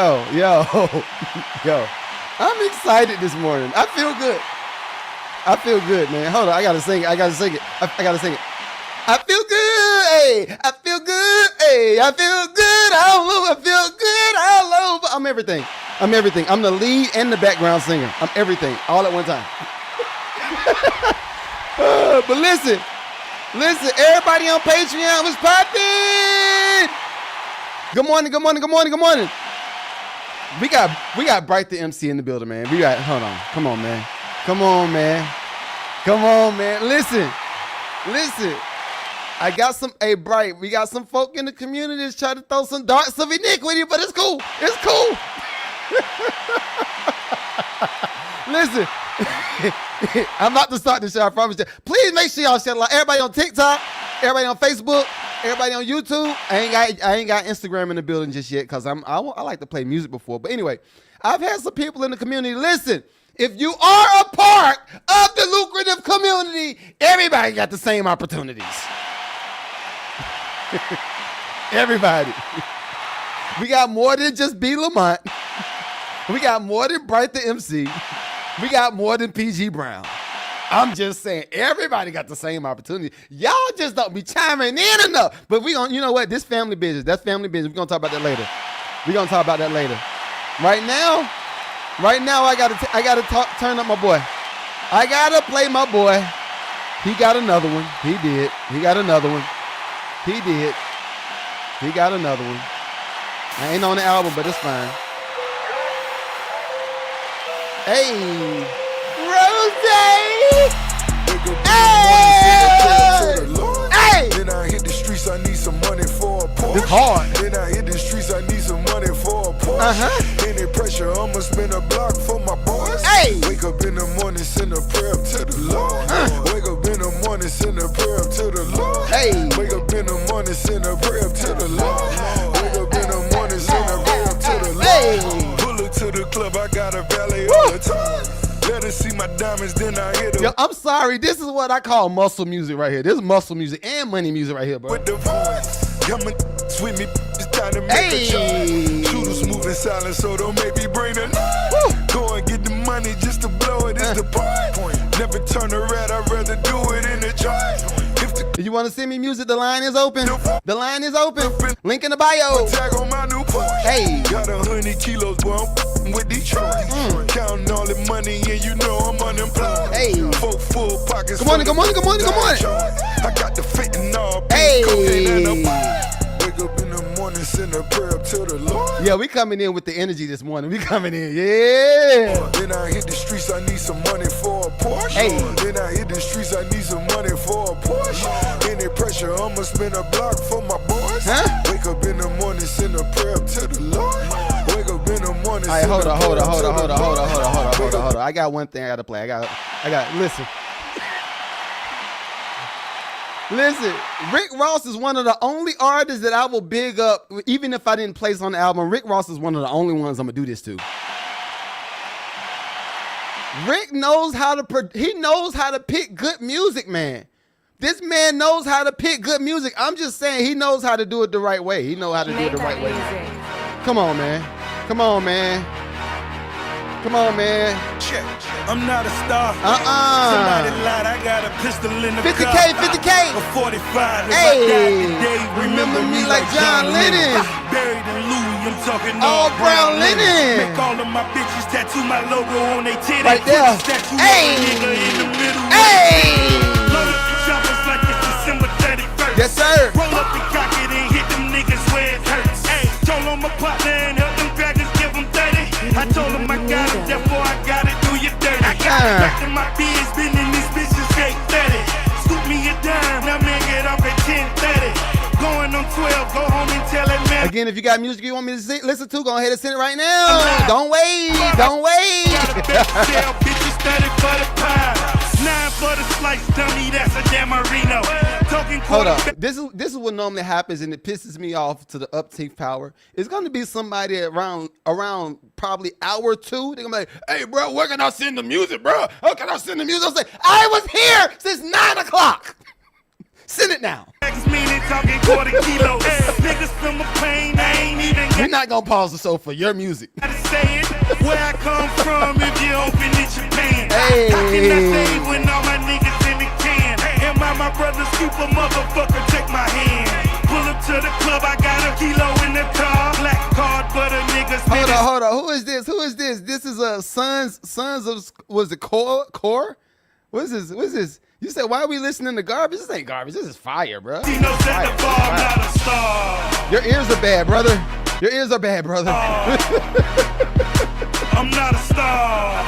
Yo. I'm excited this morning. I feel good. I feel good, man. Hold on. I got to sing it. I got to sing it. I got to sing it. I feel good. Hey. I feel good. Hey. I feel good all over. I feel good all over. I'm everything. I'm everything. I'm the lead and the background singer. I'm everything all at one time. But listen, everybody on Patreon was popping. Good morning. We got Bright the MC in the building, man. Hold on. Come on, man. Listen. I got some, Bright, we got some folk in the community that's trying to throw some darts of iniquity, but it's cool. Listen, I'm about to start the show, I promise you. Please make sure y'all share like everybody on TikTok, everybody on Facebook, everybody on YouTube. I ain't got Instagram in the building just yet because I like to play music before. But anyway, I've had some people in the community. Listen, if you are a part of the lucrative community, everybody got the same opportunities. Everybody. We got more than just B. Lamont. We got more than Bright the MC. We got more than PG Brown. I'm just saying, everybody got the same opportunity. Y'all just don't be chiming in enough. But we gonna, you know what? This family business. That's family business. We're gonna talk about that later. Right now, I gotta turn up my boy. I gotta play my boy. He got another one. He did. He got another one. I ain't on the album, but it's fine. Hey, Rose. Hey. Then I hit the streets. I need some money for a Porsche. It's hard. Then I hit the streets. I need some money for a Porsche. Any pressure, I'ma spin a block for my boys. Hey. Wake up in the morning, send a prayer up to the Lord. Wake up in the morning, send a prayer up to the Lord. Hey. Wake up in the morning, send a prayer up to the Lord. Wake up in the morning, send a prayer up to the Lord. Hey. Pull up to the club, I got a valet all the time. Let her see my diamonds, then I hit her. Yo, I'm sorry. This is what I call muscle music right here. This is muscle music and money music right here, bro. With the voice, coming with me, it's time to make a choice. Shooters moving silent, so don't make me bring the knife. Go and get the money just to blow it. It's the point. Never turn around, I'd rather do it in the drive. If you want to send me music, the line is open. Link in the bio. Tag on my new Porsche. Hey. Got 100 kilos, boy, I'm with Detroit. Counting all the money, and you know I'm unemployed. Hey. Full pockets. Come on. I got the fitting all. Hey. Wake up in the morning, send a prayer up to the Lord. Yeah, we coming in with the energy this morning. Yeah. Then I hit the streets, I need some money for a Porsche. Hey. Then I hit the streets, I need some money for a Porsche. Any pressure, I'ma spin a block for my boys. Wake up in the morning, send a prayer up to the Lord. Wake up in the morning. All right, hold on. I got one thing I gotta play. Listen, Rick Ross is one of the only artists that I will big up, even if I didn't place on the album. Rick Ross is one of the only ones I'm gonna do this to. Rick knows how to pick good music, man. This man knows how to pick good music. I'm just saying he knows how to do it the right way. Come on, man. Check. I'm not a star. Somebody lied. I got a pistol in the 50K. A 45. Hey. Remember me like John Lennon. Buried in Louis. I'm talking all brown linen. Make all of my bitches tattoo my logo on they titties. Right there. Hey. Nigga in the middle. Hey. Load up the choppers like it's December 31st. Yes, sir. Roll up the cock it and hit them niggas where it hurts. Hey. Told on my partner and help them dragons give them 30. I told him I got it, therefore I gotta do you dirty. I got it back in my biz, been in these bitches straight 30. Scoop me a dime, now man get off at 10:30. Going on 12, go home and tell it man. Again, if you got music you want me to listen to, go ahead and send it right now. Don't wait. Sell bitches 30 for the pie. 9 for the slice, dummy, that's a Dan Marino. Hold up. This is what normally happens, and it pisses me off to the uptake power. It's going to be somebody around probably hour 2. They're going to be like, hey, bro, where can I send the music, bro? How can I send the music? I'll say, I was here since 9 o'clock. Send it now. Meaning talking quarter kilos. Niggas feel my pain, I ain't even We're not gonna pause the show for your music. gotta say it. Where I come from, if you open it, you paying. Hey. How can I say when all my niggas in the can? Am I my brother's keeper, motherfucker? Take my hand. Pull up to the club, I got a kilo in the car. Black card, but a nigga's Hold on. Who is this? This is Sons of, was it Core? What is this? You said, why are we listening to garbage? This ain't garbage. This is fire, bro. He knows that the ball, not a star. Your ears are bad, brother. Your ears are bad, brother. I'm not a star.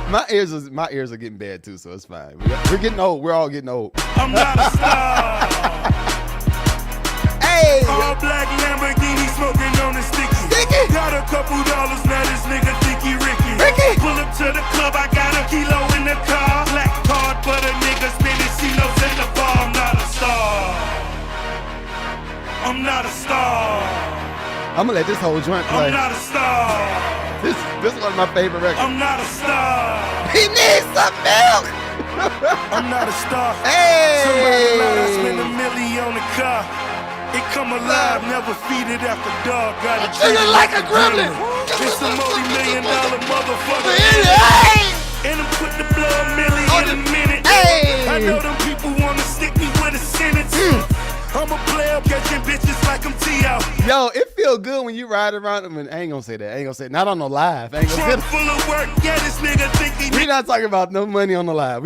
My ears are getting bad too, so it's fine. We're getting old. We're all getting old. I'm not a star. Hey! All black Lamborghini smoking on the sticky. Got a couple dollars, now this nigga think he Ricky. Pull up to the club, I got a kilo in the car. Black card, but a nigga spinning C-notes in the bar. I'm not a star. I'm not a star. I'm gonna let this whole joint play. I'm not a star. This is one of my favorite records. I'm not a star. He needs some milk! I'm not a star. Hey! Somebody lied, I spent $1 million on the car. It come alive, never feed it after dark. Got it Feeling like a gremlin. It's a multi-million-dollar motherfucker. Hey! And I'm put the blood million in a minute. Hey! I know them people wanna stick me with a sentence. I'm a player catching bitches like I'm T.O. Yo, it feel good when you ride around them. I ain't gonna say that. Not on the live. I ain't gonna say Trunk that. full of work, yeah, this nigga think he We're not talking about no money on the live.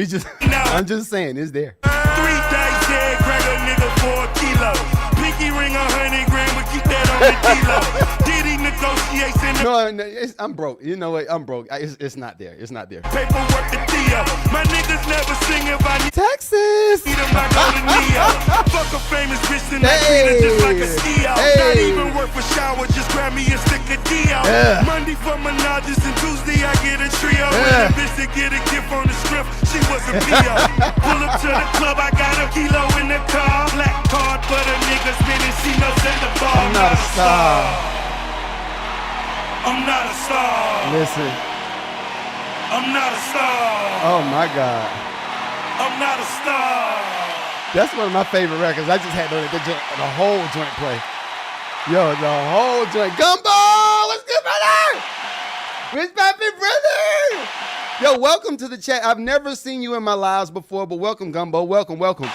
I'm just saying it's there. 3 days dead, crack a nigga for a kilo. Pinky ring 100 grand, but keep that on the kilo. Did he negotiate in the No, I'm broke. You know what? I'm broke. It's not there. It's not there. paperwork to Theo? My niggas never sing if I need Texas. them, I go to Neo. Fuck a famous bitch and I treat her just like a ski out. Hey. Not even worth a shower, just grab me a stick of Dio. Yeah. Monday for Menages and Tuesday I get a trio. Yeah. And the bitch that get a gift on the strip, she was a P.O. Pull up to the club, I got a kilo in the car. Black card, but a nigga spinning C-notes in the bar. I'm not a star. I'm not a star. Listen. I'm not a star. Oh my God. I'm not a star. That's one of my favorite records. I just had to let the whole joint play. Yo, the whole joint. Gumbo! What's good, brother? What's poppin', brother? Yo, welcome to the chat. I've never seen you in my lives before, but welcome, Gumbo. Welcome.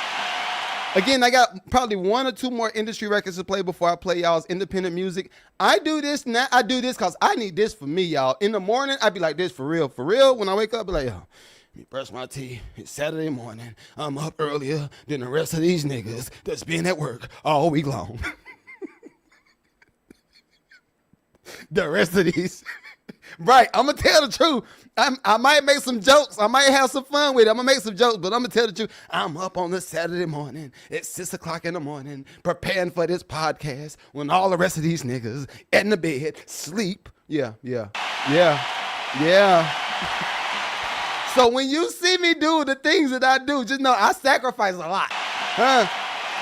Again, I got probably 1 or 2 more industry records to play before I play y'all's independent music. I do this now. I do this because I need this for me, y'all. In the morning, I be like this for real. For real, when I wake up, I be like, yo, let me brush my teeth. It's Saturday morning. I'm up earlier than the rest of these niggas that's been at work all week long. The rest of these. Right, I'm going to tell the truth. I might make some jokes. I might have some fun with it. I'm going to make some jokes, but I'm going to tell the truth. I'm up on this Saturday morning at 6 o'clock in the morning preparing for this podcast when all the rest of these niggas in the bed sleep. Yeah. So when you see me do the things that I do, just know I sacrifice a lot. Huh?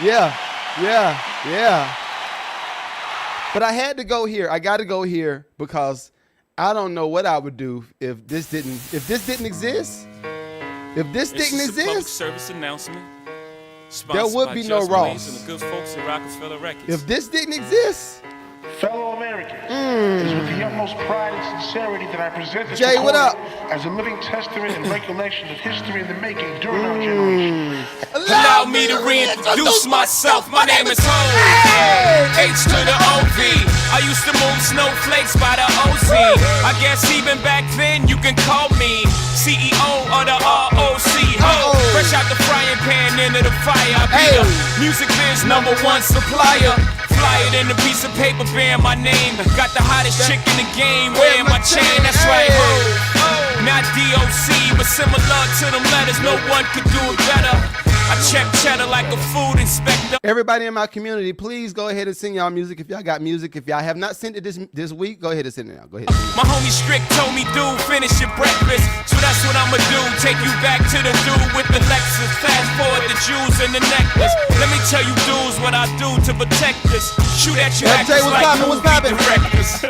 Yeah. But I had to go here. I got to go here because I don't know what I would do if this didn't exist. If this didn't It's a public exist, service announcement. there would be no Just Ross. Blaze and the good folks at Rockefeller Records. if this didn't exist, Fellow Americans, it is with the utmost pride and sincerity that I present this Jay, what recording up? as a living testament and recollection of history in the making during our generation. Allow me to reintroduce myself. My name is Ho. H to the OV. I used to move snowflakes by the OZ. I guess even back then you can call me CEO of the ROC. Ho. Fresh out the frying pan into the fire. I be the music biz #1 supplier. Fly it in a piece of paper bearing my name. Got the hottest chick in the game wearing my chain. That's right, ho. Not DOC, but similar to them letters. No one could do it better. I check cheddar like a food inspector. everybody in my community, please go ahead and send y'all music. If y'all got music, if y'all have not sent it this week, go ahead and send it out. Go ahead. My homie Strick told me, dude, finish your breakfast. So that's what I'ma do. Take you back to the dude with the Lexus. Fast forward the jewels and the necklace. Let me tell you, dudes, what I do to protect this. Shoot at you, FJ, actors what's like poppin', movie what's poppin'? directors.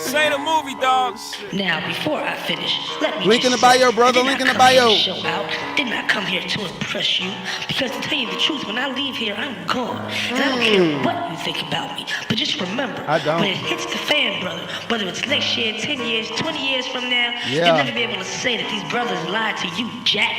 Say the movie, dog. Now, before I finish, let me Link in just the bio, say, brother, I did link in not the come here bio. to show out. Did not come here to impress you. Because to tell you the truth, when I leave here, I'm gone. And I don't care what you think about me. But just remember, I don't. when it hits the fan, brother, whether it's next year, 10 years, 20 years from now, Yeah. you'll never be able to say that these brothers lied to you, Jack.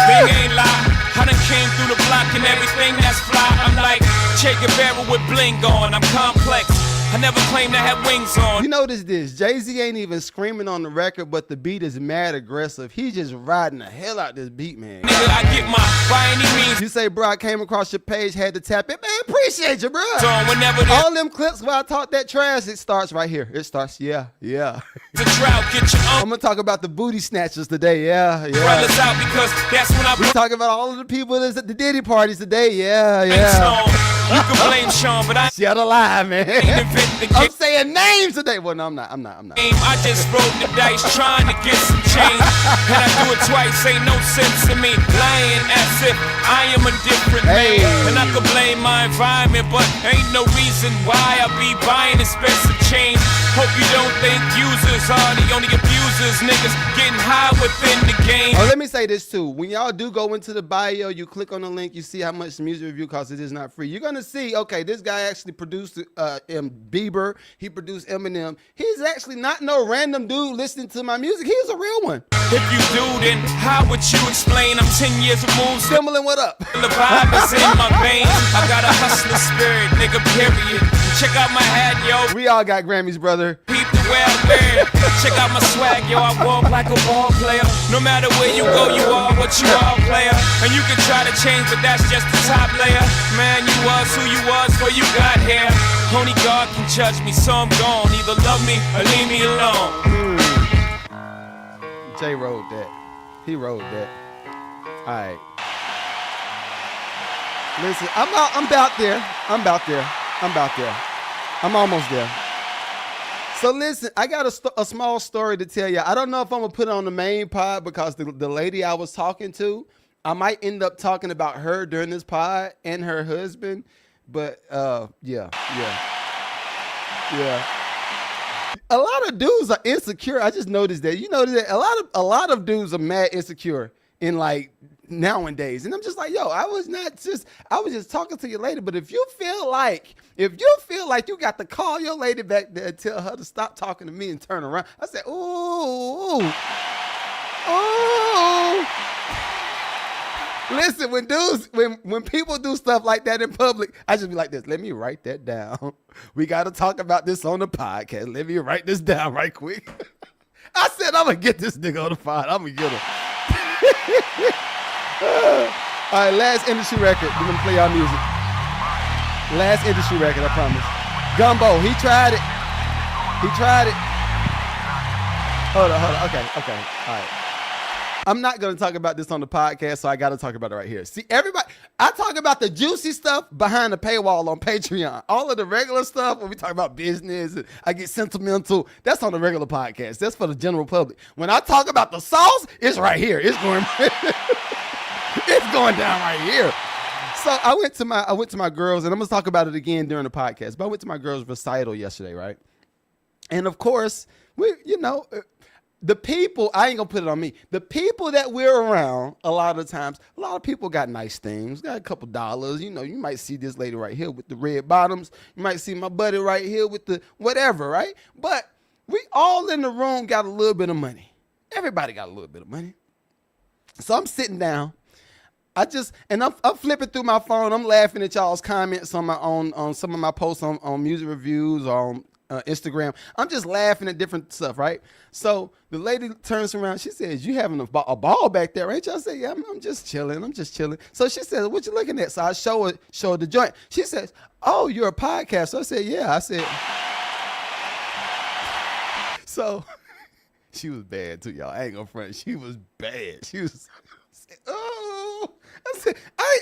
Big ain't lie. I done came through the block and everything that's fly. I'm like Che Guevara with bling on. I'm complex. I never claimed to have wings on. You notice this, Jay-Z ain't even screaming on the record, but the beat is mad aggressive. He's just riding the hell out this beat, man. Nigga, I get my by any means You say, bro, I came across your page, had to tap it. Man, appreciate you, bro. on whenever there's All them clips where I talk that trash, it starts right here. It starts, yeah. a drought. Get your I'm gonna talk about the booty snatchers today, yeah. umbrellas out because that's when I We talking about all of the people that's at the Diddy parties today, yeah. song. You can blame Sean, but I Shut alive, man. ain't invent the I'm game. saying names today. Well, no, I'm not. I just rolled the dice trying to get some change. And I do it twice, ain't no sense to me. Lying as if I am a different Hey. man. And I could blame my environment, but ain't no reason why I be buying expensive change. Hope you don't think users are the only abusers. Niggas getting high within the game. Oh, let me say this too. When y'all do go into the bio, you click on the link, you see how much the music review costs. It is not free. You're gonna see, okay, this guy actually produced Bieber. He produced Eminem. He's actually not no random dude listening to my music. He's a real one. If you do, then how would you explain I'm 10 years removed? Timberland, what up? The vibe is in my veins. I got a hustler spirit, nigga, period. Check out my hat, yo. We all got Grammys, brother. Peep the way I wear. Check out my swag, yo. I walk like a ball player. No matter where you go, you are what you are, player. And you can try to change, but that's just the top layer. Man, you was who you was before you got here. Only God can judge me, so I'm gone. Either love me or leave me alone. Jay wrote that. He wrote that. All right. Listen, I'm about there. I'm almost there. So listen, I got a small story to tell you. I don't know if I'm gonna put it on the main pod because the lady I was talking to, I might end up talking about her during this pod and her husband. But yeah. A lot of dudes are insecure. I just noticed that. You notice that a lot of dudes are mad insecure in like nowadays. And I'm just like, yo, I was just talking to your lady. But if you feel like you got to call your lady back there and tell her to stop talking to me and turn around, I said, ooh. Listen, when people do stuff like that in public, I just be like this. Let me write that down. We got to talk about this on the podcast. Let me write this down right quick. I said I'm gonna get this nigga on the pod. I'm gonna get him. All right, last industry record. We're gonna play our music. Last industry record, I promise. Gumbo, he tried it. Hold on. Okay. All right. I'm not going to talk about this on the podcast, so I got to talk about it right here. See, everybody, I talk about the juicy stuff behind the paywall on Patreon. All of the regular stuff, when we talk about business, and I get sentimental, that's on the regular podcast. That's for the general public. When I talk about the sauce, it's right here. It's going, it's going down right here. So I went to my girls, and I'm going to talk about it again during the podcast, but I went to my girls' recital yesterday, right? And of course, the people, I ain't gonna put it on me. The people that we're around, a lot of times, a lot of people got nice things, got a couple dollars. You might see this lady right here with the red bottoms. You might see my buddy right here with the whatever, right? But we all in the room got a little bit of money. Everybody got a little bit of money. So I'm sitting down. I'm flipping through my phone. I'm laughing at y'all's comments on some of my posts on music reviews or on Instagram. I'm just laughing at different stuff, right? So the lady turns around. She says, "You having a ball back there, ain't you?" I say, "Yeah, I'm just chilling. So she says, "What you looking at?" So I show her the joint. She says, "Oh, you're a podcast." So I said, "Yeah." I said, so she was bad too, y'all. I ain't gonna front. She was bad. She was, oh. I said, I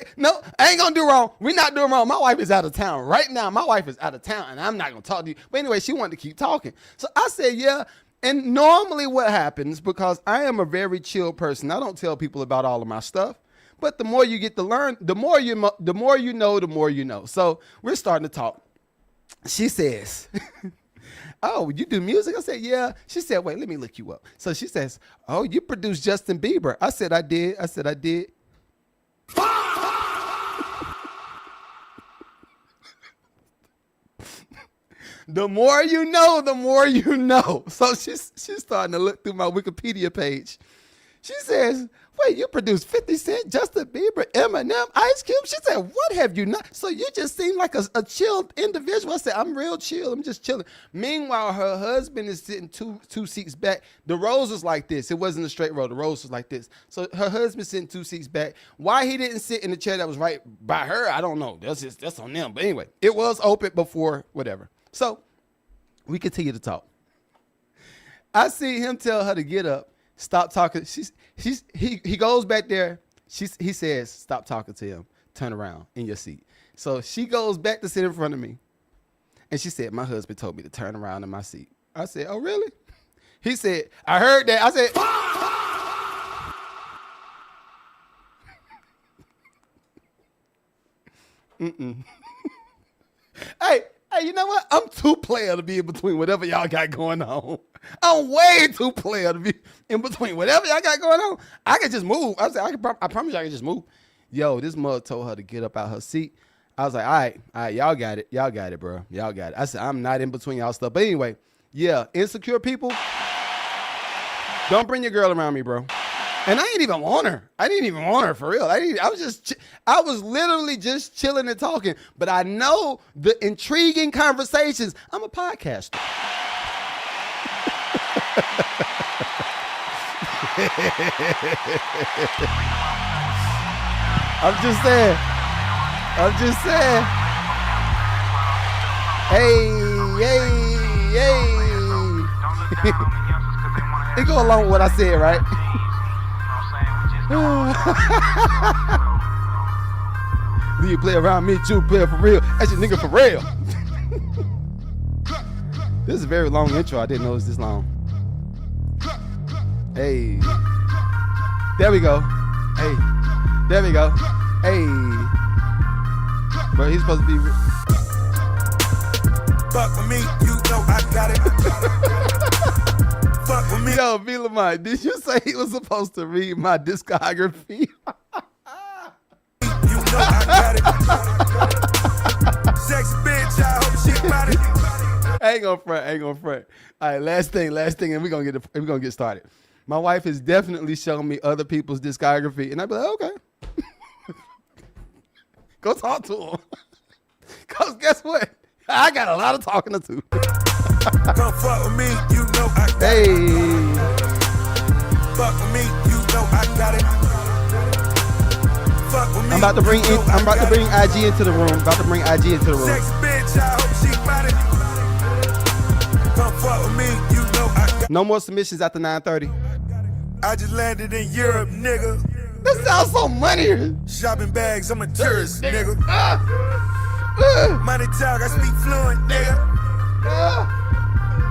ain't gonna do wrong. We're not doing wrong. My wife is out of town right now. My wife is out of town, and I'm not gonna talk to you. But anyway, she wanted to keep talking. So I said, yeah. And normally what happens, because I am a very chill person, I don't tell people about all of my stuff. But the more you get to learn, the more you know. So we're starting to talk. She says, Oh, you do music? I said, yeah. She said, wait, let me look you up. So she says, oh, you produced Justin Bieber. I said, I did. The more you know, the more you know. So she's starting to look through my Wikipedia page. She says, wait, you produced 50 Cent, Justin Bieber, Eminem, Ice Cube? She said, what have you not? So you just seem like a chilled individual. I said, I'm real chill. I'm just chilling. Meanwhile, her husband is sitting two seats back. The rows was like this. It wasn't a straight row. The rows was like this. So her husband's sitting 2 seats back. Why he didn't sit in the chair that was right by her, I don't know. That's on them. But anyway, it was open before whatever. So we continue to talk. I see him tell her to get up. Stop talking. He goes back there. He says, stop talking to him. Turn around in your seat. So she goes back to sit in front of me. And she said, my husband told me to turn around in my seat. I said, oh, really? He said, I heard that. I said, Hey, you know what? I'm too player to be in between whatever y'all got going on. I'm way too player to be in between whatever y'all got going on. I can just move. I said, I promise you I can just move. Yo, this mother told her to get up out her seat. I was like, all right, y'all got it. Y'all got it, bro. Y'all got it. I said, I'm not in between y'all stuff. But anyway, yeah, insecure people, don't bring your girl around me, bro. And I didn't even want her. I didn't even want her for real. I was literally just chilling and talking. But I know the intriguing conversations. I'm a podcaster. I'm just saying. Hey. It go along with what I said, right? Do you play around me too? Play for real? That's your nigga for real. This is a very long intro. I didn't know it was this long. Hey. There we go. Hey. There we go. Hey. Bro, he's supposed to be... Fuck with me, you know I got it. Fuck with me. Yo, V. Lamont, did you say he was supposed to read my discography? You know I got it. Sex bitch, I hope she got it. I ain't gonna front. All right, last thing, and we're gonna get started. My wife has definitely shown me other people's discography, and I'd be like, okay. Go talk to them. Cause guess what? I got a lot of talking to do. Come fuck with me, you know I got Hey. it. Fuck with me, you know I got it. Fuck with me. I'm about to bring IG into the room. Sex bitch, I hope she got it. Come fuck with me, you know I got it. No more submissions after 9:30. I just landed in Europe, nigga. This sounds so money. Shopping bags, I'm a tourist, nigga. Money talk, I speak fluent, nigga.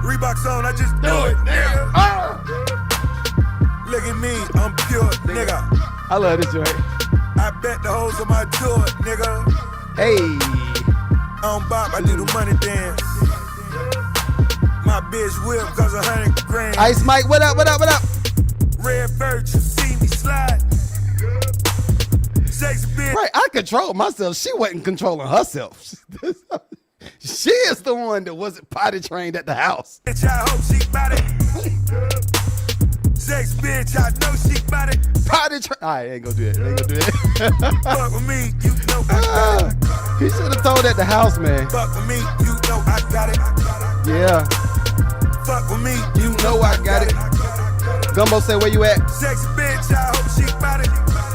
Reeboks on, I just do it, nigga. Look at me, I'm pure, nigga. I love this joint. I bet the hoes on my tour, nigga. Hey. On Bob, I do the money dance. My bitch whip cause 100 grand. Ice Mike, what up? Red Birch, you see me slide. Sex bitch. Right, I controlled myself. She wasn't controlling herself. She is the one that wasn't potty trained at the house. Bitch, I hope she bout it. Sex bitch, I know she bout it. Potty trained. All right, ain't gonna do it. Fuck with me, you know I got it. He should have told at the house, man. Fuck with me, you know I got it. Yeah. Fuck with me, You know I got it. Gumbo say, where you at? sex bitch, I hope she bout it.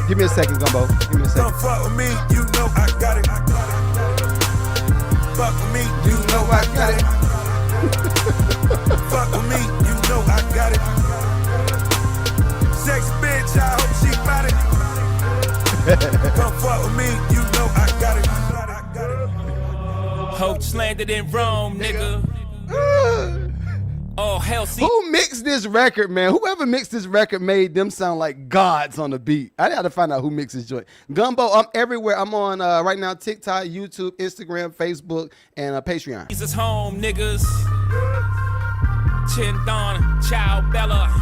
Give me a second, Gumbo. Give me a Come second. fuck with me, you know I got it. Fuck with me, you know I got it. Fuck with me, you know I got it. Sex bitch, I hope she bout it. Come fuck with me, you know I got it. Hoach landed in Rome, nigga. Oh, hell, see. Who mixed this record, man? Whoever mixed this record made them sound like gods on the beat. I got to find out who mixed this joint. Gumbo, I'm everywhere. I'm on right now TikTok, YouTube, Instagram, Facebook, and Patreon. Jesus home, niggas. Chin-Don, Ciao Bella.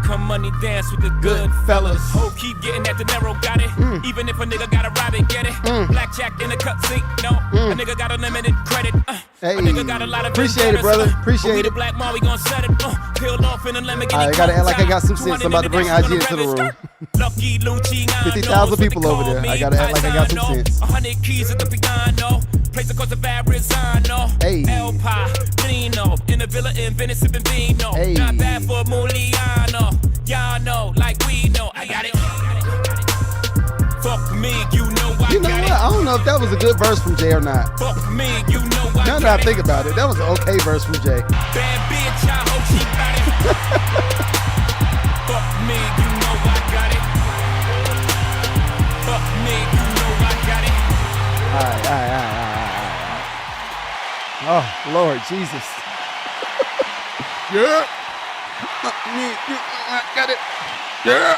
Come money dance with the good fellas. Ho keep getting that dinero, got it. Even if a nigga gotta rob it, get it. Blackjack in the cutscene, no. A nigga got unlimited credit. Hey. A nigga got a lot of Appreciate it, brother. Appreciate we it. the black mall, we gon' set it. Peeled off in a Lamborghini. I gotta act like I got some sense. I'm about to bring IG into the room. Lucky Lucci, 50,000 people over there. I gotta act like I got some sense. 100 keys at the piano. Place across the Verrazano. Hey. El Padrino. In the villa in Venice, sipping vino. Hey. Not bad for Muliano. Y'all know, like we know. I got it. Fuck me, you know I You know got what? it. I don't know if that was a good verse from Jay or not. Fuck me, you know I Now got that I it. think about it, that was an okay verse from Jay. Bad bitch, I hope she got it. Fuck me, you know I got it. Fuck me, you know I got it. All right. Oh, Lord Jesus. Yeah. I got it. Yeah.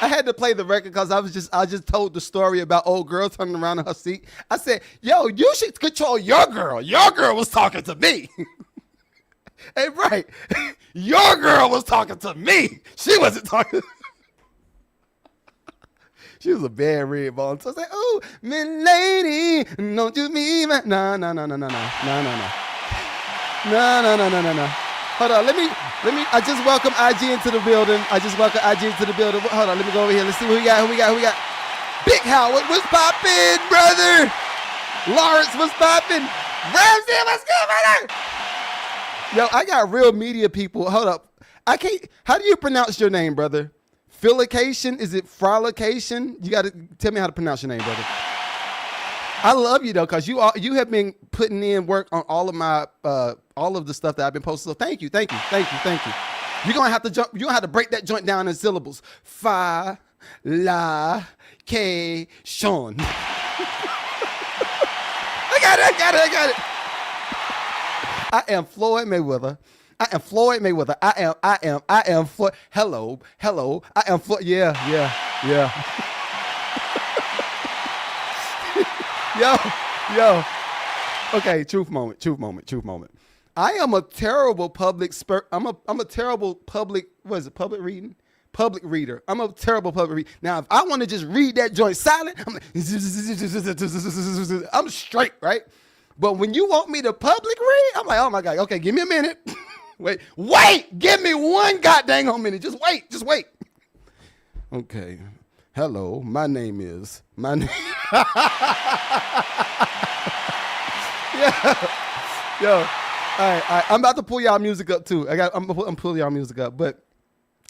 I had to play the record because I just told the story about old girl turning around in her seat. I said, yo, you should control your girl. Your girl was talking to me. Hey, right. Your girl was talking to me. She wasn't talking. She was a bad red ball. So I said, oh, milady, don't you be my... No. Hold on, let me, I just welcome IG into the building. Hold on, let me go over here. Let's see who we got. Big Howard, what's poppin', brother? Lawrence, what's poppin'? Ramsey, what's good, brother? Yo, I got real media people. Hold up. I can't, how do you pronounce your name, brother? Filication? Is it frolication? You got to tell me how to pronounce your name, brother. I love you though, cause you have been putting in work on all of my all of the stuff that I've been posting. So thank you. You're gonna have to jump. You gonna have to break that joint down in syllables. Fa la ke shon. I got it. I am Floyd Mayweather. I am Floyd. Hello. I am Floyd. Yeah. Yo. Okay, truth moment. I am a terrible public I'm a terrible public, what is it, public reader. I'm a terrible public reader. Now, if I want to just read that joint silent, I'm straight, right? But when you want me to public read, I'm like, oh my God, okay, give me a minute. Wait, give me one goddamn minute. Just wait. Okay. Hello, my name is. Yo, all right. I'm about to pull y'all music up too. I'm pulling y'all music up, but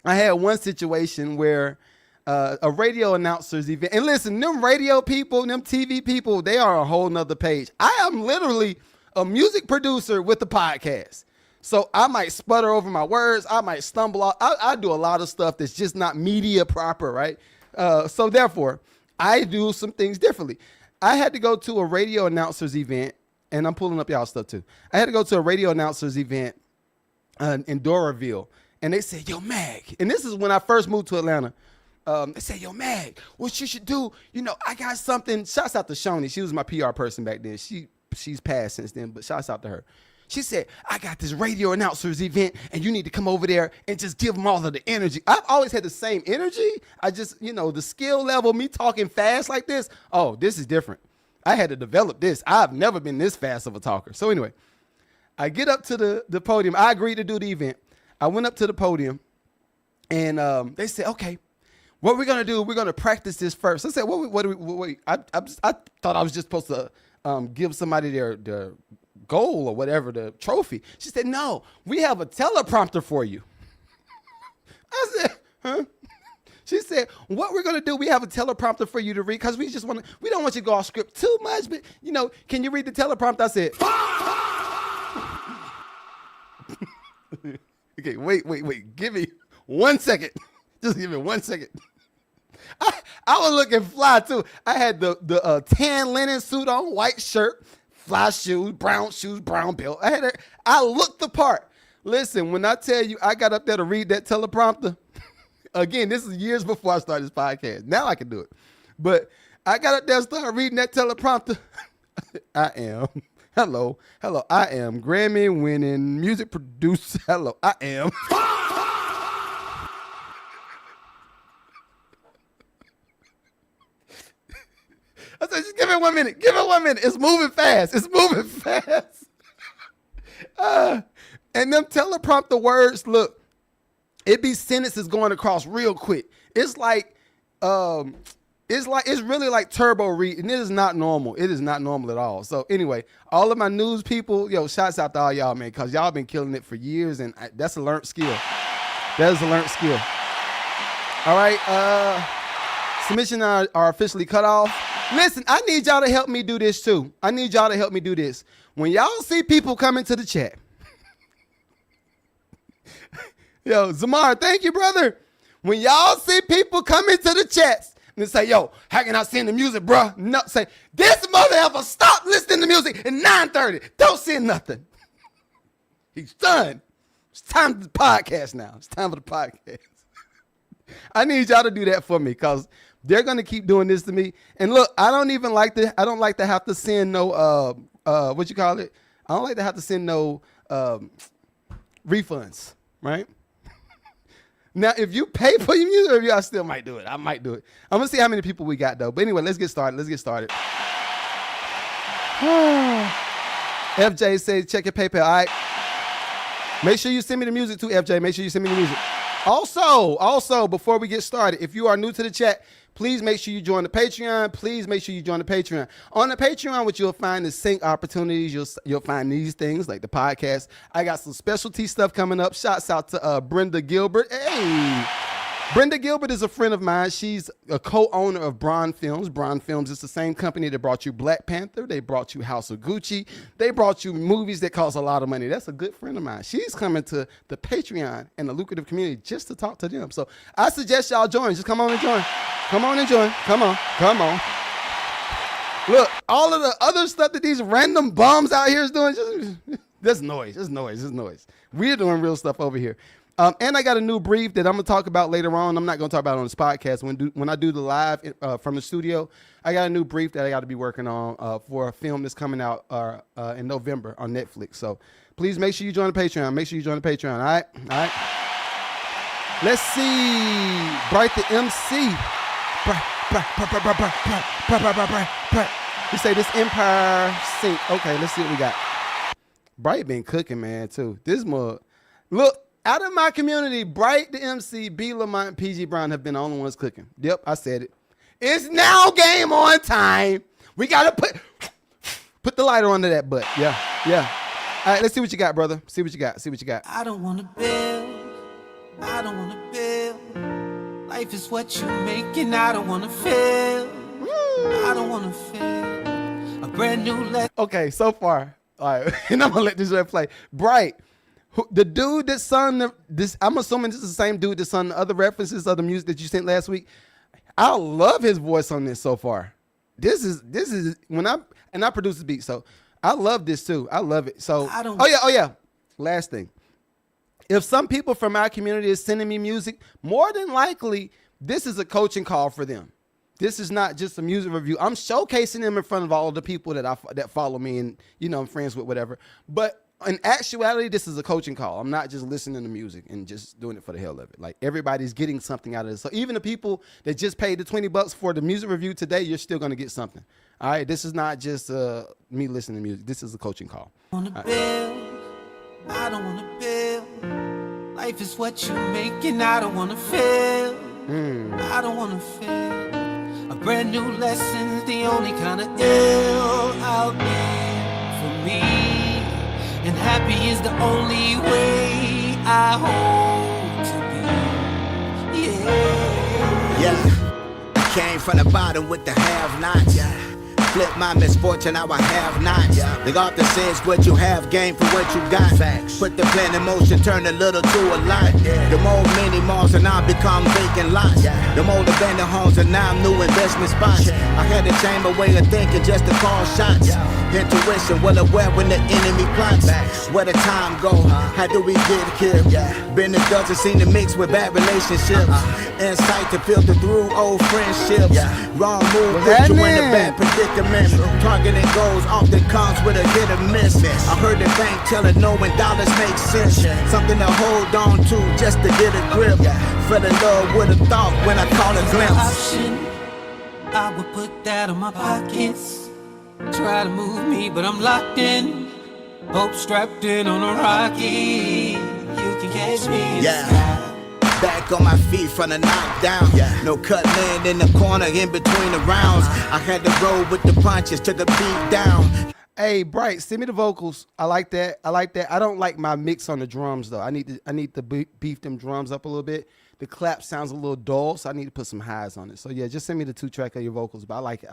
I had one situation where a radio announcer's event, and listen, them radio people, them TV people, they are a whole nother page. I am literally a music producer with the podcast. So I might sputter over my words. I might stumble off. I do a lot of stuff that's just not media proper, right? So therefore, I do some things differently. I had to go to a radio announcer's event, and I'm pulling up y'all stuff too. I had to go to a radio announcer's event in Doraville, and they said, yo, Mag, and this is when I first moved to Atlanta. They said, yo, Mag, what you should do, I got something. Shouts out to Shoni. She was my PR person back then. She's passed since then, but shouts out to her. She said, I got this radio announcers event, and you need to come over there and just give them all of the energy. I've always had the same energy. I just, the skill level, me talking fast like this, oh, this is different. I had to develop this. I've never been this fast of a talker. So anyway, I get up to the podium. I agreed to do the event. I went up to the podium, and they said, okay, what we're going to do, we're going to practice this first. I said, what I thought I was just supposed to give somebody their goal or whatever, the trophy. She said, no, we have a teleprompter for you. I said, huh? She said, what we're going to do, we have a teleprompter for you to read because we don't want you to go off script too much, but can you read the teleprompter? I said, okay, wait, give me 1 second. Just give me 1 second. I was looking fly too. I had the tan linen suit on, white shirt, fly shoes, brown belt. I looked the part. Listen, when I tell you I got up there to read that teleprompter, again, this is years before I started this podcast. Now I can do it. But I got up there and started reading that teleprompter. I am Hello. I am Grammy-winning music producer. Hello, I am. I said, just give it 1 minute. Give it 1 minute. It's moving fast. And them teleprompter words, look, it be sentences going across real quick. It's really like turbo read, and it is not normal. It is not normal at all. So anyway, all of my news people, shouts out to all y'all, man, because y'all been killing it for years, and that's a learned skill. That is a learned skill. All right, submissions are officially cut off. Listen, I need y'all to help me do this too. When y'all see people come into the chat, yo, Zamar, thank you, brother. When y'all see people come into the chats and say, yo, how can I send the music, bro? No, say, this mother ever stop listening to music at 9:30. Don't send nothing. He's done. It's time for the podcast now. It's time for the podcast. I need y'all to do that for me because they're gonna keep doing this to me. And look, I don't like to have to send no what you call it? I don't like to have to send no refunds, right? Now, if you pay for your music, I still might do it. I might do it. I'm gonna see how many people we got though. But anyway, let's get started. FJ says check your PayPal. All right. Make sure you send me the music too, FJ. Make sure you send me the music. Also, before we get started, if you are new to the chat, please make sure you join the Patreon. On the Patreon, what you'll find is sync opportunities. You'll find these things like the podcast. I got some specialty stuff coming up. Shouts out to Brenda Gilbert. Hey, Brenda Gilbert is a friend of mine. She's a co-owner of Bron Films. Bron Films is the same company that brought you Black Panther. They brought you House of Gucci. They brought you movies that cost a lot of money. That's a good friend of mine. She's coming to the Patreon and the lucrative community just to talk to them. So I suggest y'all join. Just come on and join. Come on. Look, all of the other stuff that these random bums out here is doing, just noise. We're doing real stuff over here. And I got a new brief that I'm going to talk about later on. I'm not going to talk about it on this podcast. When I do the live from the studio, I got a new brief that I got to be working on for a film that's coming out in November on Netflix. So please make sure you join the Patreon. All right. Let's see. Bright the MC. You say this Empire Sync. Okay, let's see what we got. Bright been cooking, man, too. This mug. Look. Out of my community, Bright the MC, B. Lamont, and PG Brown have been the only ones cooking. Yep, I said it. It's now game on time. We got to put the lighter under that butt. Yeah. All right, let's see what you got, brother. See what you got. I don't want to build. Life is what you make, and I don't want to fail. A brand new lesson. Okay, so far. All right, and I'm going to let this right play. Bright. The dude that sung this, I'm assuming this is the same dude that sung the other references of the music that you sent last week. I love his voice on this so far. This is when I produce the beat, so I love this too. I love it. So oh yeah. Last thing. If some people from our community is sending me music, more than likely this is a coaching call for them. This is not just a music review. I'm showcasing them in front of all the people that follow me and I'm friends with, whatever. But in actuality, this is a coaching call. I'm not just listening to music and just doing it for the hell of it. Like, everybody's getting something out of it. So even the people that just paid the $20 for the music review today, you're still going to get something. All right? This is not just me listening to music. This is a coaching call. I don't want to build. Life is what you make, and I don't want to fail. I don't want to fail. A brand new lesson's the only kind of ill out there for me. And happy is the only way I hope to be. Yeah. Came from the bottom with the have-nots. Flip my misfortune, now I have not. The author says what you have, gain for what you got. Put the plan in motion, turn a little to a lot. The more mini malls and I become vacant lots. The more abandoned homes and now new investment spots. I had to change my way of thinking just to call shots. Intuition, well aware when the enemy plots. Where the time go? How do we get here? Been a dozen, seen the mix with bad relationships. Insight to filter through old friendships. Wrong move, put you in a bad predicament. experiments. Targeting goals often comes with a hit or miss. I heard the bank telling no when dollars make sense. Something to hold on to just to get a grip. Fell in love with a thought when I caught a glimpse. I would put that in my pockets. Try to move me, but I'm locked in. Hope strapped in on a rocket. You can catch me inside. Back on my feet from the knockdown. No cut land in the corner in between the rounds. I had to roll with the punches, took a beat down. Hey, Bright, send me the vocals. I like that. I don't like my mix on the drums though. I need to beef them drums up a little bit. The clap sounds a little dull, so I need to put some highs on it. So yeah, just send me the 2-track of your vocals. But I like it.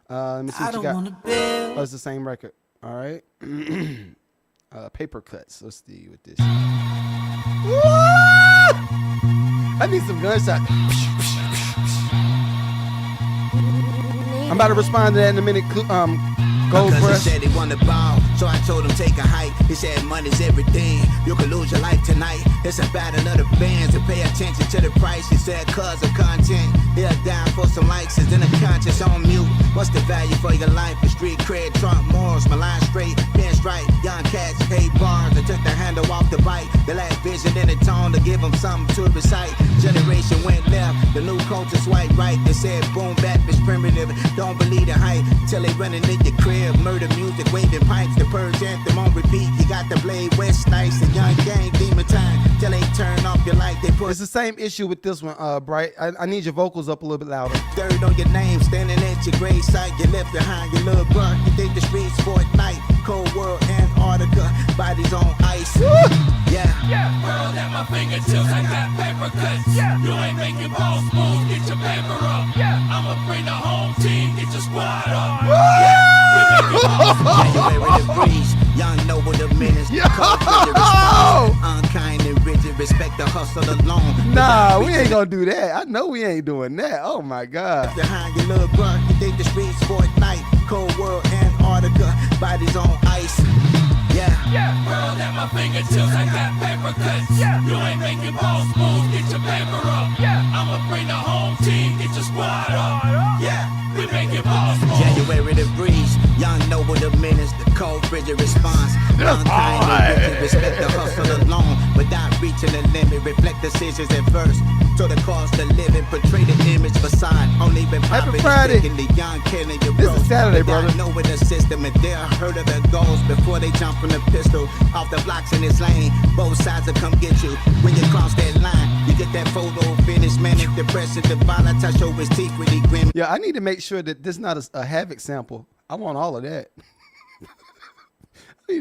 Let me see what you got. Oh, it's the same record. All right. Paper cuts. Let's see with this. I need some gunshots. I'm about to respond to that in a minute. Gold Cause Crush. he said he wanted ball, so I told him take a hike. He said money's everything, you can lose your life tonight. It's a battle of the bands to pay attention to the price. He said cause of content, he'll die for some likes. Is in a conscience on mute. What's the value for your life? The street cred, trump morals, my line straight, pin strike. Young cats hate bars, they took the handle off the bike. They lack vision in the tone to give them something to recite. Generation went left, the new culture swipe right. They said boom bap is primitive, don't believe the hype. Till they running in your crib. Murder music, waving pipes, the purge anthem on repeat. You got the blade, West Nice, the young gang, demon time. Till they turn off your light, they put. It's the same issue with this one, Bright. I need your vocals up a little bit louder. Third on your name, standing at your grave site. You left behind your little bro. You think the streets for night. Cold world, Antarctica, bodies on ice. Yeah. World at my fingertips, I got paper cuts. You ain't making balls move, get your paper up. I'ma bring the home team, get your squad up. January the breeze, young noble the menace. Unkind and rigid, respect the hustle alone. Nah, we ain't gonna do that. I know we ain't doing that. Oh my God. Behind your little bro, you think the streets for night. Cold world, Antarctica, bodies on ice. World at my fingertips, I got paper cuts. You ain't making balls move, get your paper up. I'ma bring the home team, get your squad up. We making balls move. January the breeze, young noble the menace, the cold frigid response. Unkind and rigid, respect the hustle alone, without reaching the limit. Reflect decisions at first. So the cost of living, portray the image facade. Only been Happy Friday. the young killing your This is Saturday, brother. Knowing the system and they're heard of the goals before they jump from the pistol off the blocks in this lane. Both sides will come get you when you cross that line. You get that photo finish, manic depression, the violence. I show his teeth really grim. Yeah, I need to make sure that this is not a Havoc sample. I want all of that. I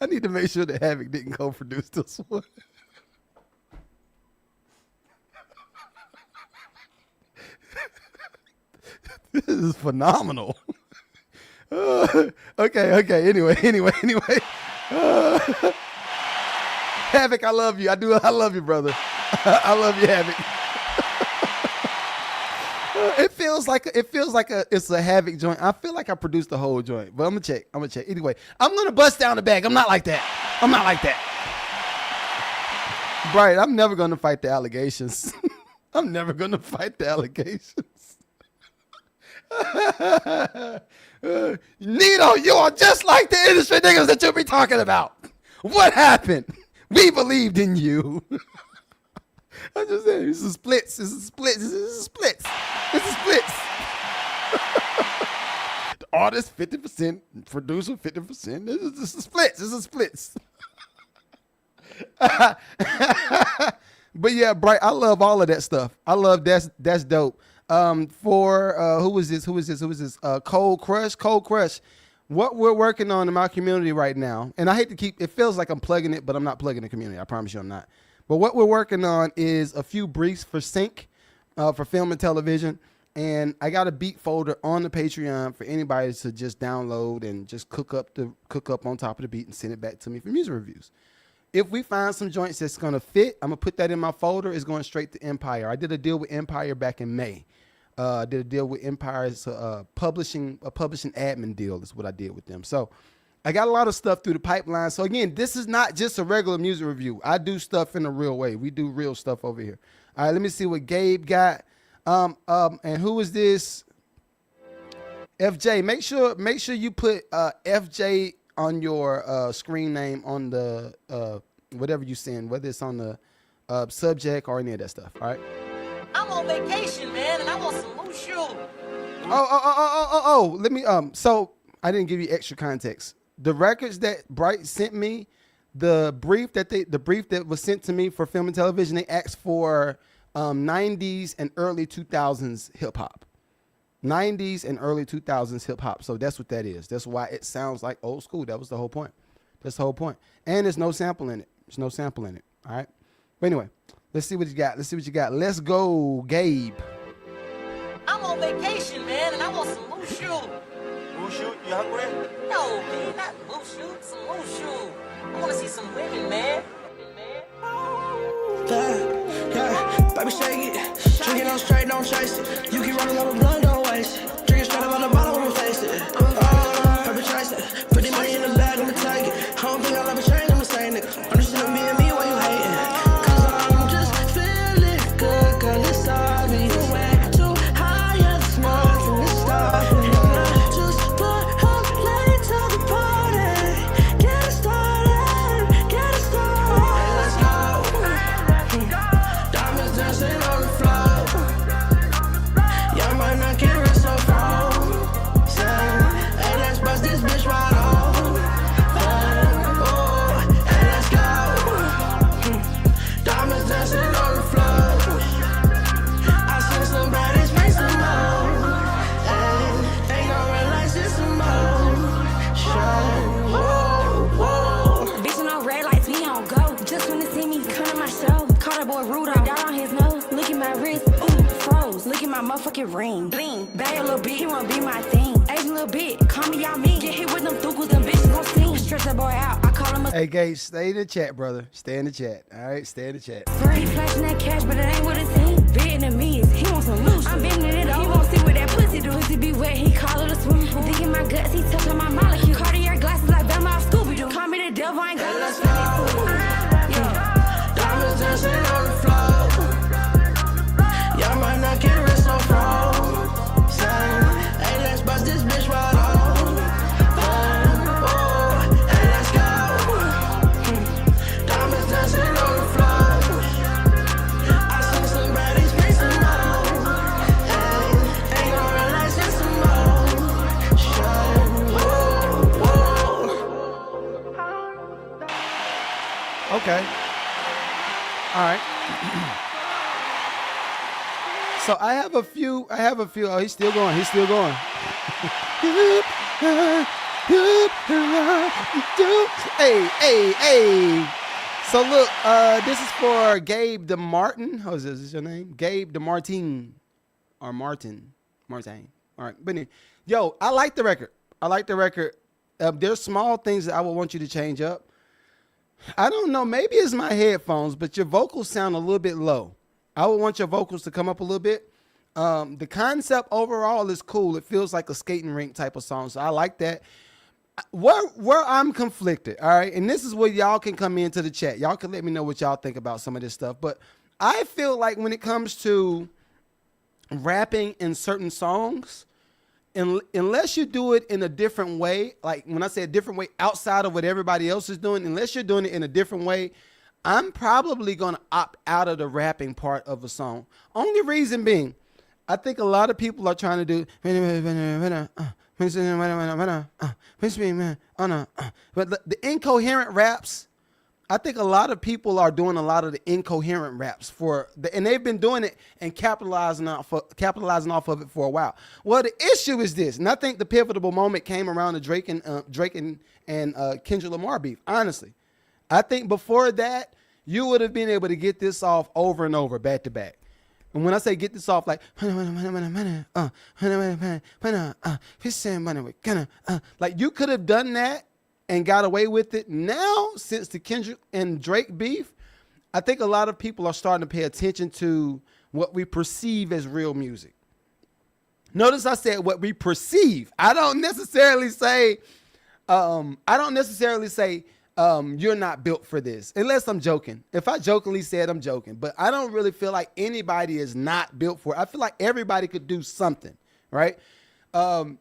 need to make sure that Havoc didn't co-produce this one. This is phenomenal. Okay. Anyway. Havoc, I love you. I love you, brother. I love you, Havoc. It feels like it's a Havoc joint. I feel like I produced the whole joint, but I'm gonna check. Anyway, I'm gonna bust down the bag. I'm not like that. Bright, I'm never gonna fight the allegations. Nino, you are just like the industry niggas that you be talking about. What happened? We believed in you. I'm just saying, this is splits. The artist 50%, producer 50%. This is splits. But yeah, Bright, I love all of that stuff. I love that's dope. For who is this? Cold Crush. What we're working on in my community right now, and I hate to keep, it feels like I'm plugging it, but I'm not plugging the community. I promise you I'm not. But what we're working on is a few briefs for sync, for film and television. And I got a beat folder on the Patreon for anybody to just download and just cook up on top of the beat and send it back to me for music reviews. If we find some joints that's gonna fit, I'm gonna put that in my folder. It's going straight to Empire. I did a deal with Empire back in May. Did a deal with Empire's publishing admin deal is what I did with them. So I got a lot of stuff through the pipeline. So again, this is not just a regular music review. I do stuff in a real way. We do real stuff over here. All right, let me see what Gabe got. And who is this? FJ, make sure you put FJ on your screen name on the whatever you send, whether it's on the subject or any of that stuff. All right. I'm on vacation, man, and I want some loose shoes. Oh. Let me. So I didn't give you extra context. The records that Bright sent me, the brief that was sent to me for film and television, they asked for 90s and early 2000s hip hop. 90s and early 2000s hip hop. So that's what that is. That's why it sounds like old school. That was the whole point. That's the whole point. And there's no sample in it. There's no sample in it. All right. But anyway, let's see what you got. Let's go, Gabe. I'm on vacation, man, and I want some loose shoes. Loose shoes? You hungry? No, man, not loose shoes, some loose shoes. I want to see some women, man. Yeah, baby, shake it. Drinking on straight, don't chase it. You keep running on the blunt, don't waste it. Drinking straight up on the bottom, I'ma face it. Baby, chase it. Put the money in the bag, I'ma take it. I don't think I'll ever change, I'm the same nigga. Understand me and me, why you hating? Cause I'm just feeling good, girl, it's obvious. You're way too high, yeah, there's nothing to stop me. Just put up late to the party. Get it started, get it started. Hey, let's go. Diamonds dancing on the floor. Y'all might not get rich so far. Hey, let's bust this bitch right off. Oh, hey, let's go. Diamonds dancing on the floor. I see some baddies make some more. Hey, ain't no relax, it's some motion. Whoa. Bitch, no red lights, we on go. Just wanna see me come to my show. Call that boy Rudolph, down on his nose. Look at my wrist, ooh, froze. Look at my motherfucking ring, bling. Bad little bitch, he wanna be my thing. Asian little bitch, call me y'all mean. Get hit with them thukus, them bitches gon' sing. Stretch that boy out, I call him a. Hey, Gabe, stay in the chat, brother. Stay in the chat. All right, stay in the chat. He flashing that cash, but it ain't what it seems. Vietnamese, he wants some loose. I'm bending it over. He won't see what that pussy do. Pussy be wet, he call it a swimming pool. Digging my guts, he touching my molecule. Cartier glasses like Bama off Scooby-Doo. Call me the devil, I ain't got no fool. Diamonds dancing on the floor. Y'all might not get rich so far. Hey, let's bust this bitch right off. Oh, hey, let's go. Diamonds dancing on the floor. I see some baddies make some more. Hey, ain't no relax, it's some more. Okay. All right. So I have a few. Oh, he's still going. Hey. So look, this is for Gabe DeMartin. Oh, is this your name? Gabe DeMartin. Or Martin. All right. But anyway, yo, I like the record. There's small things that I would want you to change up. I don't know. Maybe it's my headphones, but your vocals sound a little bit low. I would want your vocals to come up a little bit. The concept overall is cool. It feels like a skating rink type of song, so I like that. Where I'm conflicted, all right, and this is where y'all can come into the chat. Y'all can let me know what y'all think about some of this stuff. But I feel like when it comes to rapping in certain songs, unless you do it in a different way, like when I say a different way outside of what everybody else is doing, unless you're doing it in a different way, I'm probably going to opt out of the rapping part of a song. Only reason being, I think a lot of people are trying to do, but the incoherent raps, I think a lot of people are doing a lot of the incoherent raps and they've been doing it and capitalizing off of it for a while. Well, the issue is this, and I think the pivotal moment came around the Drake and Kendrick Lamar beef. Honestly, I think before that, you would have been able to get this off over and over, back to back. And when I say get this off, like like you could have done that and got away with it. Now, since the Kendrick and Drake beef, I think a lot of people are starting to pay attention to what we perceive as real music. Notice I said what we perceive. I don't necessarily say you're not built for this, unless I'm joking. If I jokingly said, I'm joking, but I don't really feel like anybody is not built for it. I feel like everybody could do something, right?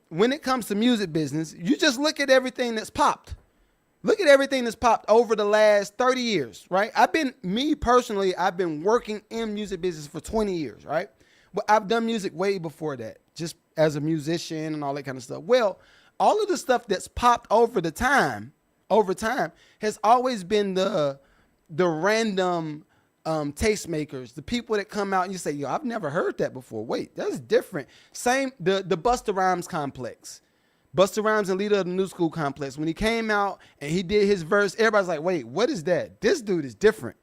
when it comes to music business, you just look at everything that's popped. Look at everything that's popped over the last 30 years, right? I've been working in music business for 20 years, right? But I've done music way before that, just as a musician and all that kind of stuff. Well, all of the stuff that's popped over time, has always been the random tastemakers, the people that come out and you say, yo, I've never heard that before. Wait, that's different. Same, the Busta Rhymes complex. Busta Rhymes and leader of the New School complex. When he came out and he did his verse, everybody's like, wait, what is that? This dude is different.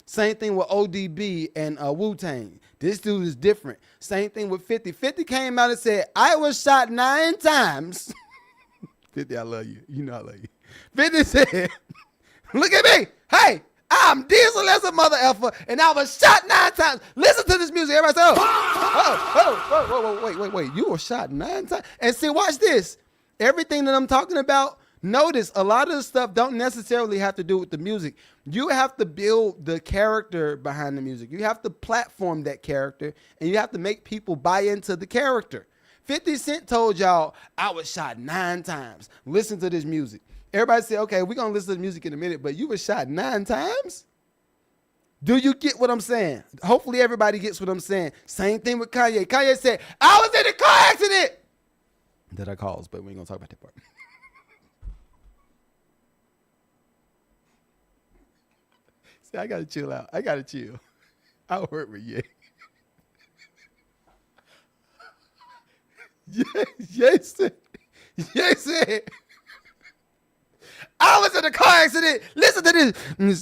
Same thing with ODB and Wu-Tang. This dude is different. Same thing with 50. 50 came out and said, I was shot 9 times. 50, I love you. You know I love you. 50 said, look at me. Hey, I'm Diesel as a mother effer, and I was shot 9 times. Listen to this music. Everybody say, wait. You were shot 9 times. And see, watch this. Everything that I'm talking about, notice a lot of the stuff don't necessarily have to do with the music. You have to build the character behind the music. You have to platform that character, and you have to make people buy into the character. 50 Cent told y'all, I was shot 9 times. Listen to this music. Everybody said, okay, we're going to listen to the music in a minute, but you were shot 9 times? Do you get what I'm saying? Hopefully everybody gets what I'm saying. Same thing with Kanye. Kanye said, I was in a car accident. That I caused, but we ain't going to talk about that part. See, I got to chill out. I got to chill. I'll work with Ye. Ye said, I was in a car accident. Listen to this. And they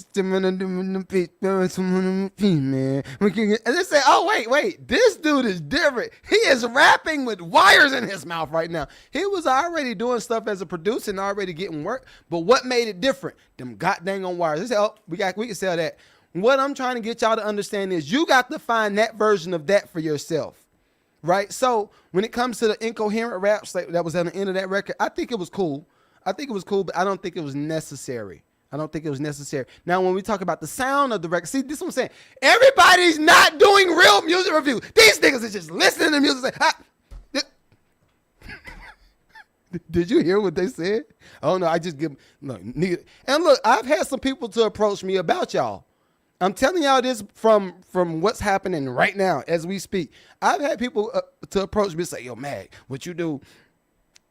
say, oh, wait. This dude is different. He is rapping with wires in his mouth right now. He was already doing stuff as a producer and already getting work. But what made it different? Them goddamn on wires. They say, oh, we can sell that. What I'm trying to get y'all to understand is you got to find that version of that for yourself. Right? So when it comes to the incoherent raps that was at the end of that record, I think it was cool. But I don't think it was necessary. Now, when we talk about the sound of the record, see, this is what I'm saying. Everybody's not doing real music reviews. These niggas are just listening to music and say, did you hear what they said? Oh, no, I just give, look, and look, I've had some people to approach me about y'all. I'm telling y'all this from what's happening right now as we speak. I've had people to approach me and say, yo, Mag, what you do,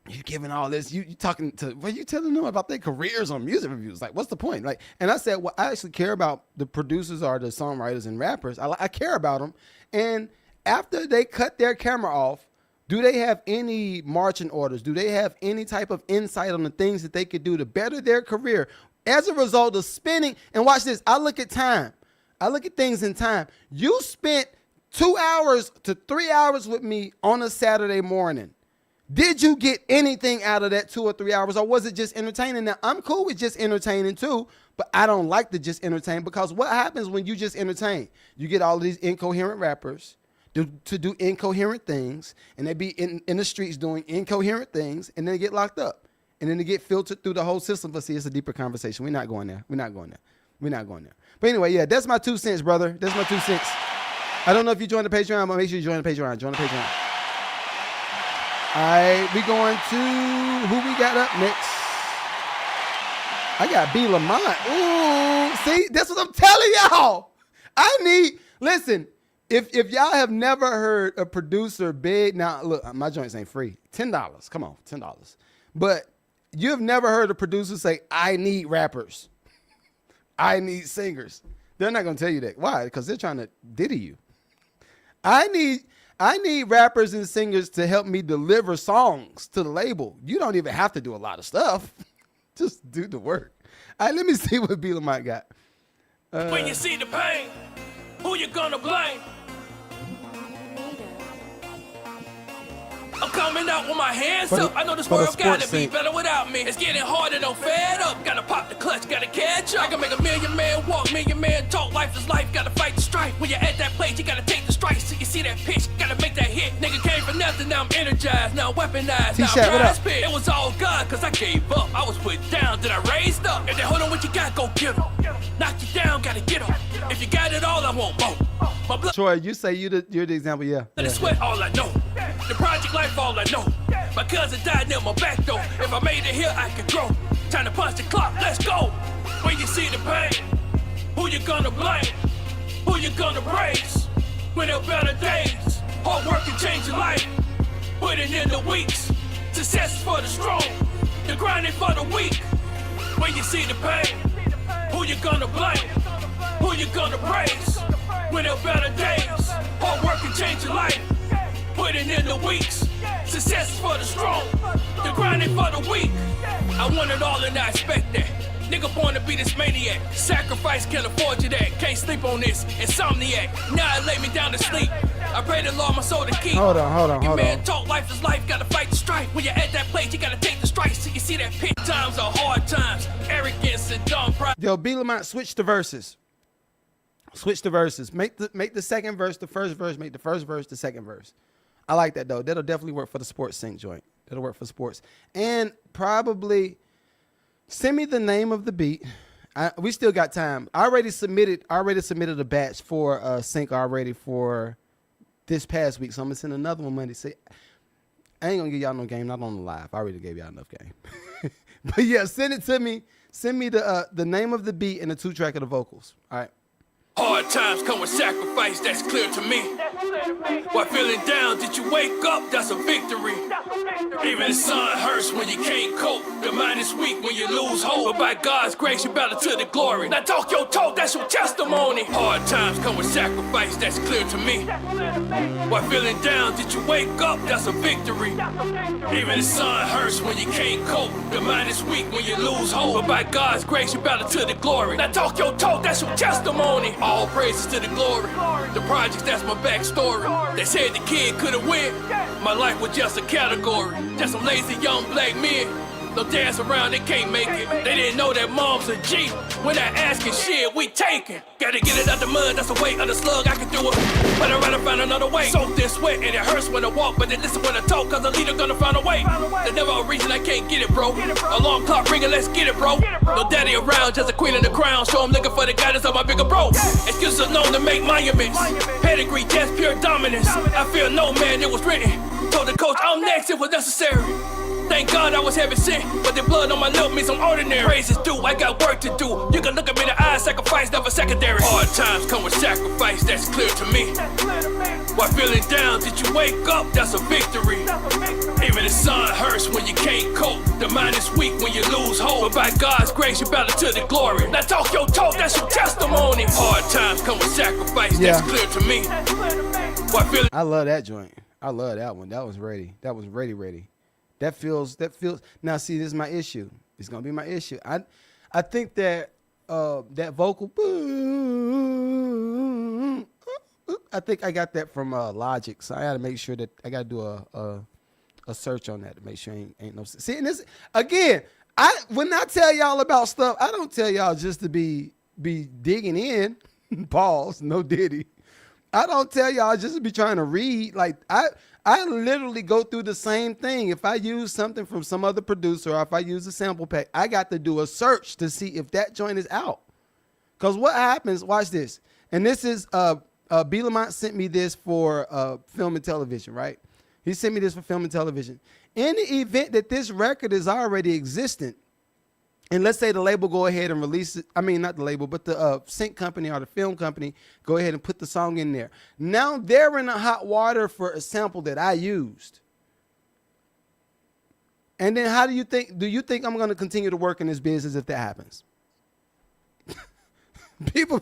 you giving all this, you talking to, what you telling them about their careers on music reviews? Like, what's the point? Like, and I said, well, I actually care about the producers or the songwriters and rappers. I care about them. And after they cut their camera off, do they have any marching orders? Do they have any type of insight on the things that they could do to better their career as a result of spending? And watch this. I look at time. I look at things in time. You spent 2 hours to 3 hours with me on a Saturday morning. Did you get anything out of that 2 or 3 hours, or was it just entertaining? Now, I'm cool with just entertaining too, but I don't like to just entertain, because what happens when you just entertain? You get all of these incoherent rappers to do incoherent things, and they be in the streets doing incoherent things, and then they get locked up, and then they get filtered through the whole system. But see, it's a deeper conversation. We're not going there. But anyway, yeah, that's my 2 cents, brother. That's my 2 cents. I don't know if you joined the Patreon, but make sure you join the Patreon. All right, we going to who we got up next. I got B. Lamont. Ooh, see, that's what I'm telling y'all. Listen, if y'all have never heard a producer beg, now look, my joints ain't free. $10, come on, $10. But you've never heard a producer say, I need rappers. I need singers. They're not gonna tell you that. Why? Because they're trying to diddy you. I need rappers and singers to help me deliver songs to the label. You don't even have to do a lot of stuff. Just do the work. All right, let me see what B. Lamont got. When you see the pain, who you gonna blame? I'm coming out with my hands up. I know this world gotta be better without me. It's getting harder, don't fed up. Gotta pop the clutch, gotta catch up. I can make a million man walk, million man talk. Life is life, gotta fight the strife. When you're at that place, you gotta take the strikes. So you see that pitch, gotta make that hit. Nigga came from nothing, now I'm energized, now I'm weaponized. Now I'm prize pit. It was all God, cause I gave up. I was put down, then I raised up. If they hold on what you got, go get 'em. Knock you down, gotta get 'em. If you got it all, I want more. Troy, you say you're the example, yeah. Let it sweat, all I know. The project life, all I know. My cousin died near my back though. If I made it here, I could grow. Time to punch the clock, let's go. When you see the pain, who you gonna blame? Who you gonna praise? When there are better days, hard work can change your life. Putting in the weeks, success is for the strong, the grinding for the weak. When you see the pain, who you gonna blame? Who you gonna praise? When there are better days, hard work can change your life. Putting in the weeks, success is for the strong, the grinding for the weak. I want it all and I expect that. Nigga born to be this maniac. Sacrifice can't afford you that. Can't sleep on this. Insomniac. Now I lay me down to sleep. I pray the Lord my soul to keep. Hold on. Man, talk life is life. Gotta fight the strife. When you're at that place, you gotta take the strikes. So you see that pit times are hard times. Arrogance and dumb pride. Yo, B. Lamont, switch the verses. Switch the verses. Make the second verse the first verse. Make the first verse the second verse. I like that though. That'll definitely work for the sports sync joint. That'll work for sports. And probably send me the name of the beat. We still got time. I already submitted a batch for sync already for this past week. So I'm gonna send another one Monday. See, I ain't gonna give y'all no game, not on the live. I already gave y'all enough game. But yeah, send it to me. Send me the name of the beat and the 2-track of the vocals. All right. Hard times come with sacrifice, that's clear to me. While feeling down, did you wake up? That's a victory. Even the sun hurts when you can't cope. The mind is weak when you lose hope. But by God's grace, you battle to the glory. Now talk your talk, that's your testimony. Hard times come with sacrifice, that's clear to me. While feeling down, did you wake up? That's a victory. Even the sun hurts when you can't cope. The mind is weak when you lose hope. But by God's grace, you battle to the glory. Now talk your talk, that's your testimony. All praises to the glory. The projects, that's my backstory. They said the kid couldn't win. My life was just a category. Just some lazy young black men. No dance around, they can't make it. They didn't know that mom's a G. When I asking shit, we taking. Gotta get it out the mud, that's the weight of the slug, I can do it. But I'd rather find another way. Soaked in sweat and it hurts when I walk, but they listen when I talk, cause the leader gonna find a way. There's never a reason I can't get it, bro. Alarm clock ringing, let's get it, bro. No daddy around, just a queen in the crown. Show 'em looking for the guidance of my bigger bro. Excuses are known to make monuments. Pedigree, just pure dominance. I feel no man, it was written. Told the coach I'm next, it was necessary. Thank God I was heaven sent, but the blood on my lip means I'm ordinary. Praises due, I got work to do. You can look at me in the eyes, sacrifice never secondary. Hard times come with sacrifice, that's clear to me. While feeling down, did you wake up? That's a victory. Even the sun hurts when you can't cope. The mind is weak when you lose hope. But by God's grace, you battle to the glory. Now talk your talk, that's your testimony. Hard times come with sacrifice, that's clear to me. While feeling I love that joint. I love that one. That was ready. That was ready. That feels now see, this is my issue. It's gonna be my issue. I think that that vocal, I think I got that from Logic. So I gotta make sure that I gotta do a search on that to make sure ain't no see. And this again, when I tell y'all about stuff, I don't tell y'all just to be digging in. Pause, no Diddy. I don't tell y'all just to be trying to read. Like I literally go through the same thing. If I use something from some other producer or if I use a sample pack, I got to do a search to see if that joint is out. Because what happens, watch this. And this is, B. Lamont sent me this for film and television, right? He sent me this for film and television. In the event that this record is already existent, and let's say the label go ahead and release it. I mean, not the label, but the sync company or the film company go ahead and put the song in there. Now they're in the hot water for a sample that I used. And then how do you think I'm going to continue to work in this business if that happens? People,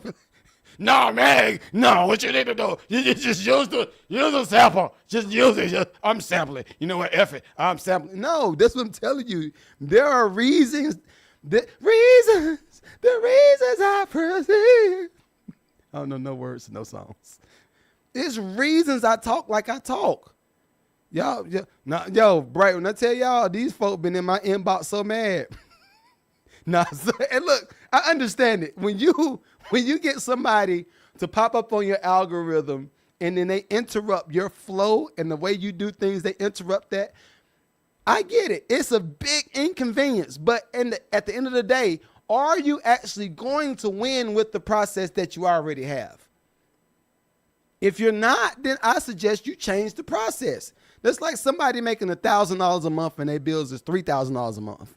no, man, no, what you need to do, you just use the sample. Just use it. I'm sampling. You know what, F it, I'm sampling. No, that's what I'm telling you. There are reasons. The reasons I proceed. I don't know no words, no songs. It's reasons I talk like I talk. Y'all, Bright, when I tell y'all, these folk been in my inbox so mad. And look, I understand it. When you get somebody to pop up on your algorithm and then they interrupt your flow and the way you do things, they interrupt that. I get it. It's a big inconvenience. But at the end of the day, are you actually going to win with the process that you already have? If you're not, then I suggest you change the process. That's like somebody making $1,000 a month and their bills is $3,000 a month.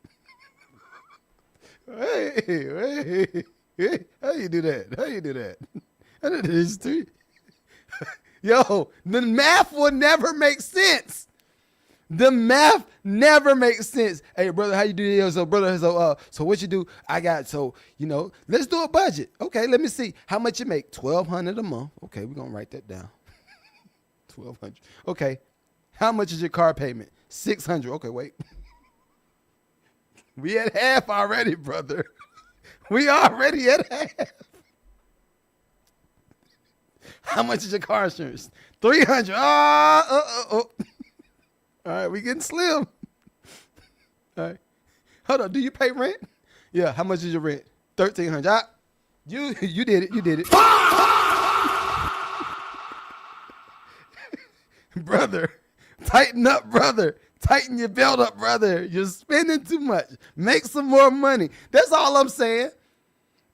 Hey, how you do that? How you do that? I did this too. Yo, the math will never make sense. The math never makes sense. Hey, brother, how you do this? So, brother, so what you do? Let's do a budget. Okay, let me see. How much you make? $1,200 a month. Okay, we're going to write that down. $1,200. Okay. How much is your car payment? $600. Okay, wait. We at half already, brother. We already at half. How much is your car insurance? $300. Oh. All right, we getting slim. All right. Hold on. Do you pay rent? Yeah. How much is your rent? $1,300. You did it. You did it. Brother, tighten up, brother. Tighten your belt up, brother. You're spending too much. Make some more money. That's all I'm saying.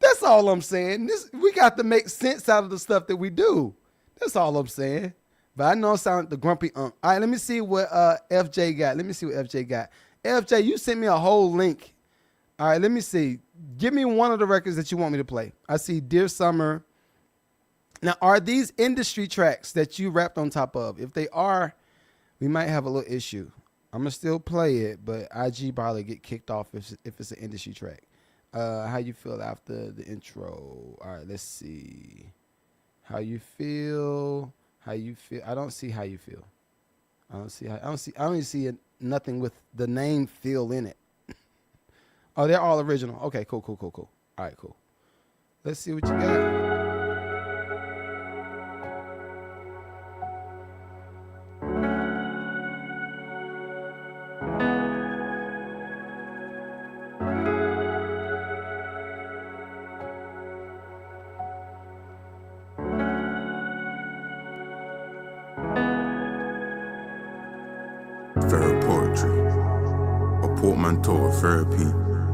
That's all I'm saying. We got to make sense out of the stuff that we do. That's all I'm saying. But I know I sound the grumpy All right, let me see what FJ got. FJ, you sent me a whole link. All right, let me see. Give me one of the records that you want me to play. I see Dear Summer. Now, are these industry tracks that you rapped on top of? If they are, we might have a little issue. I'm going to still play it, but IG probably get kicked off if it's an industry track. How you feel after the intro? All right, let's see. How you feel? I don't see how you feel. I don't even see nothing with the name Phil in it. Oh, they're all original. Okay, cool. All right, cool. Let's see what you got. Portmanteau of therapy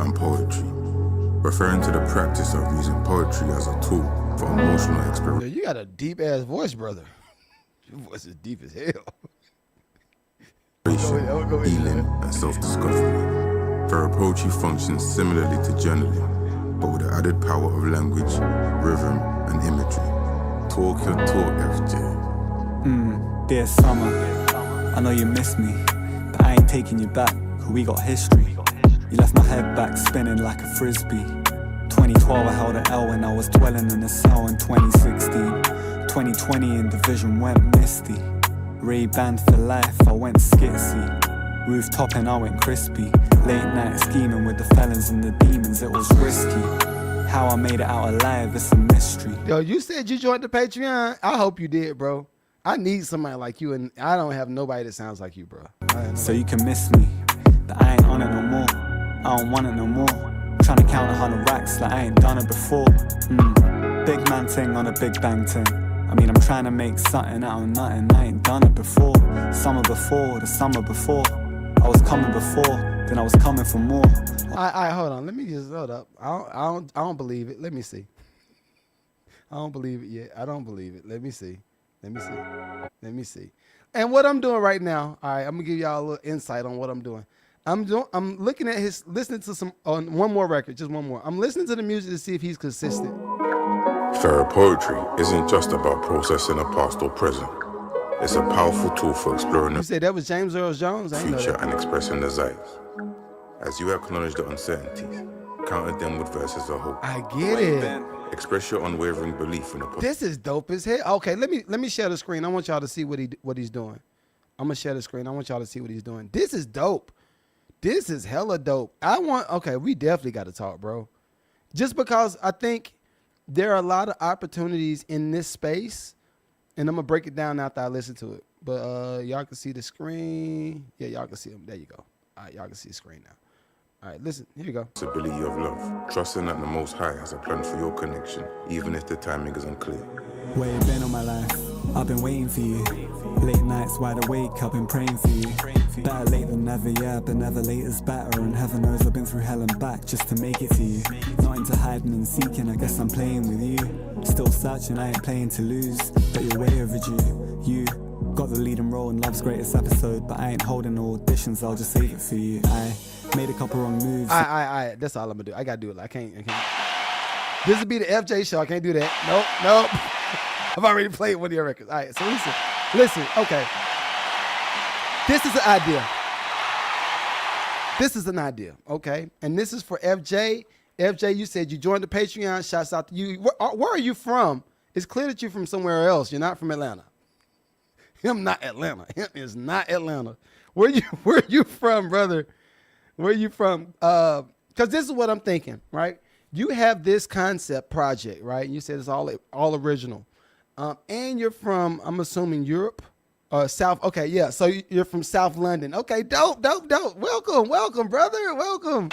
and poetry, referring to the practice of using poetry as a tool for emotional exploration. Yo, you got a deep ass voice, brother. Your voice is deep as hell. Healing and self-discovery. Poetry functions similarly to journaling, but with the added power of language, rhythm, and imagery. Talk your talk, FJ. Dear Summer, I know you miss me, but I ain't taking you back. We got history. You left my head back spinning like a frisbee. 2012 I held an L when I was dwelling in a cell in 2016. 2020 and the vision went misty. Ray-Ban for life, I went skitsy. Rooftop and I went crispy. Late night scheming with the felons and the demons, it was risky. How I made it out alive, it's a mystery. Yo, you said you joined the Patreon. I hope you did, bro. I need somebody like you, and I don't have nobody that sounds like you, bro. So you can miss me. But I ain't on it no more, I don't want it no more. Tryna count 100 racks like I ain't done it before. Big man ting on a big bang ting. I mean, I'm trying to make something out of nothing. I ain't done it before. The summer before. I was coming before, then I was coming for more. Alright, hold on. Let me just hold up. I don't believe it. Let me see. I don't believe it yet. I don't believe it. Let me see. And what I'm doing right now, all right, I'm gonna give y'all a little insight on what I'm doing. I'm looking at listening to on one more record, just one more. I'm listening to the music to see if he's consistent. Poetry isn't just about processing a past or present. It's a powerful tool for exploring You said that was James Earl Jones? the future and expressing desires. As you acknowledge the uncertainties, counter them with verses of hope. I get it. Express your unwavering belief in the possibility. This is dope as hell. Okay, let me share the screen. I want y'all to see what he's doing. I'm gonna share the screen. I want y'all to see what he's doing. This is dope. This is hella dope. Okay, we definitely got to talk, bro. Just because I think there are a lot of opportunities in this space, and I'm going to break it down after I listen to it. But y'all can see the screen. Yeah, y'all can see them. There you go. All right, y'all can see the screen now. All right, listen. Here you go. Possibility of love. Trusting that the Most High has a plan for your connection, even if the timing is unclear. Where you been all my life? I've been waiting for you. Late nights wide awake, I've been praying for you. Better late than never, yeah, but never late is better. And heaven knows I've been through hell and back just to make it to you. Not into hiding and seeking, I guess I'm playing with you. Still searching, I ain't playing to lose. But you're way overdue. You Got the leading role in Love's Greatest Episode, but I ain't holding no auditions, I'll just save it for you. I made a couple wrong moves. That's all I'm gonna do. I gotta do it. I can't. This would be the FJ show. I can't do that. Nope. I've already played one of your records. All right, so listen. Okay. This is an idea, okay? And this is for FJ. FJ, you said you joined the Patreon. Shouts out to you. Where are you from? It's clear that you're from somewhere else. You're not from Atlanta. Him not Atlanta. Him is not Atlanta. Where you from, brother? Where you from? Because this is what I'm thinking, right? You have this concept project, right? You said it's all original. And you're from, I'm assuming, Europe? South. Okay, yeah. So you're from South London. Okay, dope. Welcome, brother. Welcome.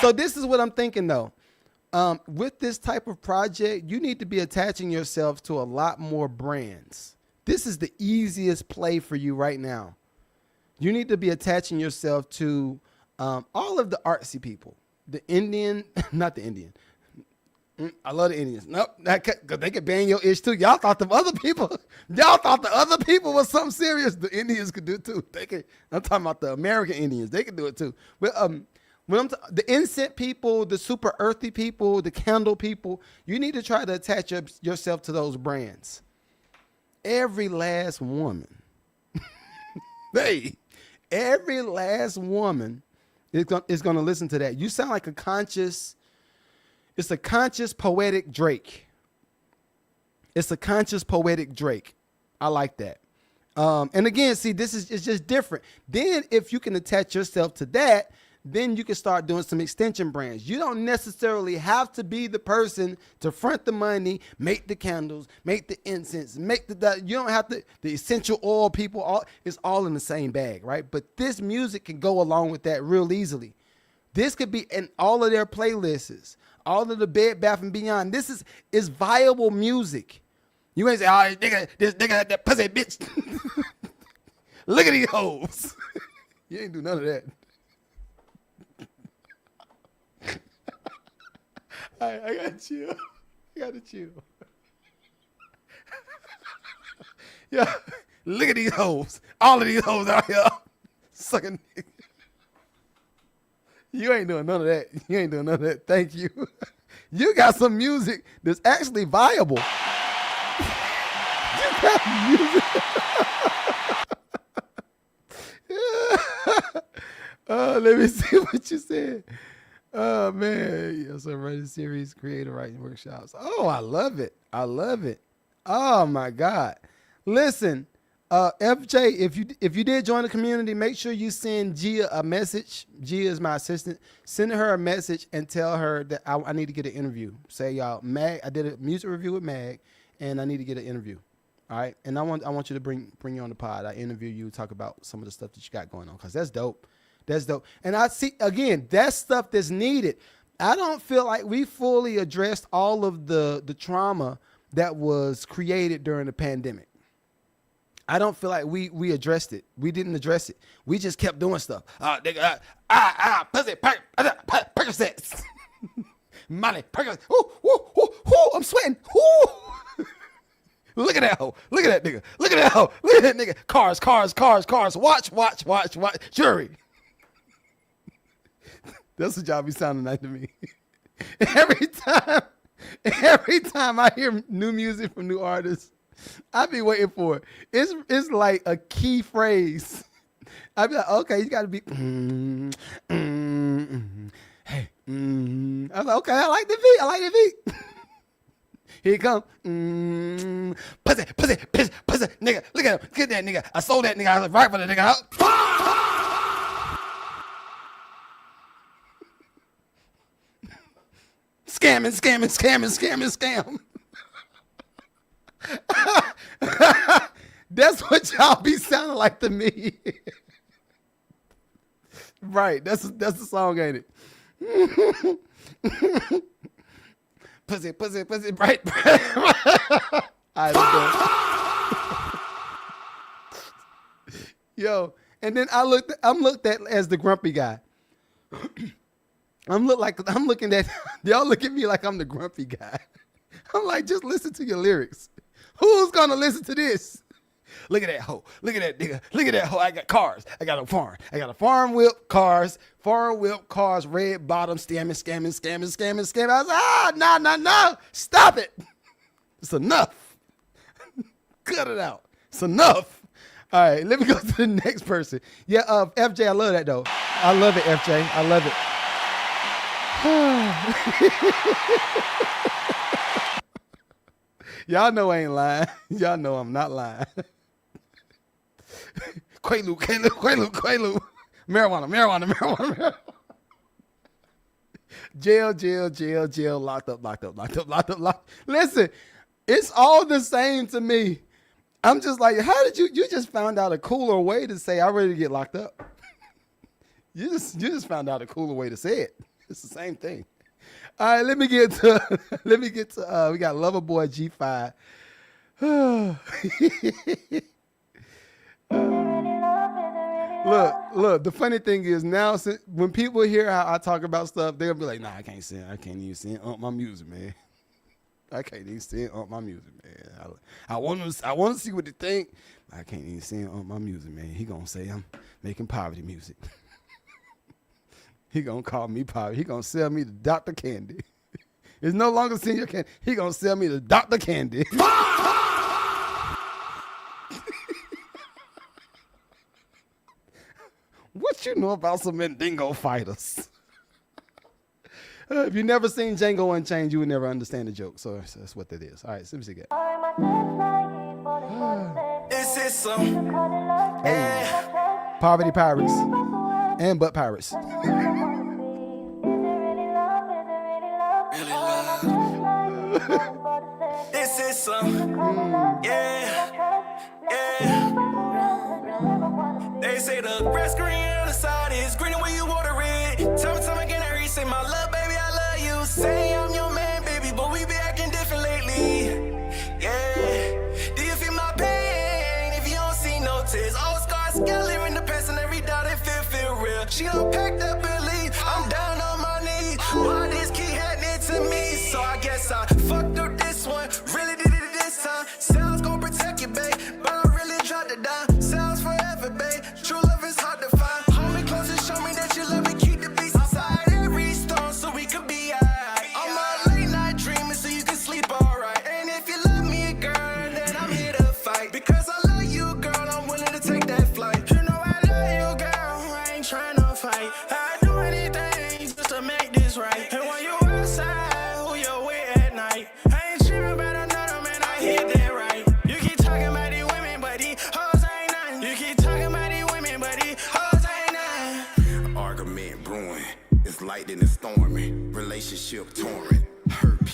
So this is what I'm thinking, though. With this type of project, you need to be attaching yourself to a lot more brands. This is the easiest play for you right now. You need to be attaching yourself to all of the artsy people. The Indian, not the Indian. I love the Indians. Nope, because they could bang your ish too. Y'all thought the other people was something serious. The Indians could do it too. I'm talking about the American Indians. They could do it too. But when the incense people, the super earthy people, the candle people, you need to try to attach yourself to those brands. Every last woman, every last woman is going to listen to that. You sound like it's a conscious poetic Drake. It's a conscious poetic Drake. I like that. And again, see, it's just different. Then if you can attach yourself to that, then you can start doing some extension brands. You don't necessarily have to be the person to front the money, make the candles, make the incense, you don't have to, the essential oil people, it's all in the same bag, right? But this music can go along with that real easily. This could be in all of their playlists, all of the Bed Bath & Beyond. This is viable music. You ain't say, oh, this nigga, that pussy bitch. Look at these hoes. You ain't do none of that. I got chill. I got to chill. Yeah, look at these hoes. All of these hoes out here sucking niggas. You ain't doing none of that. Thank you. You got some music that's actually viable. You got music. Let me see what you said. Oh, man. Yeah, so writing series, creative writing workshops. Oh, I love it. Oh, my God. Listen, FJ, if you did join the community, make sure you send Gia a message. Gia is my assistant. Send her a message and tell her that I need to get an interview. Say, y'all, Mag, I did a music review with Mag, and I need to get an interview. All right? And I want you to bring you on the pod. I interview you, talk about some of the stuff that you got going on, because that's dope. That's dope. And I see, again, that's stuff that's needed. I don't feel like we fully addressed all of the trauma that was created during the pandemic. I don't feel like we addressed it. We didn't address it. We just kept doing stuff. Pussy, Percocets. Money, Percocets. I'm sweating. Look at that hoe. Look at that nigga. Look at that hoe. Look at that nigga. Cars. Watch. Jury. That's what y'all be sounding like to me. Every time I hear new music from new artists, I be waiting for it. It's like a key phrase. I be like, okay, you gotta be hey. I'm like, okay, I like the beat. Here it come. Pussy, nigga. Look at him. Get that nigga. I sold that nigga. I was right for the nigga. Scamming. That's what y'all be sounding like to me. Right. That's the song, ain't it? Pussy, right. All right, yo, and then I'm looked at as the grumpy guy. Y'all look at me like I'm the grumpy guy. I'm like, just listen to your lyrics. Who's gonna listen to this? Look at that hoe. Look at that nigga. Look at that hoe. I got cars. I got a farm. I got a farm whip cars, red bottom, scamming. I was like, no. Stop it. It's enough. Cut it out. It's enough. All right, let me go to the next person. Yeah, FJ, I love that though. I love it, FJ. I love it. Y'all know I ain't lying. Y'all know I'm not lying. Quaalude. Marijuana. Jail, locked up. Listen, it's all the same to me. I'm just like, how did you just found out a cooler way to say I'm ready to get locked up. You just found out a cooler way to say it. It's the same thing. All right, let me get to we got Loverboy G5. Look, the funny thing is now when people hear how I talk about stuff, they'll be like, nah, I can't even sing on my music, man. I can't even sing on my music, man. I want to see what they think. I can't even sing on my music, man. He gonna say I'm making poverty music. He gonna call me poverty. He gonna sell me the Dr. Candy. It's no longer Senior Candy. He gonna sell me the Dr. Candy. What you know about some Mandingo fighters? If you never seen Django Unchained, you would never understand the joke. So that's what that is. All right, let me see that. This is some Poverty Pirates and Butt Pirates. This is some They say the grass green on the side is greener when you water it. Time again, I read, say my love, baby, I love you. Say I'm your man, baby, but we be acting different lately. Yeah, do you feel my pain? If you don't see no tears, all scars, scaling in the past, and every doubt it feel real. She don't pack that believe, I'm down on my knees. Why this keep happening to me? So I guess I fucked up this one, really did it this time. Sounds gon' protect you, babe, but I really tried to die. Sounds forever, babe. True love is hard to find. Hold me close and show me that you love me. Keep the beast inside every storm so we could be alright. I'm a late night dreaming so you can sleep alright. And if you love me, girl, then I'm here to fight. Because I love you, girl, I'm willing to take that flight. You know I love you, girl, I ain't trying to fight. I do anything just to make this right. And when you outside, who you with at night? I ain't tripping about another man, I hit that right. You keep talking about these women, but these hoes ain't nothing. You keep talking about these women, but these hoes ain't nothing. Argument brewing, it's lightning and storming, relationship touring, hurt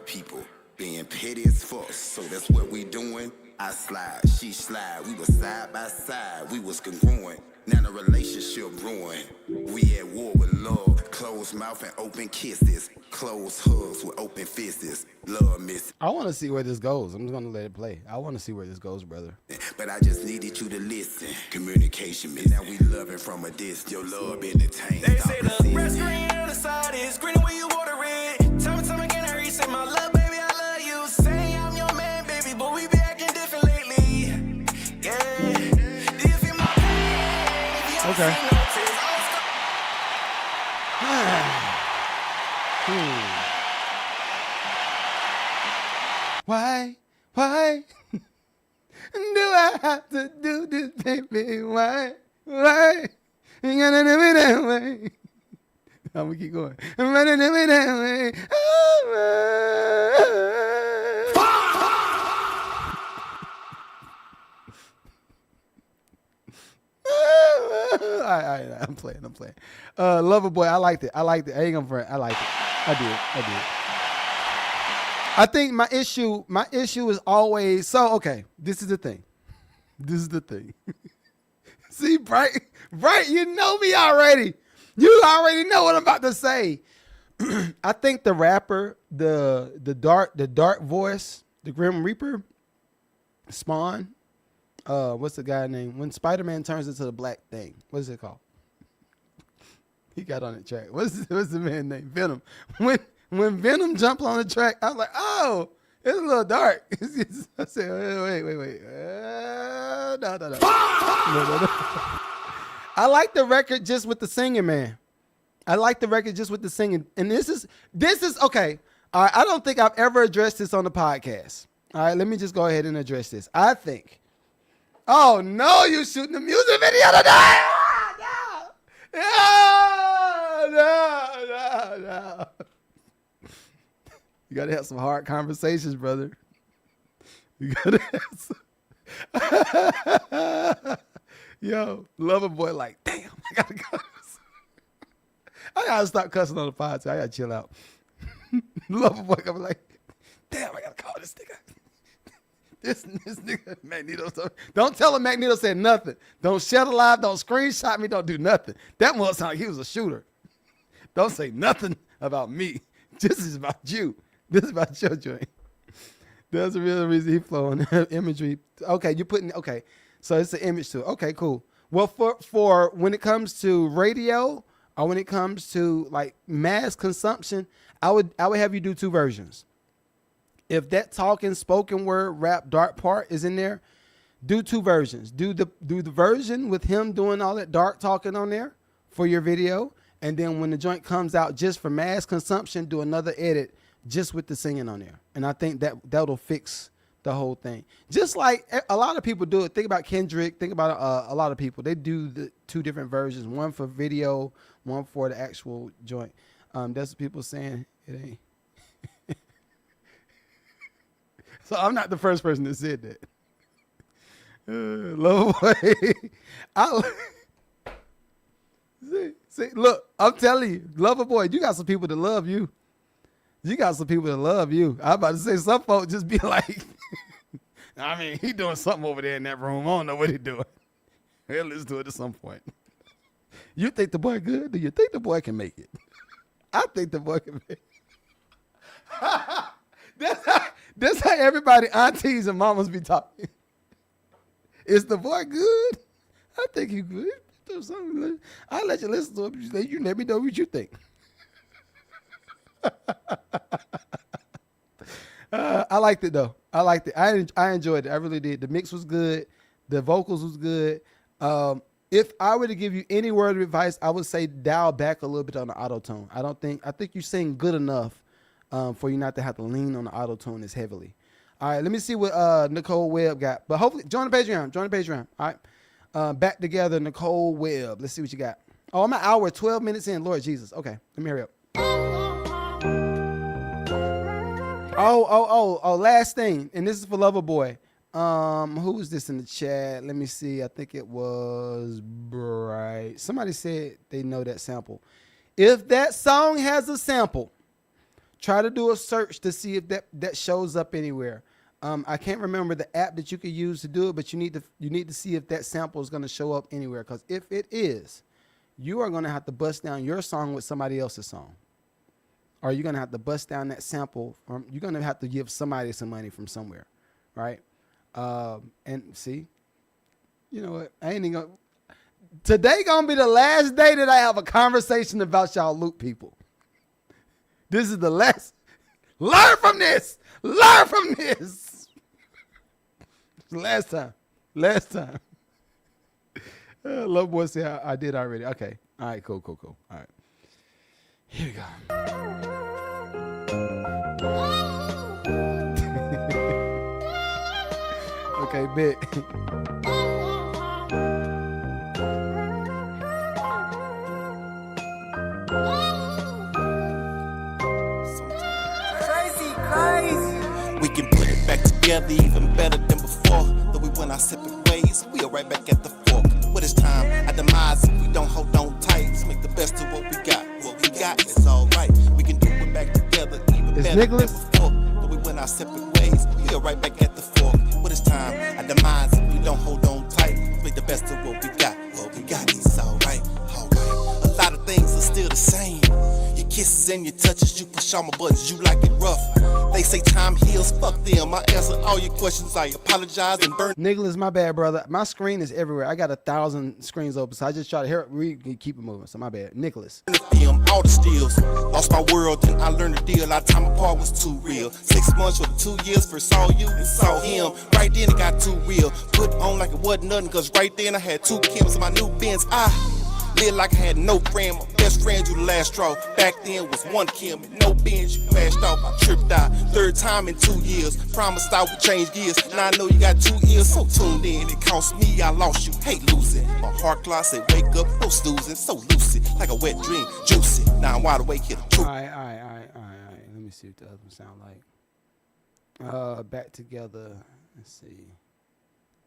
people, being petty as fuck, so that's what we doing. I slide, she slide, we was side by side, we was congruent, now the relationship ruined. We at war with love, closed mouth and open kisses, closed hugs with open fists, love miss. I want to see where this goes. I'm just gonna let it play. I want to see where this goes, brother. But I just needed you to listen. Communication, man. Now we loving from a distance. Your love entertained. They say the grass green on the side is greener when you water it. Time again, I read, say my love, baby, I love you. Say I'm your man, baby, but we be acting different lately. Yeah, do you feel my pain? If you don't see no tears, I'll stop. Why do I have to do this, baby? Why? You gotta do me that way. I'm gonna keep going. I'm gonna do me that way. All right, I'm playing. Loverboy, I liked it. I ain't gonna front. I liked it. I did. I think my issue is always, so okay, this is the thing. See, Bright, you know me already. You already know what I'm about to say. I think the rapper, the dark voice, the Grim Reaper, Spawn, what's the guy name? When Spider-Man turns into the black thing, what is it called? He got on the track. What's the man name? Venom. When Venom jumped on the track, I was like, oh, It's a little dark. I said, wait. No. I like the record just with the singing, man. I like the record just with the singing. And this is okay. All right, I don't think I've ever addressed this on the podcast. All right, let me just go ahead and address this. I think. Oh no, you shooting the music video today? No. You gotta have some hard conversations, brother. You gotta have some. Yo, Loverboy, like, damn, I gotta go. I gotta stop cussing on the pod. I gotta chill out. Loverboy coming like, damn, I gotta call this nigga. This nigga Magneto. Don't tell him Magneto said nothing. Don't shut a live. Don't screenshot me. Don't do nothing. That must sound like he was a shooter. Don't say nothing about me. This is about you. This is about your joint. That's the real reason he flowing imagery. Okay, you're putting, okay. So it's an image too. Okay, cool. Well, for when it comes to radio or when it comes to like mass consumption, I would have you do two versions. If that talking spoken word rap dark part is in there, do two versions. Do the version with him doing all that dark talking on there for your video, and then when the joint comes out just for mass consumption, do another edit just with the singing on there. And I think that'll fix the whole thing. Just like a lot of people do it. Think about Kendrick. Think about a lot of people. They do the two different versions, one for video, one for the actual joint. That's what people saying. It ain't. So I'm not the first person that said that. Loverboy. See, look, I'm telling you, Loverboy, you got some people that love you. You got some people that love you. I'm about to say some folks just be like, I mean, he doing something over there in that room. I don't know what he doing. He'll listen to it at some point. You think the boy good? Do you think the boy can make it? I think the boy can make it. That's how everybody, aunties and mamas be talking. Is the boy good? I think he's good. I'll let you listen to him. You let me know what you think. I liked it though. I liked it. I enjoyed it. I really did. The mix was good. The vocals was good. If I were to give you any word of advice, I would say dial back a little bit on the auto tone. I think you sing good enough for you not to have to lean on the auto tone as heavily. All right, let me see what Nicole Webb got. But hopefully, join the Patreon. All right, back together, Nicole Webb. Let's see what you got. Oh, I'm an hour, 12 minutes in. Lord Jesus. Okay, let me hurry up. Oh, last thing, and this is for Loverboy. Who was this in the chat? Let me see. I think it was Bright. Somebody said they know that sample. If that song has a sample, try to do a search to see if that shows up anywhere. I can't remember the app that you could use to do it, but you need to see if that sample is going to show up anywhere. Because if it is, you are going to have to bust down your song with somebody else's song. Or you're going to have to bust down that sample. You're going to have to give somebody some money from somewhere, right? And see, you know what? I ain't even going to. Today going to be the last day that I have a conversation about y'all loop people. This is the last. Learn from this. Learn from this. Last time. Loverboy said I did already. Okay. All right, cool. All right. Here we go. Okay, big. We can put it back together even better than before. Though we went our separate ways, we are right back at the fork. What is time? Our demise if we don't hold on tight. Let's make the best of what we got. What we got is alright. We can do it back together even better Nicholas? than before. Though we went our separate ways, we are right back at the fork. What is time? Our demise if we don't hold on tight. Let's make the best of what we got. What we got is alright. A lot of things are still the same. Your kisses and your touches, you push on my buttons, you like it rough. They say time heals, fuck them. I answer all your questions, I apologize and burn. Nicholas, my bad, brother. My screen is everywhere. I got 1,000 screens open, so I just try to keep it moving. So my bad. Nicholas. All the steals. Lost my world, then I learned the deal. Our time apart was too real. 6 months or 2 years, first saw you and saw him. Right then it got too real. Put on like it wasn't nothing, cause right then I had 2 Kims in my new Benz. I lived like I had no friend. My best friend, you the last straw. Back then was 1 Kim and no Benz. You flashed off, I tripped out. 3rd time in 2 years. Promised I would change gears. Now I know you got 2 ears, so tuned in. It cost me, I lost you. Hate losing. My heart clock said wake up, no snoozing. So lucid, like a wet dream, juicy. Now I'm wide awake, hit the truth. All right. Let me see what the other one sound like. Back together. Let's see.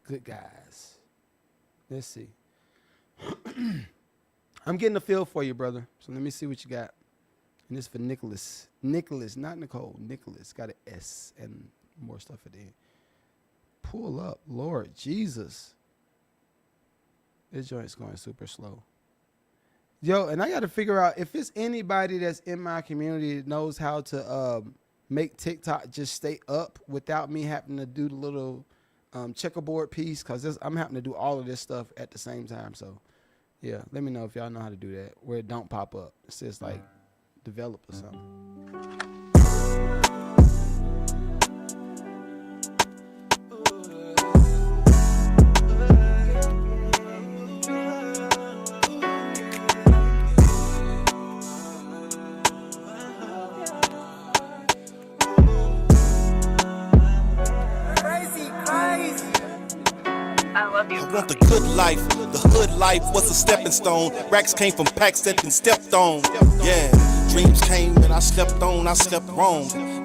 Good guys. Let's see. I'm getting a feel for you, brother. So let me see what you got. And this for Nicholas. Nicholas, not Nicole. Nicholas. Got an S and more stuff at the end. Pull up. Lord Jesus. This joint's going super slow. Yo, and I got to figure out if it's anybody that's in my community that knows how to make TikTok just stay up without me having to do the little checkerboard piece, because I'm having to do all of this stuff at the same time. So, yeah, let me know if y'all know how to do that, where it don't pop up. It says, like, develop or something. I want the good life, the hood life was a stepping stone. Racks came from packs that been stepped on. Yeah, dreams came and I slept wrong.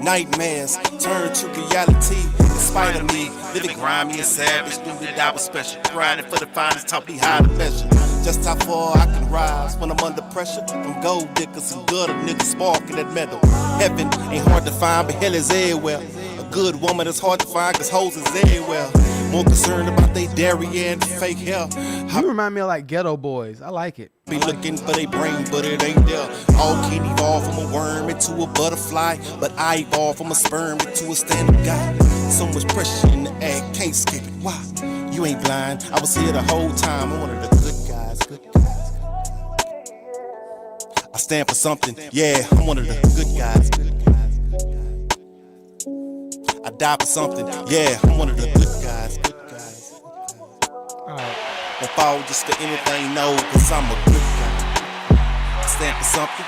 Nightmares turned to reality in spite of me. Living grimy and savage, knew that I was special. Grinding for the finest, taught me how to measure. Just how far I can rise when I'm under pressure. From gold diggers and gutter niggas sparking that metal. Heaven ain't hard to find, but hell is everywhere. A good woman is hard to find, cause hoes is everywhere. More concerned about they dairy and fake hair. You remind me of like Ghetto Boys. I like it. Be looking for they brain, but it ain't there. All can evolve from a worm into a butterfly, but I evolved from a sperm into a standard guy. So much pressure in the air, can't skip it. Why? You ain't blind. I was here the whole time. I'm one of the good guys. I stand for something. Yeah, I'm one of the good guys. I die for something. Yeah, I'm one of the good guys. Alright. Don't fall just for anything, no, cause I'm a good guy. I stand for something,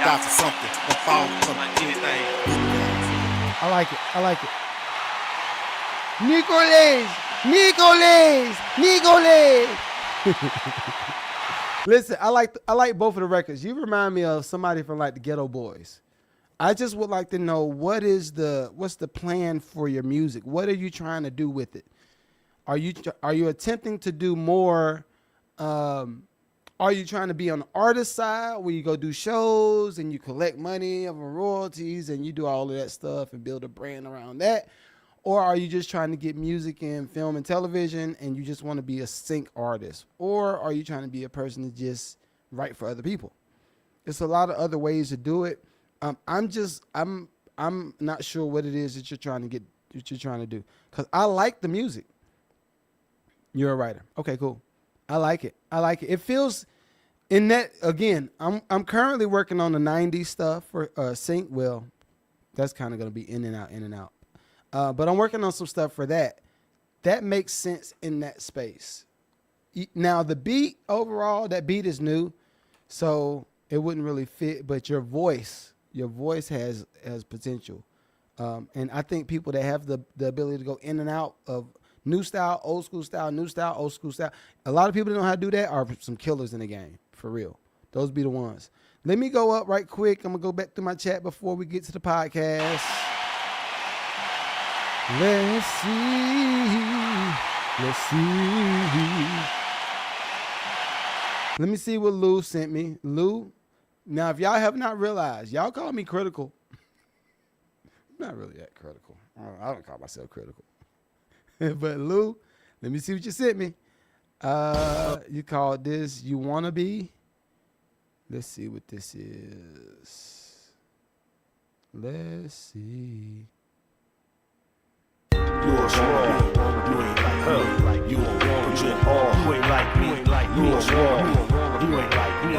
die for something. Don't fall for anything. I like it. Nicholas. Listen, I like both of the records. You remind me of somebody from like the Ghetto Boys. I just would like to know what's the plan for your music? What are you trying to do with it? Are you attempting to do more? Are you trying to be on the artist side where you go do shows and you collect money of royalties and you do all of that stuff and build a brand around that? Or are you just trying to get music in film and television and you just want to be a sync artist? Or are you trying to be a person to just write for other people? There's a lot of other ways to do it. I'm not sure what it is that you're trying to do. Cause I like the music. You're a writer. Okay, cool. I like it. It feels in that, again, I'm currently working on the 90s stuff for sync. Well, that's kind of going to be in and out. But I'm working on some stuff for that. That makes sense in that space. Now the beat overall, that beat is new, so it wouldn't really fit, but your voice has potential. And I think people that have the ability to go in and out of new style, old school style, new style, old school style. A lot of people that know how to do that are some killers in the game, for real. Those be the ones. Let me go up right quick. I'm going to go back through my chat before we get to the podcast. Let's see. Let me see what Lou sent me. Lou, now if y'all have not realized, y'all call me critical. I'm not really that critical. I don't call myself critical. But Lou, let me see what you sent me. You called this You Wanna Be? Let's see what this is. Let's see. Yours wrong. You ain't like her. You won't want to all. You ain't like me. You won't want. You ain't like me. You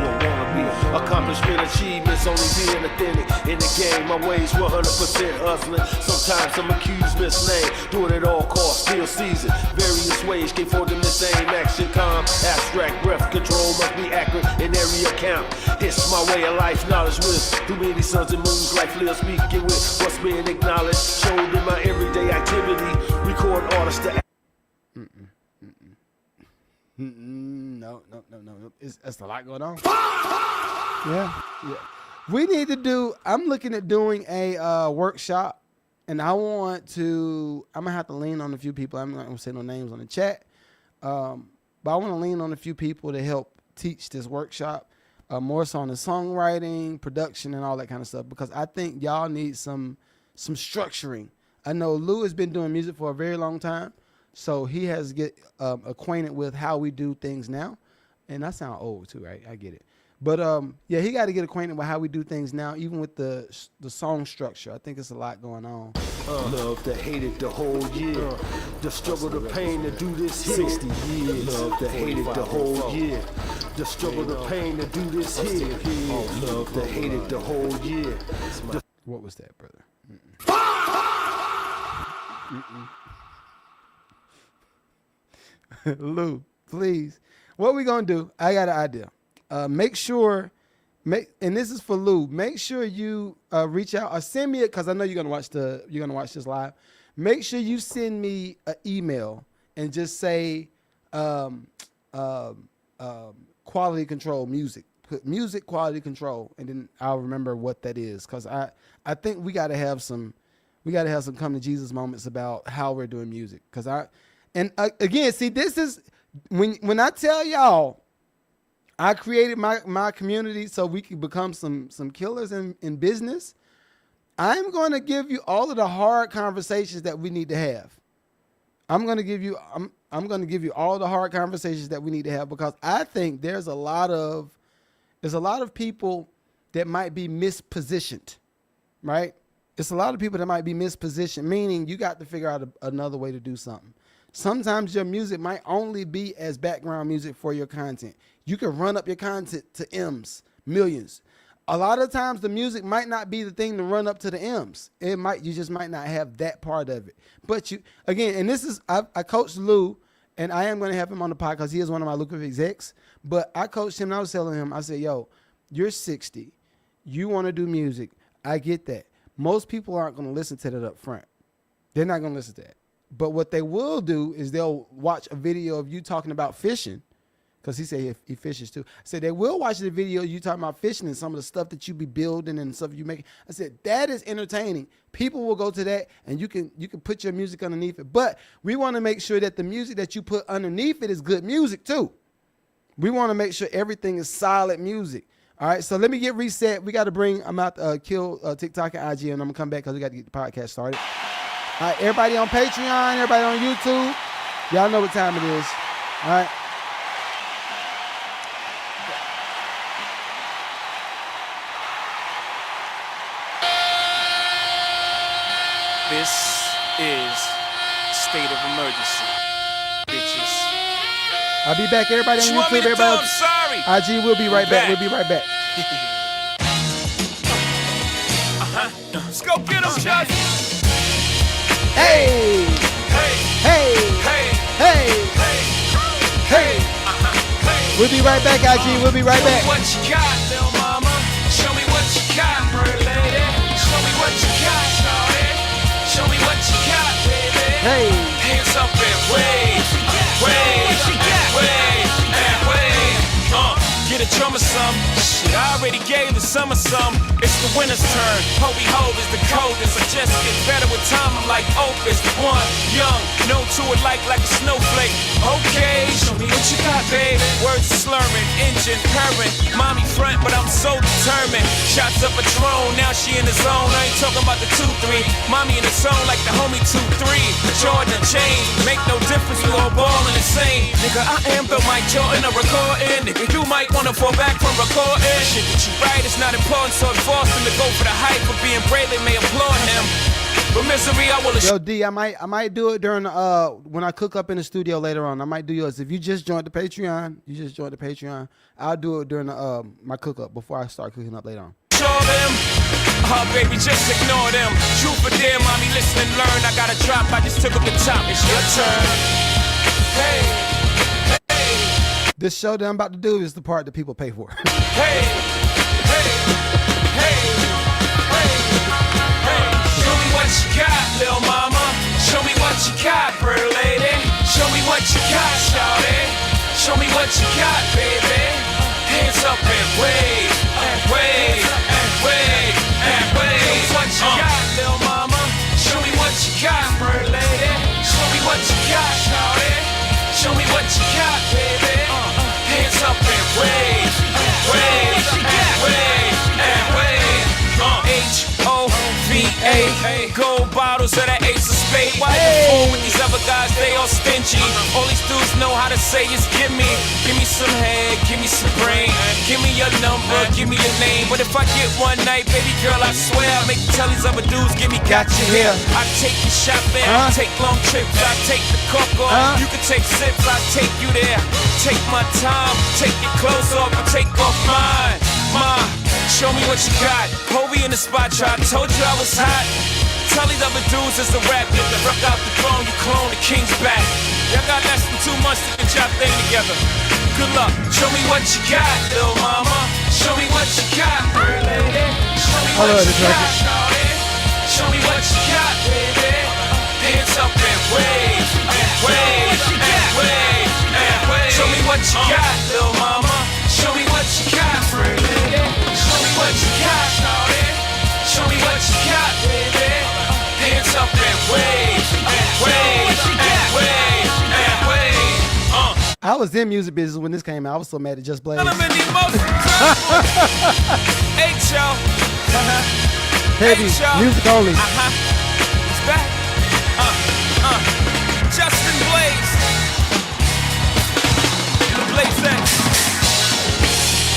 won't want to be. Accomplishment, achievements, only being authentic. In the game, my ways 100% hustling. Sometimes I'm accused, misnamed. Doing it all costs, still season. Various ways, can't afford the same action. Calm, abstract, breath control must be accurate in every account. It's my way of life, knowledge wisdom. Too many suns and moons, life live speaking with what's being acknowledged. Showed in my everyday activity. Record artists to No. It's a lot going on. Yeah. We need to do. I'm looking at doing a workshop, and I'm gonna have to lean on a few people. I'm not gonna say no names on the chat, but I want to lean on a few people to help teach this workshop, more so on the songwriting, production, and all that kind of stuff. Because I think y'all need some structuring. I know Lou has been doing music for a very long time, so he has to get acquainted with how we do things now. And I sound old too, right? I get it. But yeah, he got to get acquainted with how we do things now, even with the song structure. I think it's a lot going on. Love to hate it the whole year. The struggle, the pain to do this here. 60 years. Love to hate it the whole year. The struggle, the pain to do this here. Love to hate it the whole year. What was that, brother? Lou, please. What we gonna do? I got an idea. Make sure, and this is for Lou. Make sure you reach out or send me it, because I know you're gonna watch this live. Make sure you send me an email and just say quality control music. Put music quality control, and then I'll remember what that is, because I think we gotta have some come to Jesus moments about how we're doing music. Again, see, this is when I tell y'all I created my community so we can become some killers in business. I'm going to give you all of the hard conversations that we need to have. I'm going to give you all the hard conversations that we need to have, because I think there's a lot of people that might be mispositioned, right? It's a lot of people that might be mispositioned, meaning you got to figure out another way to do something. Sometimes your music might only be as background music for your content. You can run up your content to M's, millions. A lot of times the music might not be the thing to run up to the M's. You just might not have that part of it. But I coached Lou, and I am going to have him on the podcast because he is one of my lucrative execs. But I coached him and I was telling him, I said, yo, you're 60. You want to do music. I get that. Most people aren't going to listen to that up front. They're not going to listen to that. But what they will do is they'll watch a video of you talking about fishing, because he said he fishes too. I said they will watch the video of you talking about fishing and some of the stuff that you be building and stuff you make. I said that is entertaining. People will go to that, and you can put your music underneath it. But we want to make sure that the music that you put underneath it is good music too. We want to make sure everything is solid music. All right, so let me get reset. We got to I'm out to kill TikTok and IG, and I'm going to come back because we got to get the podcast started. All right, everybody on Patreon, everybody on YouTube, y'all know what time it is. All right. This is state of emergency, bitches. I'll be back, everybody on YouTube, everybody on IG. We'll be right back. We'll be right back. Let's go get them, Chuck. Hey! Hey! Hey! Hey! Hey! Hey! We'll be right back, IG. We'll be right back. What you got, little mama? Show me what you got, pretty lady. Show me what you got, shawty. Show me what you got, baby. Hey! Hands up and wave, wave, wave, and wave. Get a drummer some. Shit, I already gave the summer some. It's the winter's turn. Hobie Hove is the coldest. I just get better with time. I'm like Opus, one young, no to it like a snowflake. Okay, show me what you got, babe. Words slurring, engine purring. Mommy front, but I'm so determined. Shots up a drone, now she in the zone. I ain't talking about the 2-3. Mommy in the zone like the homie 2-3. Jordan and chain, make no difference. We all ballin' the same. Nigga, I am the Mike Jordan of recording. Nigga, you might wanna fall back from recording. Shit that you write is not important, so enforce nothing to go for the hype, but being brave they may applaud him. But misery, I will Yo, D, I might do it during when I cook up in the studio later on. I might do yours. If you just joined the Patreon, I'll do it during my cook up before I start cooking up later on. Show them. Oh, baby, just ignore them. True for dear, mommy, listen and learn. I got a drop, I just took up the top. It's your turn. Hey, hey. This show that I'm about to do is the part that people pay for. Hey, hey, hey, hey, hey. Show me what you got, little mama. Show me what you got, pretty lady. Show me what you got, shawty. Show me what you got, baby. Hands up and wave, and wave, and wave, and wave. Show me what you got, little mama. Show me what you got, pretty lady. Show me what you got, shawty. Show me what you got, baby. Hands up and wave, wave, and wave, and wave. H-O-V-A. Gold bottles of that Ace of Spades. Why you fool with these other guys? They all stingy. All these dudes know how to say is give me some head, give me some brain, give me your number, give me your name. But if I get one night, baby girl, I swear I'll make you tell these other dudes, give me got you here. I take you shopping, I take long trips, I take the coke off. You can take sips, I take you there. Take my time, take your clothes off, I take off mine. Ma, show me what you got. Hobie in the spot, I told you I was hot. Tell these other dudes it's a rap, get the fuck out the throne, you clone the king's back. Y'all got less than 2 months to get y'all thing together. Good luck, show me what you got, little mama. Show me what you got, pretty lady. Show me what you got, shawty. Show me what you got, baby. Hands up and wave, and wave, and wave, and wave. Show me what you got, little mama. Show me what you got, pretty lady. Show me what you got, shawty. Show me what you got, baby. Hands up and wave, and wave, and wave, and wave. I was in music business when this came out. I was so mad at Just Blaze. Hey, y'all. Heavy, music only. It's back. Justin Blaze. The Blaze X.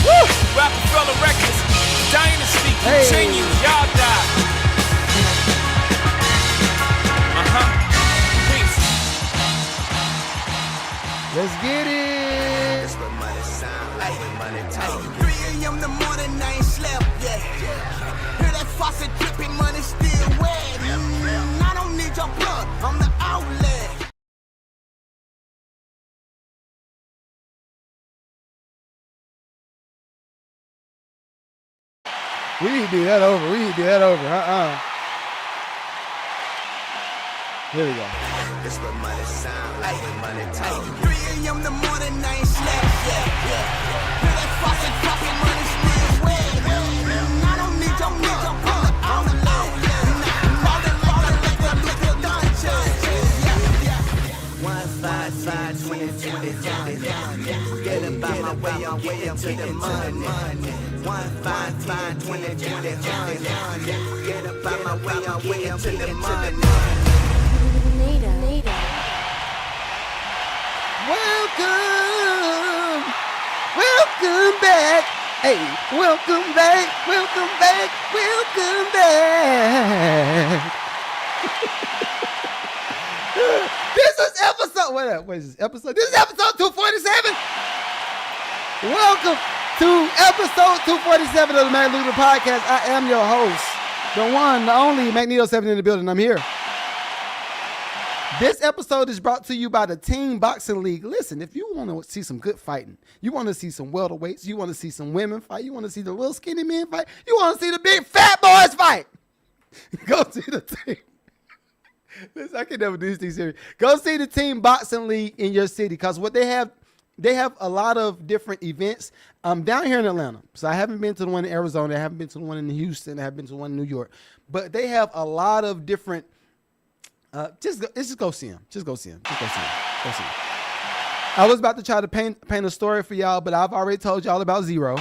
Woo! Rockefeller Records. Dynasty continues. Y'all die. Peace. Let's get it. 3 a.m. the morning, I ain't slept yet. Hear that faucet dripping, money still wet. I don't need your blood, I'm the outlet. We need to do that over. Here we go. This what money sound like when money talk. 3 a.m. the morning, I ain't slept yet. Hear that faucet dropping, money still wet. I don't need your blood, I'm the outlet. Ballin' like a liquor dungeon. 155 2020. Get about my way, I'm getting to the money. 155 2020. Get about my way, I'm getting to the money. Welcome back. Hey, welcome back. This is episode, what is this episode? This is episode 247. Welcome to episode 247 of the Mac Luda Podcast. I am your host, the one, the only Magneto 7 in the building. I'm here. This episode is brought to you by the Team Boxing League. Listen, if you want to see some good fighting, you want to see some welterweights, you want to see some women fight, you want to see the little skinny men fight, you want to see the big fat boys fight, go see the team. Listen, I can never do these serious. Go see the Team Boxing League in your city, because what they have a lot of different events. I'm down here in Atlanta, so I haven't been to the one in Arizona, I haven't been to the one in Houston, I haven't been to the one in New York, but they have a lot of different. Just go see him. Go see him. I was about to try to paint a story for y'all, but I've already told y'all about Zero.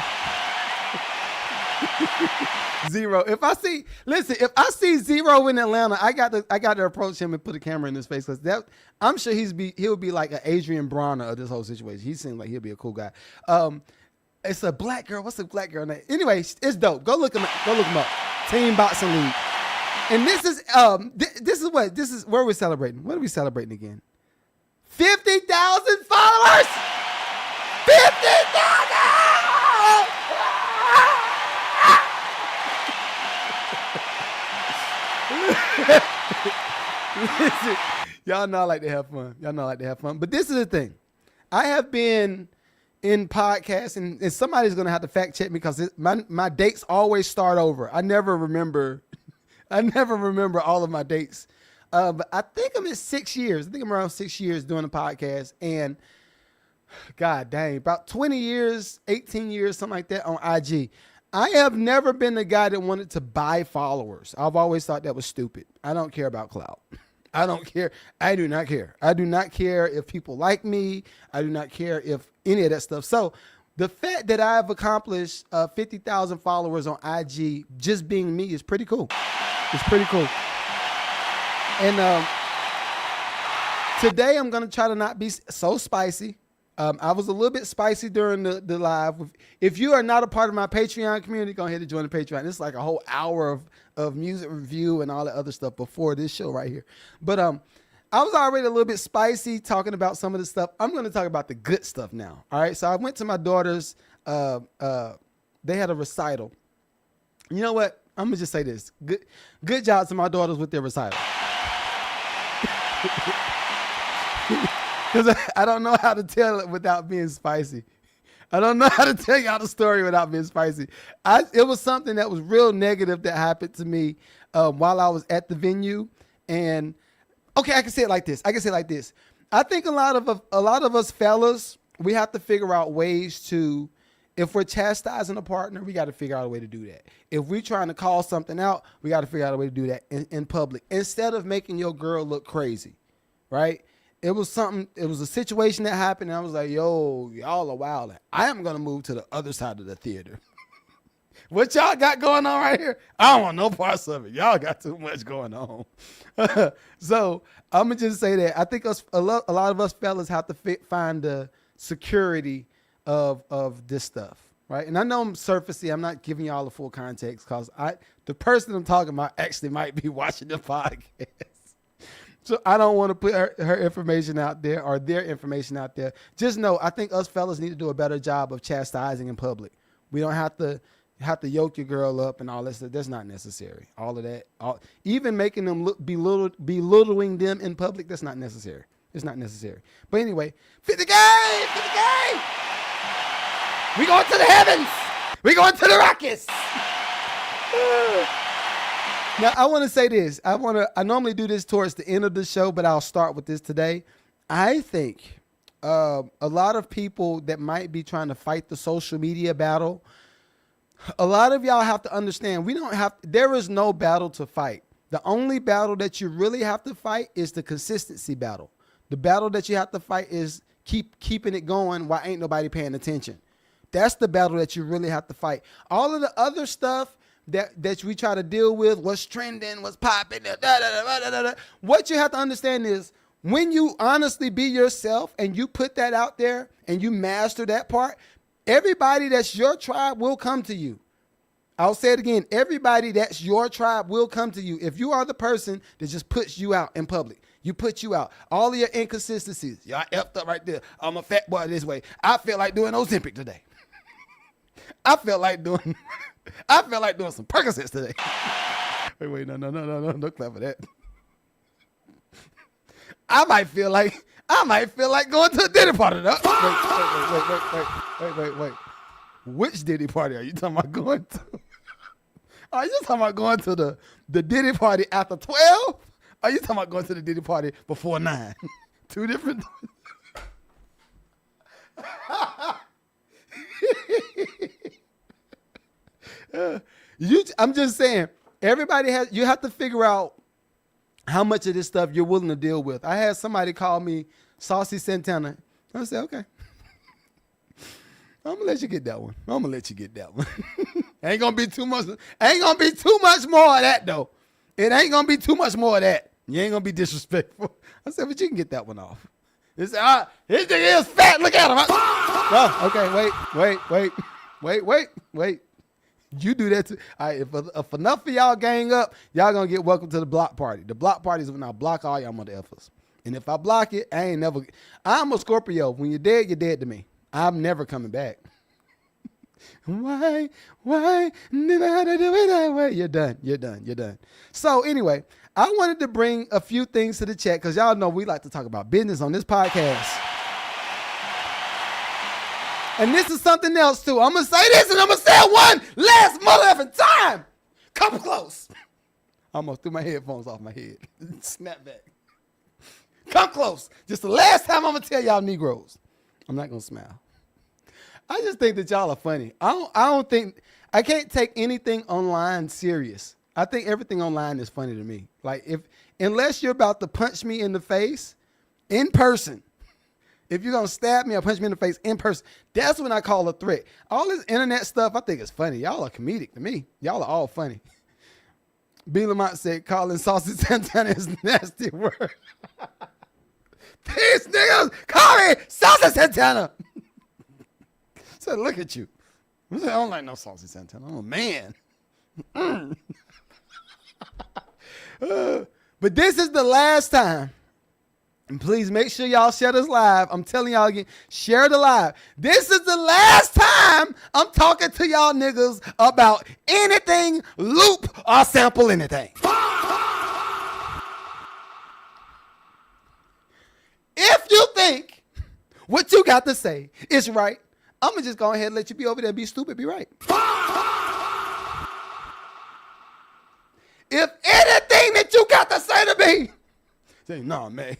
Zero. If I see Zero in Atlanta, I got to approach him and put a camera in his face, because I'm sure he'll be like an Adrian Bronner of this whole situation. He seems like he'll be a cool guy. It's a black girl. What's the black girl name? Anyway, it's dope. Go look them up. Team Boxing League. And this is where we're celebrating. What are we celebrating again? 50,000 followers. 50,000. Y'all know I like to have fun. But this is the thing. I have been in podcasts, and somebody's gonna have to fact check me because my dates always start over. I never remember all of my dates. But I think I'm at 6 years. I think I'm around 6 years doing the podcast, and God dang, about 20 years, 18 years, something like that on IG. I have never been the guy that wanted to buy followers. I've always thought that was stupid. I don't care about clout. I don't care. I do not care. I do not care if people like me. I do not care if any of that stuff. So the fact that I've accomplished 50,000 followers on IG just being me is pretty cool. It's pretty cool. And today I'm going to try to not be so spicy. I was a little bit spicy during the live. If you are not a part of my Patreon community, go ahead and join the Patreon. It's like a whole hour of music review and all that other stuff before this show right here. But I was already a little bit spicy talking about some of the stuff. I'm going to talk about the good stuff now. All right. So I went to my daughter's. They had a recital. You know what? I'm going to just say this. Good job to my daughters with their recital. Because I don't know how to tell it without being spicy. I don't know how to tell y'all the story without being spicy. It was something that was real negative that happened to me while I was at the venue. And okay, I can say it like this. I think a lot of us fellas, we have to figure out ways to, if we're chastising a partner, we got to figure out a way to do that. If we're trying to call something out, we got to figure out a way to do that in public instead of making your girl look crazy, right? It was a situation that happened, and I was like, yo, y'all are wild. I am going to move to the other side of the theater. What y'all got going on right here? I don't want no parts of it. Y'all got too much going on. So I'm going to just say that I think a lot of us fellas have to find the security of this stuff, right? And I know I'm surfacey. I'm not giving y'all the full context because the person I'm talking about actually might be watching the podcast. So I don't want to put her information out there or their information out there. Just know, I think us fellas need to do a better job of chastising in public. We don't have to yoke your girl up and all that stuff. That's not necessary. All of that, even making them belittling them in public, that's not necessary. It's not necessary. But anyway, 50 game. We going to the heavens. We going to the Rockies. Now, I want to say this. I normally do this towards the end of the show, but I'll start with this today. I think a lot of people that might be trying to fight the social media battle, a lot of y'all have to understand, there is no battle to fight. The only battle that you really have to fight is the consistency battle. The battle that you have to fight is keeping it going while ain't nobody paying attention. That's the battle that you really have to fight. All of the other stuff that we try to deal with, what's trending, what's popping, what you have to understand is when you honestly be yourself and you put that out there and you master that part, everybody that's your tribe will come to you. I'll say it again. Everybody that's your tribe will come to you. If you are the person that just puts you out in public, you put you out. All of your inconsistencies, y'all effed up right there. I'm a fat boy this way. I feel like doing Ozempic today. I feel like doing some Percocets today. Wait, no, don't clap for that. I might feel like going to a Diddy party. Wait. Which Diddy party are you talking about going to? Are you talking about going to the Diddy party after 12? Are you talking about going to the Diddy party before 9? Two different. I'm just saying, you have to figure out how much of this stuff you're willing to deal with. I had somebody call me Saucy Santana. I said, okay. I'm gonna let you get that one. Ain't gonna be too much more of that though. It ain't gonna be too much more of that. You ain't gonna be disrespectful. I said, but you can get that one off. He said, his nigga is fat. Look at him. Oh, okay, wait. Wait. You do that too. All right, if enough of y'all gang up, y'all gonna get welcome to the block party. The block party is when I block all y'all mother effers. And if I block it, I'm a Scorpio. When you're dead to me. I'm never coming back. Why did I have to do it that way? You're done. So anyway, I wanted to bring a few things to the chat because y'all know we like to talk about business on this podcast. And this is something else too. I'm going to say this and I'm going to say it one last motherfucking time. Come close. I almost threw my headphones off my head. Snap back. Come close. Just the last time I'm going to tell y'all Negroes. I'm not going to smile. I just think that y'all are funny. I can't take anything online serious. I think everything online is funny to me. Like unless you're about to punch me in the face in person, if you're going to stab me or punch me in the face in person, that's when I call a threat. All this internet stuff, I think is funny. Y'all are comedic to me. Y'all are all funny. B. Lamont said, calling Saucy Santana is a nasty word. These niggas call me Saucy Santana. Said, look at you. I don't like no Saucy Santana. I'm a man. But this is the last time. And please make sure y'all share this live. I'm telling y'all again, share the live. This is the last time I'm talking to y'all niggas about anything, loop, or sample anything. If you think what you got to say is right, I'm going to just go ahead and let you be over there, be stupid, be right. If anything that you got to say to me, say, no, man.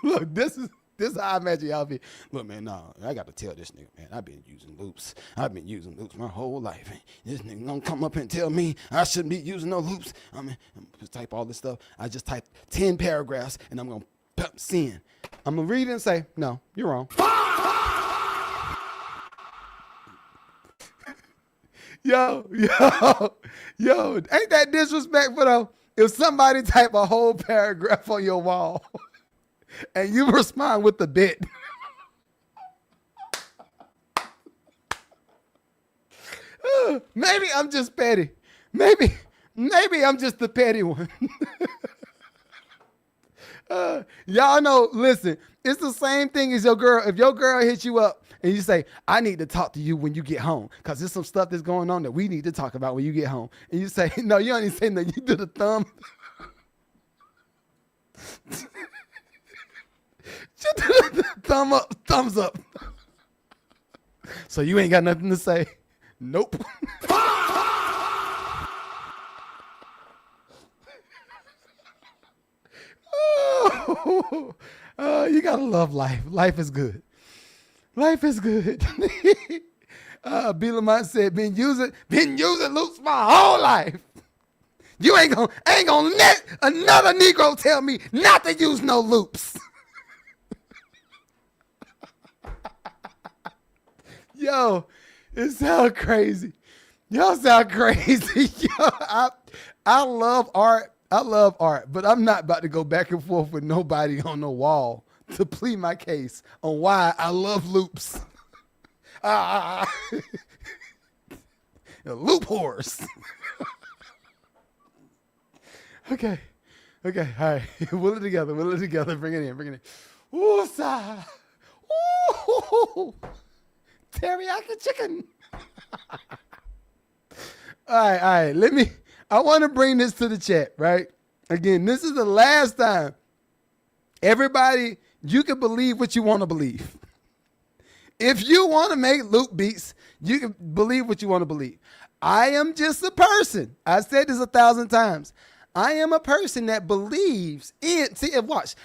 Look, this is how I imagine y'all be. Look, man, no, I got to tell this nigga, man, I've been using loops. I've been using loops my whole life. This nigga gonna come up and tell me I shouldn't be using no loops. I mean, I'm gonna type all this stuff. I just typed 10 paragraphs and I'm gonna send. I'm gonna read it and say, no, you're wrong. Yo, ain't that disrespectful though? If somebody type a whole paragraph on your wall and you respond with the bit. Maybe I'm just petty. Maybe I'm just the petty one. Y'all know, listen, it's the same thing as your girl. If your girl hits you up and you say, I need to talk to you when you get home because there's some stuff that's going on that we need to talk about when you get home. And you say, no, you don't even say nothing. You do the thumb. Thumb up, thumbs up. So you ain't got nothing to say? Nope. You gotta love life. Life is good. Life is good. B. Lamont said, been using loops my whole life. You ain't gonna let another Negro tell me not to use no loops. Yo, it sounds crazy. Y'all sound crazy. Yo, I love art. I love art, but I'm not about to go back and forth with nobody on the wall to plead my case on why I love loops. Loop whores. Okay, all right. Will it together. Bring it in. Ooh, sigh. Ooh, teriyaki chicken. All right. I want to bring this to the chat, right? Again, this is the last time. Everybody, you can believe what you want to believe. If you want to make loop beats, you can believe what you want to believe. I am just a person. I said this 1,000 times. I am a person that believes in, watch.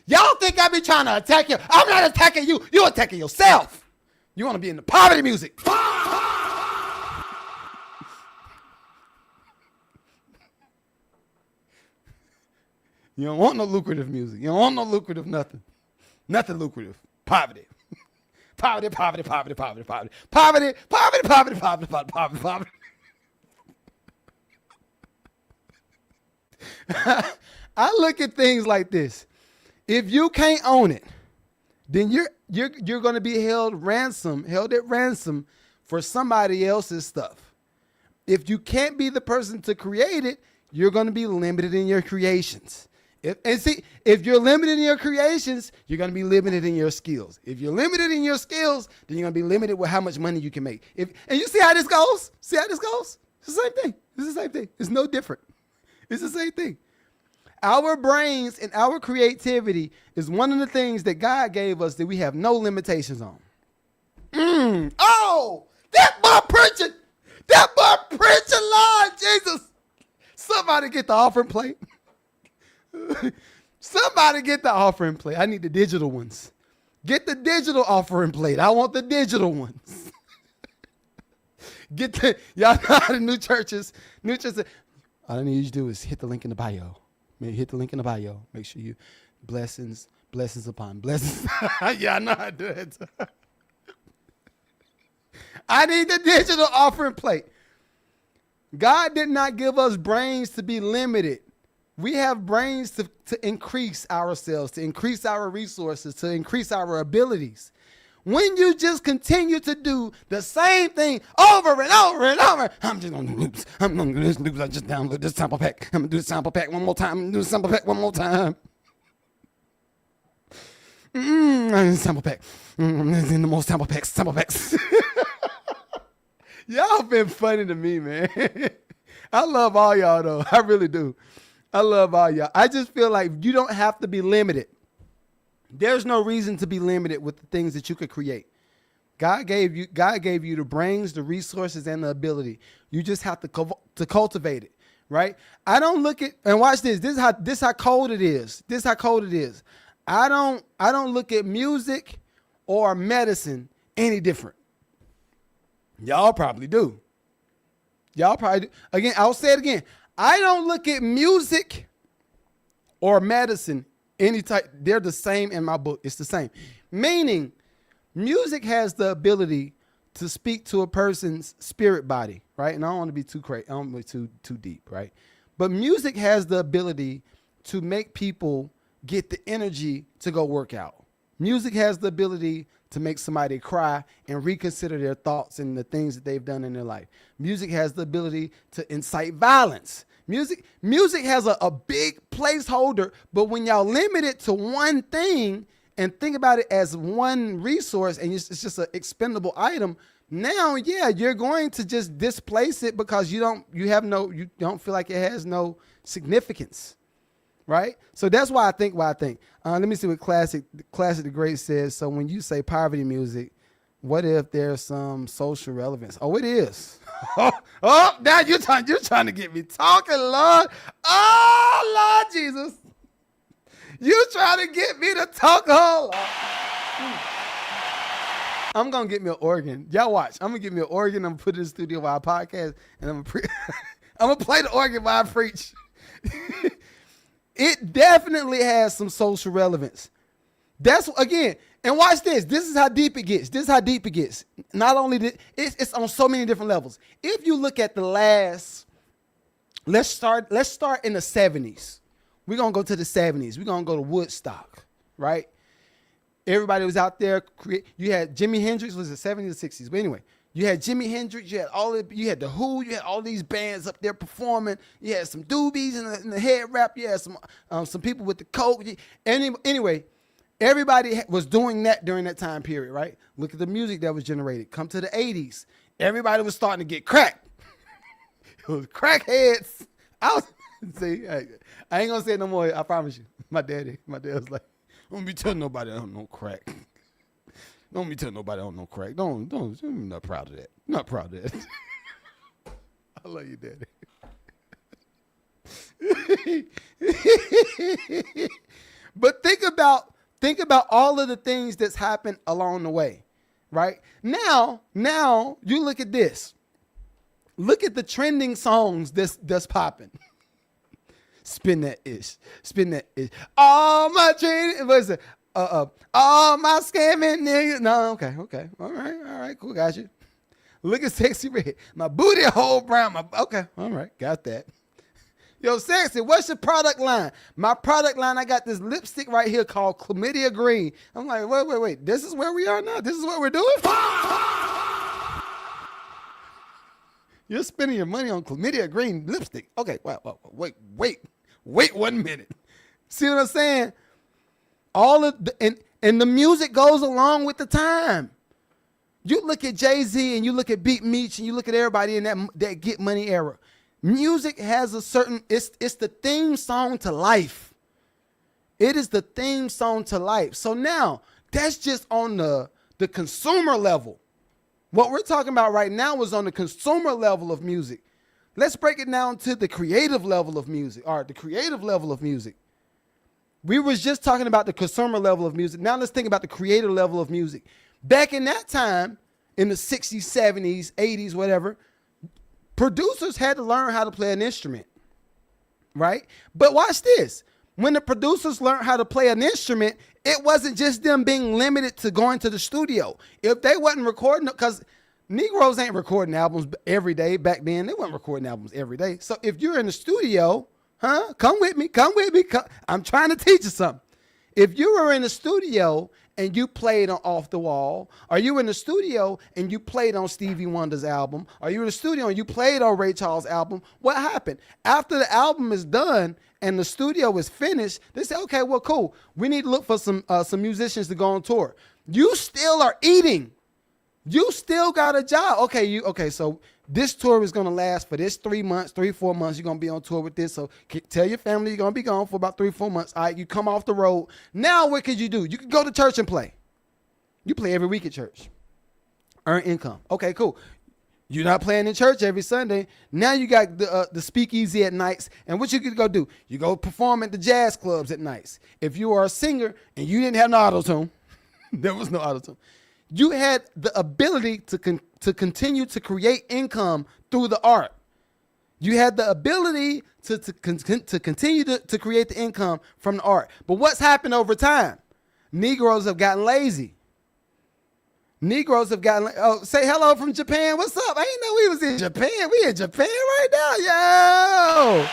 Y'all think I be trying to attack you. I'm not attacking you. You're attacking yourself. You want to be in the poverty music. You don't want no lucrative music. You don't want no lucrative nothing. Nothing lucrative. Poverty. Poverty. I look at things like this. If you can't own it, then you're going to be held at ransom for somebody else's stuff. If you can't be the person to create it, you're going to be limited in your creations. If you're limited in your creations, you're going to be limited in your skills. If you're limited in your skills, then you're going to be limited with how much money you can make. And you see how this goes? See how this goes? It's the same thing. It's the same thing. It's no different. It's the same thing. Our brains and our creativity is one of the things that God gave us that we have no limitations on. Oh, that boy preaching. That boy preaching, Lord Jesus. Somebody get the offering plate. Somebody get the offering plate. I need the digital ones. Get the digital offering plate. I want the digital ones. Y'all know how the new churches. All I need you to do is hit the link in the bio. Maybe hit the link in the bio. Make sure you blessings upon blessings. Yeah, I know how to do it. I need the digital offering plate. God did not give us brains to be limited. We have brains to increase ourselves, to increase our resources, to increase our abilities. When you just continue to do the same thing over and over and over, I'm just going to do loops. I'm going to do this loops. I just download this sample pack. I'm going to do the sample pack one more time. I'm going to do the sample pack one more time. Sample pack. The more sample packs. Y'all been funny to me, man. I love all y'all, though. I really do. I love all y'all. I just feel like you don't have to be limited. There's no reason to be limited with the things that you could create. God gave you the brains, the resources, and the ability. You just have to cultivate it, right? I don't look at, and watch this. This is how cold it is. This is how cold it is. I don't look at music or medicine any different. Y'all probably do. Y'all probably do. Again, I'll say it again. I don't look at music or medicine any type. They're the same in my book. It's the same. Meaning, music has the ability to speak to a person's spirit body, right? And I don't want to be too crazy. I don't want to be too deep, right? But music has the ability to make people get the energy to go work out. Music has the ability to make somebody cry and reconsider their thoughts and the things that they've done in their life. Music has the ability to incite violence. Music has a big placeholder, but when y'all limit it to one thing and think about it as one resource and it's just an expendable item, now, yeah, you're going to just displace it because you don't feel like it has no significance, right? So that's why I think what I think. Let me see what Classic the Great says. So when you say poverty music, what if there's some social relevance? Oh, it is. Oh, now you're trying to get me talking, Lord. Oh, Lord Jesus. You trying to get me to talk, oh, Lord. I'm going to get me an organ. Y'all watch. I'm going to get me an organ. I'm going to put it in the studio while I podcast, and I'm going to play the organ while I preach. It definitely has some social relevance. That's, again, and watch this. This is how deep it gets. Not only it's on so many different levels. If you look at the last, let's start in the 70s. We're going to go to the 70s. We're going to go to Woodstock, right? Everybody was out there. You had Jimi Hendrix, was it 70s or 60s? But anyway, you had Jimi Hendrix. You had the Who. You had all these bands up there performing. You had some doobies in the head wrap. You had some people with the coke. Anyway, everybody was doing that during that time period, right? Look at the music that was generated. Come to the 80s. Everybody was starting to get cracked. It was crackheads. See, I ain't going to say it no more. I promise you. My dad was like, don't be telling nobody I don't know crack. Don't be telling nobody I don't know crack. I'm not proud of that. I'm not proud of that. I love you, Daddy. But think about all of the things that's happened along the way, right? Now you look at this. Look at the trending songs that's popping. Spin that ish. All my training, what is it? All my scamming niggas. No, okay. All right, cool, got you. Look at Sexy Red. My booty hole brown. Okay, all right, got that. Yo, Sexy, what's your product line? My product line, I got this lipstick right here called Chlamydia Green. I'm like, wait. This is where we are now? This is what we're doing? You're spending your money on chlamydia green lipstick. Okay, wait 1 minute. See what I'm saying? All of the and the music goes along with the time. You look at Jay-Z and you look at Beat Meech and you look at everybody in that Get Money era. Music has a certain, it's the theme song to life. It is the theme song to life. So now, that's just on the consumer level. What we're talking about right now is on the consumer level of music. Let's break it down to the creative level of music, or the creative level of music. We was just talking about the consumer level of music. Now let's think about the creative level of music. Back in that time, in the 60s, 70s, 80s, whatever, producers had to learn how to play an instrument, right? But watch this. When the producers learned how to play an instrument, it wasn't just them being limited to going to the studio. If they wasn't recording, because Negroes ain't recording albums every day back then. They weren't recording albums every day. So if you're in the studio, come with me. I'm trying to teach you something. If you were in the studio and you played on Off the Wall, or you were in the studio and you played on Stevie Wonder's album, or you were in the studio and you played on Ray Charles' album, what happened? After the album is done and the studio is finished, they say, okay, well, cool. We need to look for some musicians to go on tour. You still are eating. You still got a job. Okay, so this tour is going to last for this 3 months, 4 months. You're going to be on tour with this. So tell your family you're going to be gone for about 3-4 months. All right, you come off the road. Now what could you do? You could go to church and play. You play every week at church. Earn income. Okay, cool. You're not playing in church every Sunday. Now you got the speakeasy at nights. And what you could go do? You go perform at the jazz clubs at nights. If you are a singer and you didn't have no auto-tune, there was no auto-tune. You had the ability to continue to create income through the art. You had the ability to continue to create the income from the art. But what's happened over time? Negroes have gotten lazy. Say hello from Japan. What's up? I didn't know we was in Japan. We in Japan right now. Yo.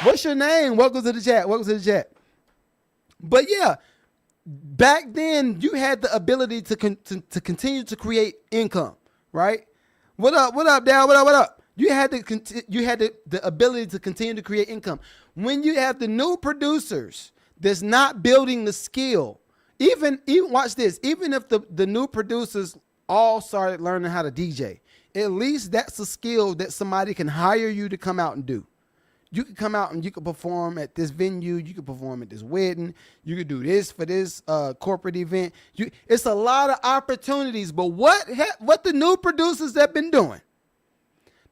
What's your name? Welcome to the chat. But yeah, back then you had the ability to continue to create income, right? What up, Dad? What up? You had the ability to continue to create income. When you have the new producers that's not building the skill, even watch this, even if the new producers all started learning how to DJ, at least that's a skill that somebody can hire you to come out and do. You could come out and you could perform at this venue. You could perform at this wedding. You could do this for this corporate event. It's a lot of opportunities. But what the new producers have been doing,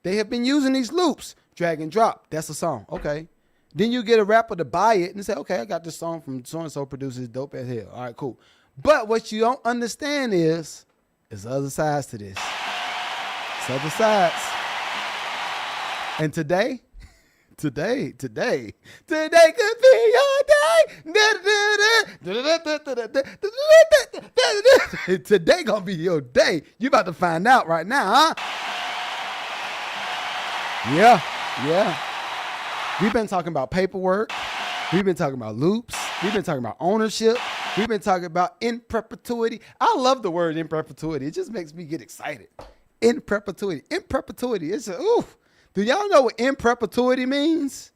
they have been using these loops. Drag and drop. That's a song. Okay. Then you get a rapper to buy it and say, okay, I got this song from so-and-so producers, dope as hell. All right, cool. But what you don't understand is other sides to this. It's other sides. And today could be your day. Today gonna be your day. You about to find out right now, huh? Yeah. We've been talking about paperwork. We've been talking about loops. We've been talking about ownership. We've been talking about in perpetuity. I love the word in perpetuity. It just makes me get excited. In perpetuity. In perpetuity. It's ooh. Do y'all know what in perpetuity means?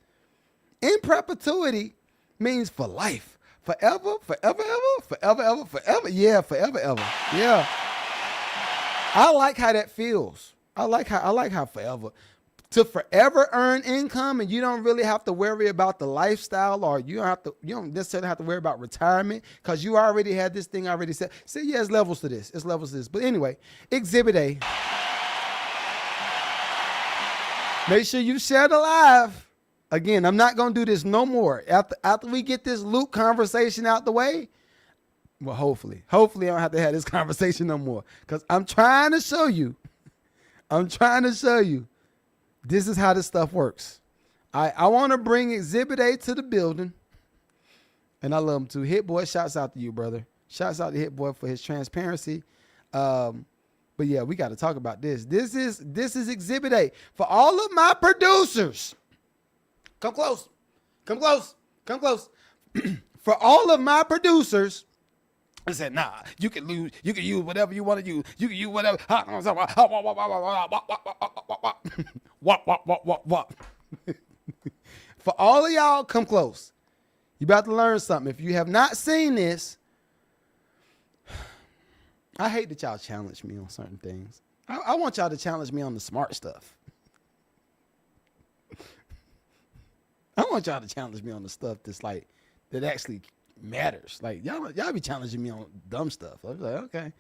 In perpetuity means for life. Forever. Yeah, forever. Yeah. I like how that feels. I like how forever. To forever earn income and you don't really have to worry about the lifestyle, or you don't necessarily have to worry about retirement because you already had this thing already set. So yeah, it's levels to this. But anyway, Exhibit A. Make sure you share the live. Again, I'm not going to do this no more. After we get this loop conversation out the way, well, hopefully I don't have to have this conversation no more because I'm trying to show you. This is how this stuff works. I want to bring Exhibit A to the building, and I love him too. Hit Boy, shouts out to you, brother. Shouts out to Hit Boy for his transparency. But yeah, we got to talk about this. This is Exhibit A. For all of my producers, come close. For all of my producers I said, nah, you can use whatever you want to use. You can use whatever. For all of y'all, come close. You about to learn something. If you have not seen this, I hate that y'all challenge me on certain things. I want y'all to challenge me on the smart stuff. I want y'all to challenge me on the stuff that's like, that actually matters. Like y'all be challenging me on dumb stuff. I was like, okay.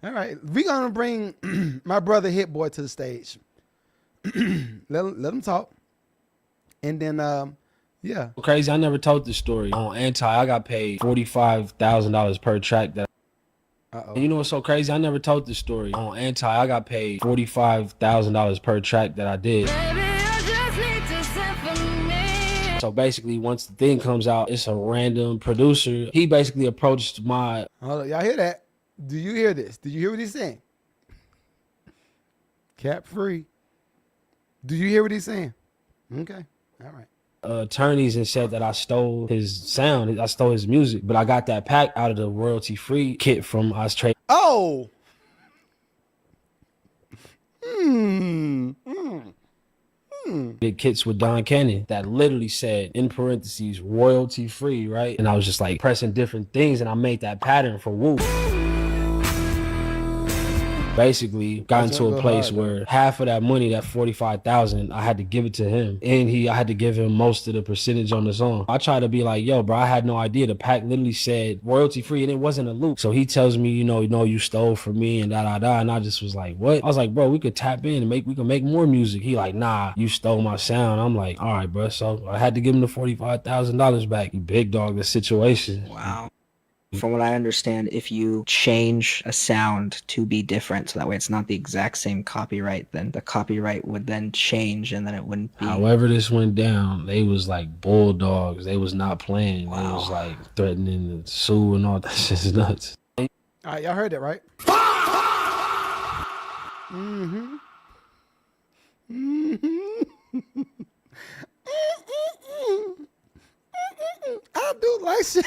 All right. We're going to bring my brother Hit Boy to the stage. let him talk. And then, yeah. Crazy. I never told this story. On Anti, I got paid $45,000 per track. That. Uh-oh. You know what's so crazy? I never told this story. On Anti, I got paid $45,000 per track that I did. So basically, once the thing comes out, it's a random producer. He basically approached my... Hold on, y'all hear that? Do you hear this? Do you hear what he's saying? Cap free. Do you hear what he's saying? Okay, all right. Attorneys and said that I stole his sound. I stole his music. But I got that pack out of the royalty-free kit from Us Trade. Oh! Big kits with Don Cannon that literally said in parentheses royalty free, right? And I was just like pressing different things and I made that pattern for Woo. Basically got into a place where half of that money, that $45,000, I had to give it to him, and I had to give him most of the percentage on the song. I tried to be like, yo, bro, I had no idea. The pack literally said royalty free, and it wasn't a loop. So he tells me, you stole from me and da. And I just was like, what? I was like, bro, we could tap in and we can make more music. He like, nah, you stole my sound. I'm like, all right, bro. So I had to give him the $45,000 back. He big dog the situation. Wow. From what I understand, if you change a sound to be different, so that way it's not the exact same copyright, then the copyright would then change and then it wouldn't be. However this went down, they was like bulldogs. They was not playing. Wow. They was like threatening to sue and all that shit's nuts. All right, y'all heard that, right? Mm-hmm. Mm-hmm. I do like shit.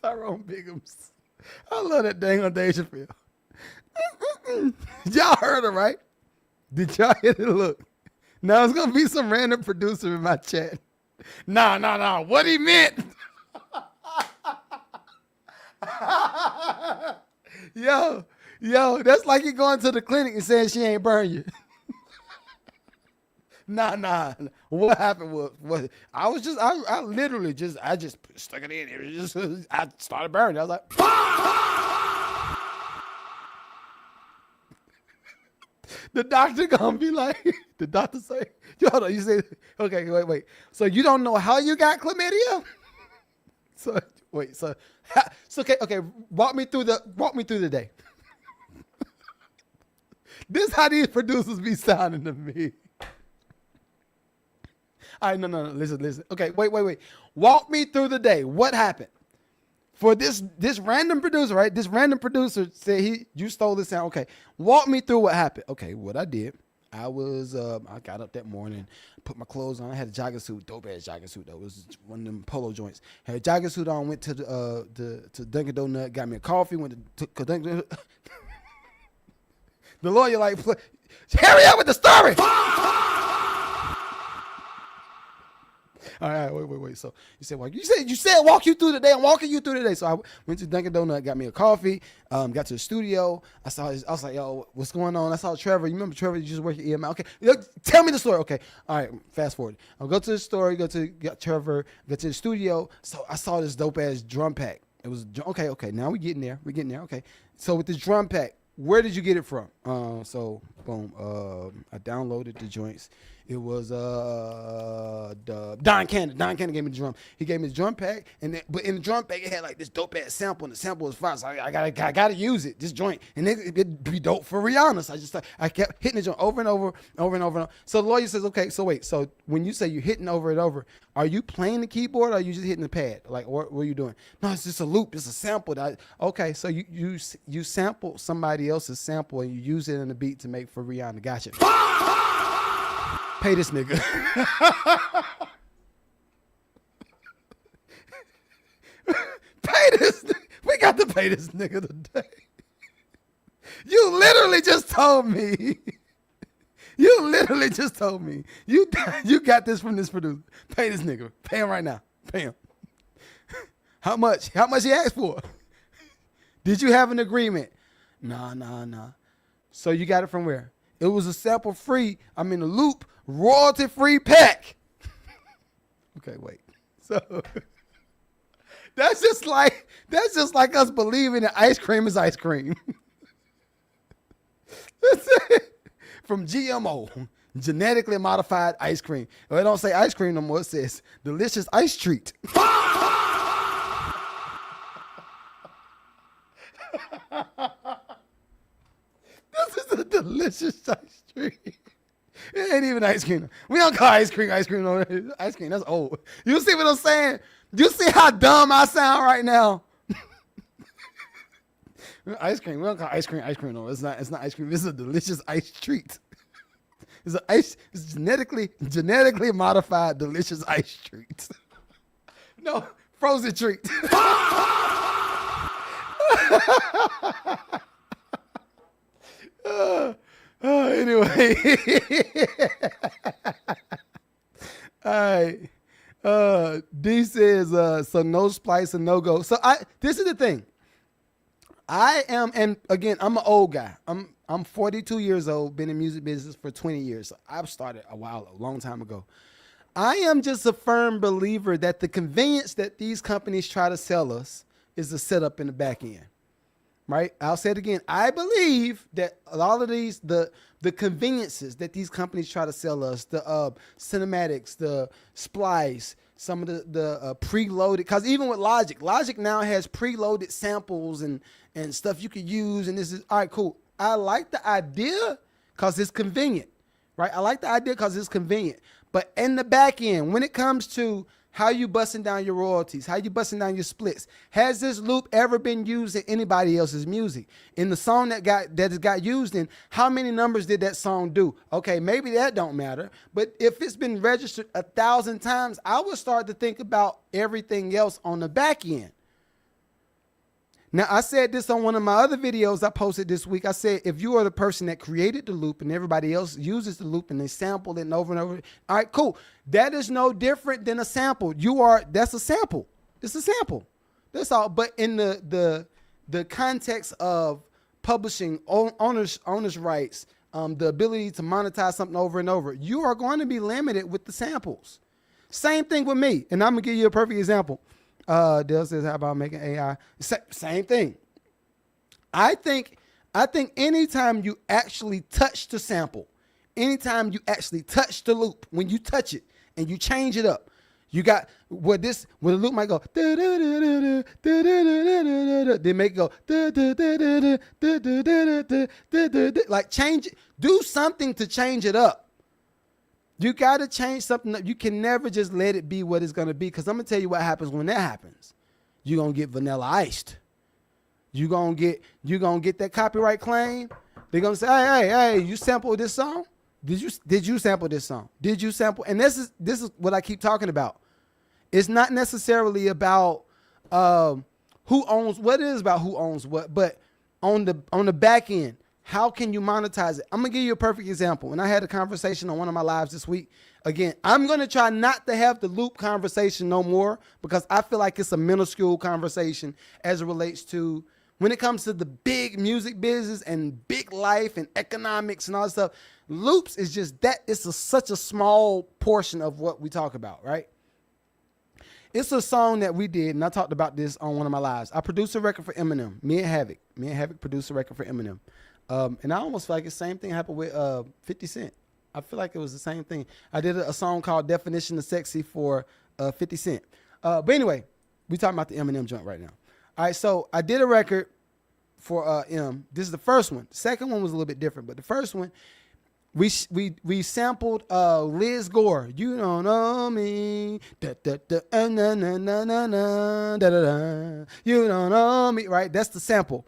Tyrone Biggums. I love that dang on Dave Chappelle. Y'all heard it, right? Did y'all hear it? Look. Now it's going to be some random producer in my chat. Nah. What he meant. Yo, that's like you going to the clinic and saying she ain't burn you. Nah. What happened was I literally just stuck it in. It was just I started burning. I was like, the doctor gonna be like, the doctor say, hold on, you say, okay, wait. So you don't know how you got chlamydia? Okay, walk me through the day. This how these producers be sounding to me. All right, no. Listen. Okay, wait. Walk me through the day. What happened? For this random producer, right? This random producer said you stole this sound. Okay, walk me through what happened. Okay, what I did, I got up that morning, put my clothes on. I had a jogging suit, dope ass jogging suit though. It was one of them polo joints. Had a jogging suit on. Went to to Dunkin' Donut, got me a coffee. Went to Dunkin'. The lawyer like, hurry up with the story. All right, wait. So you said, well, you said walk you through the day. I'm walking you through the day. So I went to Dunkin' Donut, got me a coffee, got to the studio. I was like, yo, what's going on? I saw Trevor. You remember Trevor? You just work at EMI. Okay, tell me the story. Okay, all right, fast forward. I'll go to the story, get Trevor, go to the studio. So I saw this dope ass drum pack. It was, okay, now we're getting there. Okay, so with this drum pack, where did you get it from? So boom, I downloaded the joints. It was Don Cannon. Don Cannon gave me the drum. He gave me the drum pack, but in the drum pack it had like this dope ass sample, and the sample was fire. So I gotta use it. This joint, and it'd be dope for Rihanna. So I kept hitting the joint over and over. So the lawyer says, okay, so wait. So when you say you're hitting over and over, are you playing the keyboard or are you just hitting the pad? Like what are you doing? No, it's just a loop. It's a sample. Okay, so you sample somebody else's sample and you use it in the beat to make for Rihanna. Gotcha. Pay this nigga. got to pay this nigga today. You literally just told me. You literally just told me. You got this from this producer. Pay this nigga. Pay him right now. Pay him. How much? How much he asked for? Did you have an agreement? Nah. So you got it from where? It was a sample free, a loop, royalty free pack. Okay, wait. So that's just like us believing that ice cream is ice cream. That's it. From GMO, genetically modified ice cream. Well, it don't say ice cream no more. It says delicious ice treat. This is a delicious ice treat. It ain't even ice cream. We don't call ice cream no ice cream. That's old. You see what I'm saying? You see how dumb I sound right now? Ice cream. We don't call ice cream no. It's not ice cream. This is a delicious ice treat. It's genetically modified delicious ice treat. No, frozen treat. Anyway. All right. D says, so no splice and no go. So this is the thing. I am, and again, I'm an old guy. I'm 42 years old, been in music business for 20 years. So I've started a long time ago. I am just a firm believer that the convenience that these companies try to sell us is the setup in the back end, right? I'll say it again. I believe that a lot of these, the conveniences that these companies try to sell us, the cinematics, the splice, some of the preloaded, because even with Logic now has preloaded samples and stuff you could use, and this is, all right, cool. I like the idea because it's convenient, right? I like the idea because it's convenient. But in the back end, when it comes to how you busting down your royalties, how you busting down your splits, has this loop ever been used in anybody else's music? In the song that it got used in, how many numbers did that song do? Okay, maybe that don't matter. But if it's been registered 1,000 times, I would start to think about everything else on the back end. Now, I said this on one of my other videos I posted this week. I said, if you are the person that created the loop and everybody else uses the loop and they sample it over and over, all right, cool. That is no different than a sample. That's a sample. It's a sample. That's all. But in the context of publishing, owners' rights, the ability to monetize something over and over, you are going to be limited with the samples. Same thing with me. And I'm going to give you a perfect example. Dale says, how about making AI? Same thing. I think anytime you actually touch the sample, anytime you actually touch the loop, when you touch it and you change it up, you got where the loop might go, then make it go, like change it, do something to change it up. You got to change something up. You can never just let it be what it's going to be, because I'm going to tell you what happens when that happens. You're going to get vanilla iced. You're going to get that copyright claim. They're going to say, hey, you sampled this song? Did you sample this song? Did you sample? And this is what I keep talking about. It's not necessarily about who owns what. It is about who owns what, but on the back end, how can you monetize it? I'm going to give you a perfect example. And I had a conversation on one of my lives this week. Again, I'm going to try not to have the loop conversation no more, because I feel like it's a minuscule conversation as it relates to when it comes to the big music business and big life and economics and all that stuff. Loops is just that. It's such a small portion of what we talk about, right? It's a song that we did, and I talked about this on one of my lives. I produced a record for Eminem. Me and Havoc produced a record for Eminem. And I almost feel like the same thing happened with 50 Cent. I feel like it was the same thing. I did a song called Definition of Sexy for 50 Cent. But anyway, we talking about the Eminem joint right now. All right, so I did a record for M. This is the first one. The second one was a little bit different, but the first one, we sampled Liz Gore. You don't know me. Da, da, da, na, na, na, na, na, da, da, da. You don't know me. Right? That's the sample.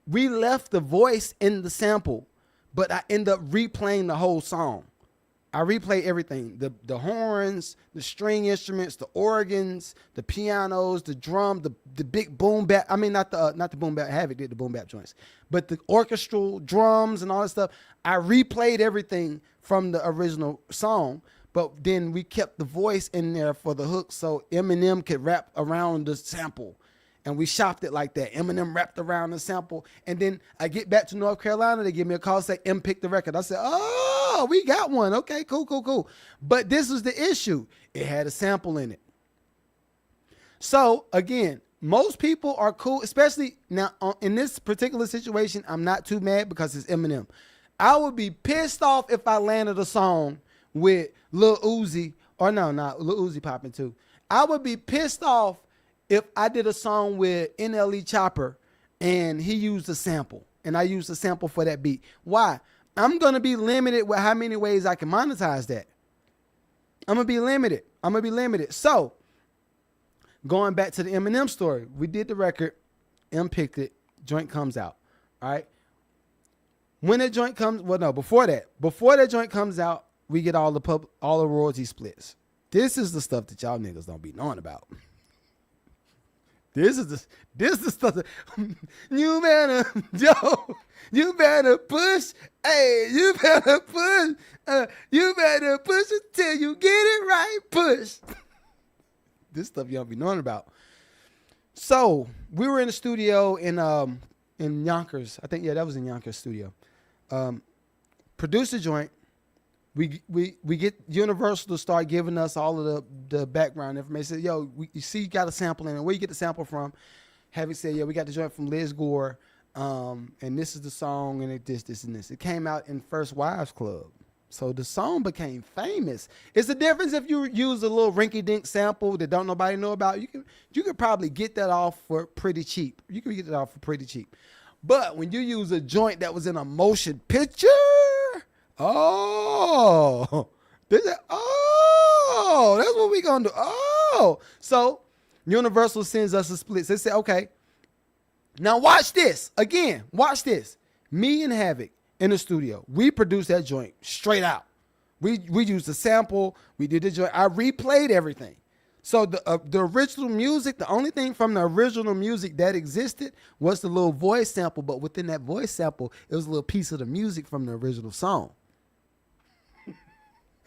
We left the voice in the sample, but I end up replaying the whole song. I replay everything. The horns, the string instruments, the organs, the pianos, the drum, the big boom bap. I mean, not the boom bap. Havoc did the boom bap joints, but the orchestral drums and all that stuff. I replayed everything from the original song, but then we kept the voice in there for the hook so Eminem could rap around the sample. And we shopped it like that. Eminem rapped around the sample. And then I get back to North Carolina. They give me a call, say, M picked the record. I said, oh, we got one. Okay, cool. But this was the issue. It had a sample in it. So, again, most people are cool, especially now in this particular situation, I'm not too mad because it's Eminem. I would be pissed off if I landed a song with Lil Uzi, or no, not Lil Uzi popping too. I would be pissed off if I did a song with NLE Chopper and he used a sample and I used a sample for that beat. Why? I'm going to be limited with how many ways I can monetize that. I'm going to be limited. So going back to the Eminem story, we did the record, M picked it, joint comes out. All right. When that joint comes, before that joint comes out, we get all the royalty splits. This is the stuff that y'all niggas don't be knowing about. This is the stuff that you better push. Hey, you better push until you get it right. Push. This stuff y'all be knowing about. So we were in the studio in Yonkers. I think that was in Yonkers studio. Produced the joint. We get Universal to start giving us all of the background information. Yo, you see you got a sample in it. Where you get the sample from? Having said, yeah, we got the joint from Liz Gore, and this is the song, and it this, and this. It came out in First Wives Club. So the song became famous. It's the difference if you use a little rinky-dink sample that don't nobody know about. You could probably get that off for pretty cheap. But when you use a joint that was in a motion picture, that's what we gonna do. So Universal sends us a split. They say, okay, now watch this. Again, watch this. Me and Havoc in the studio. We produced that joint straight out. We used the sample. We did the joint. I replayed everything. So the original music, the only thing from the original music that existed was the little voice sample. But within that voice sample, it was a little piece of the music from the original song.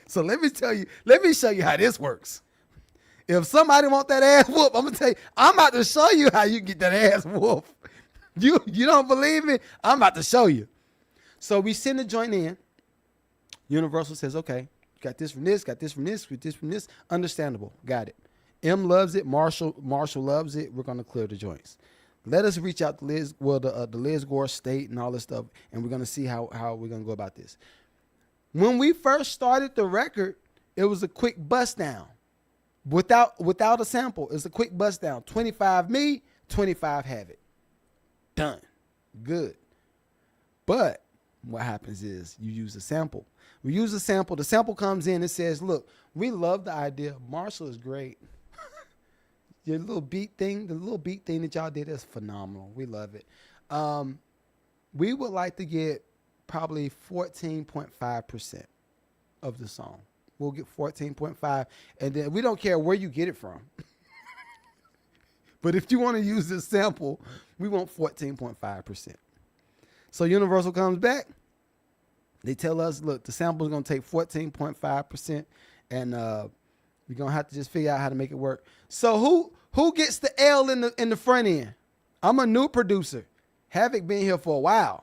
So let me show you how this works. If somebody want that ass whoop, I'm gonna tell you, I'm about to show you how you get that ass whoop. You don't believe me? I'm about to show you. So we send the joint in. Universal says, okay, got this from this, got this from this, got this from this. Understandable. Got it. M loves it. Marshall loves it. We're gonna clear the joints. Let us reach out to Liz, the Liz Gore State and all this stuff, and we're gonna see how we're gonna go about this. When we first started the record, it was a quick bust down. Without a sample, it's a quick bust down. 25 me, 25 Havoc. Done. Good. But what happens is you use a sample. We use a sample. The sample comes in and says, look, we love the idea. Marshall is great. The little beat thing that y'all did is phenomenal. We love it. We would like to get probably 14.5% of the song. We'll get 14.5, and then we don't care where you get it from. But if you want to use this sample, we want 14.5%. So Universal comes back. They tell us, look, the sample is going to take 14.5%, and we're going to have to just figure out how to make it work. So who gets the L in the front end? I'm a new producer. Havoc been here for a while.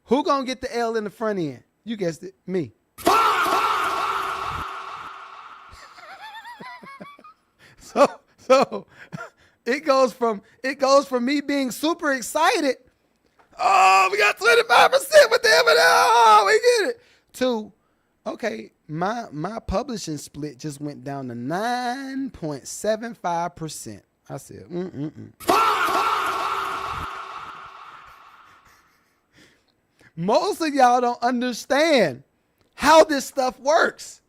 Who gonna get the L in the front end? You guessed it, me. So it goes from me being super excited. Oh, we got 25% with them, and oh, we get it. To, okay, my publishing split just went down to 9.75%. I said, Most of y'all don't understand how this stuff works.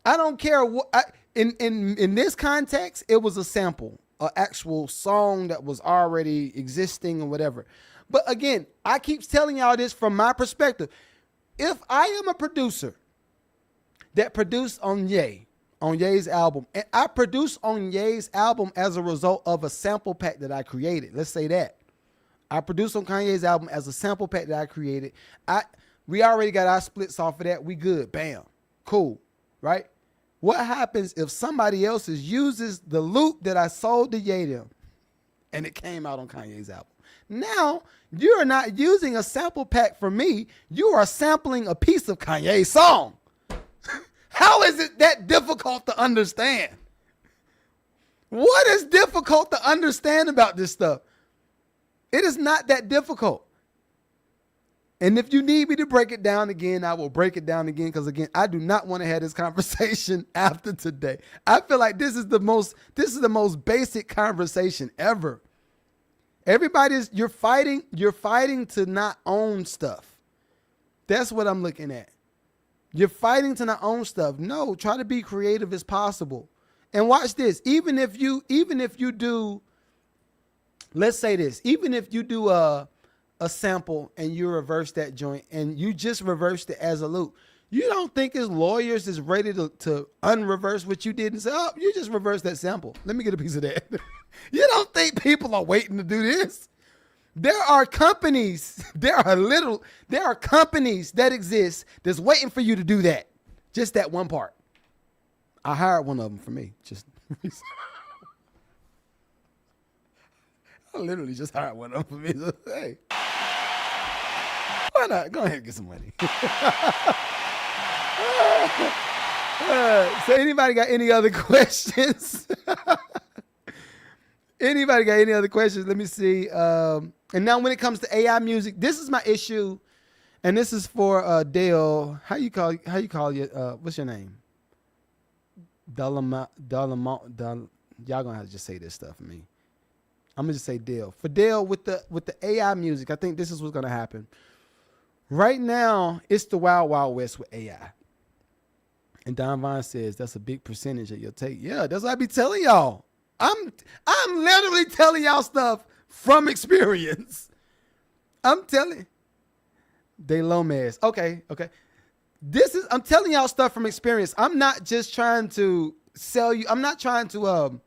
I don't care what. In this context, it was a sample, an actual song that was already existing or whatever. But again, I keep telling y'all this from my perspective. If I am a producer that produced on Ye's album. And I produced on Ye's album as a result of a sample pack that I created. Let's say that. I produced on Kanye's album as a sample pack that I created. We already got our splits off of that. We good. Bam. Cool. Right? What happens if somebody else uses the loop that I sold to Ye them and it came out on Kanye's album? Now, you are not using a sample pack from me. You are sampling a piece of Kanye's song. How is it that difficult to understand? What is difficult to understand about this stuff? It is not that difficult. And if you need me to break it down again, I will break it down again, because again, I do not want to have this conversation after today. I feel like this is the most basic conversation ever. You're fighting to not own stuff. That's what I'm looking at. You're fighting to not own stuff. No, try to be creative as possible. And watch this. Even if you do, let's say this, even if you do a sample and you reverse that joint and you just reversed it as a loop, you don't think his lawyers is ready to unreverse what you did and say, oh, you just reversed that sample. Let me get a piece of that. You don't think people are waiting to do this? There are companies that exist that's waiting for you to do that. Just that one part. I hired one of them for me. I literally just hired one of them for me. So, hey, why not? Go ahead and get some money. So anybody got any other questions? Anybody got any other questions? Let me see. And now when it comes to AI music, this is my issue. And this is for Dale. How you call you? What's your name? Y'all gonna have to just say this stuff for me. I'm gonna just say Dale. For Dale, with the AI music, I think this is what's gonna happen. Right now, it's the wild, wild west with AI. And Don Vine says that's a big percentage of your take. Yeah, that's what I be telling y'all. I'm literally telling y'all stuff from experience. I'm telling. De Lomez. Okay. I'm telling y'all stuff from experience. I'm not just trying to sell you. I'm not trying to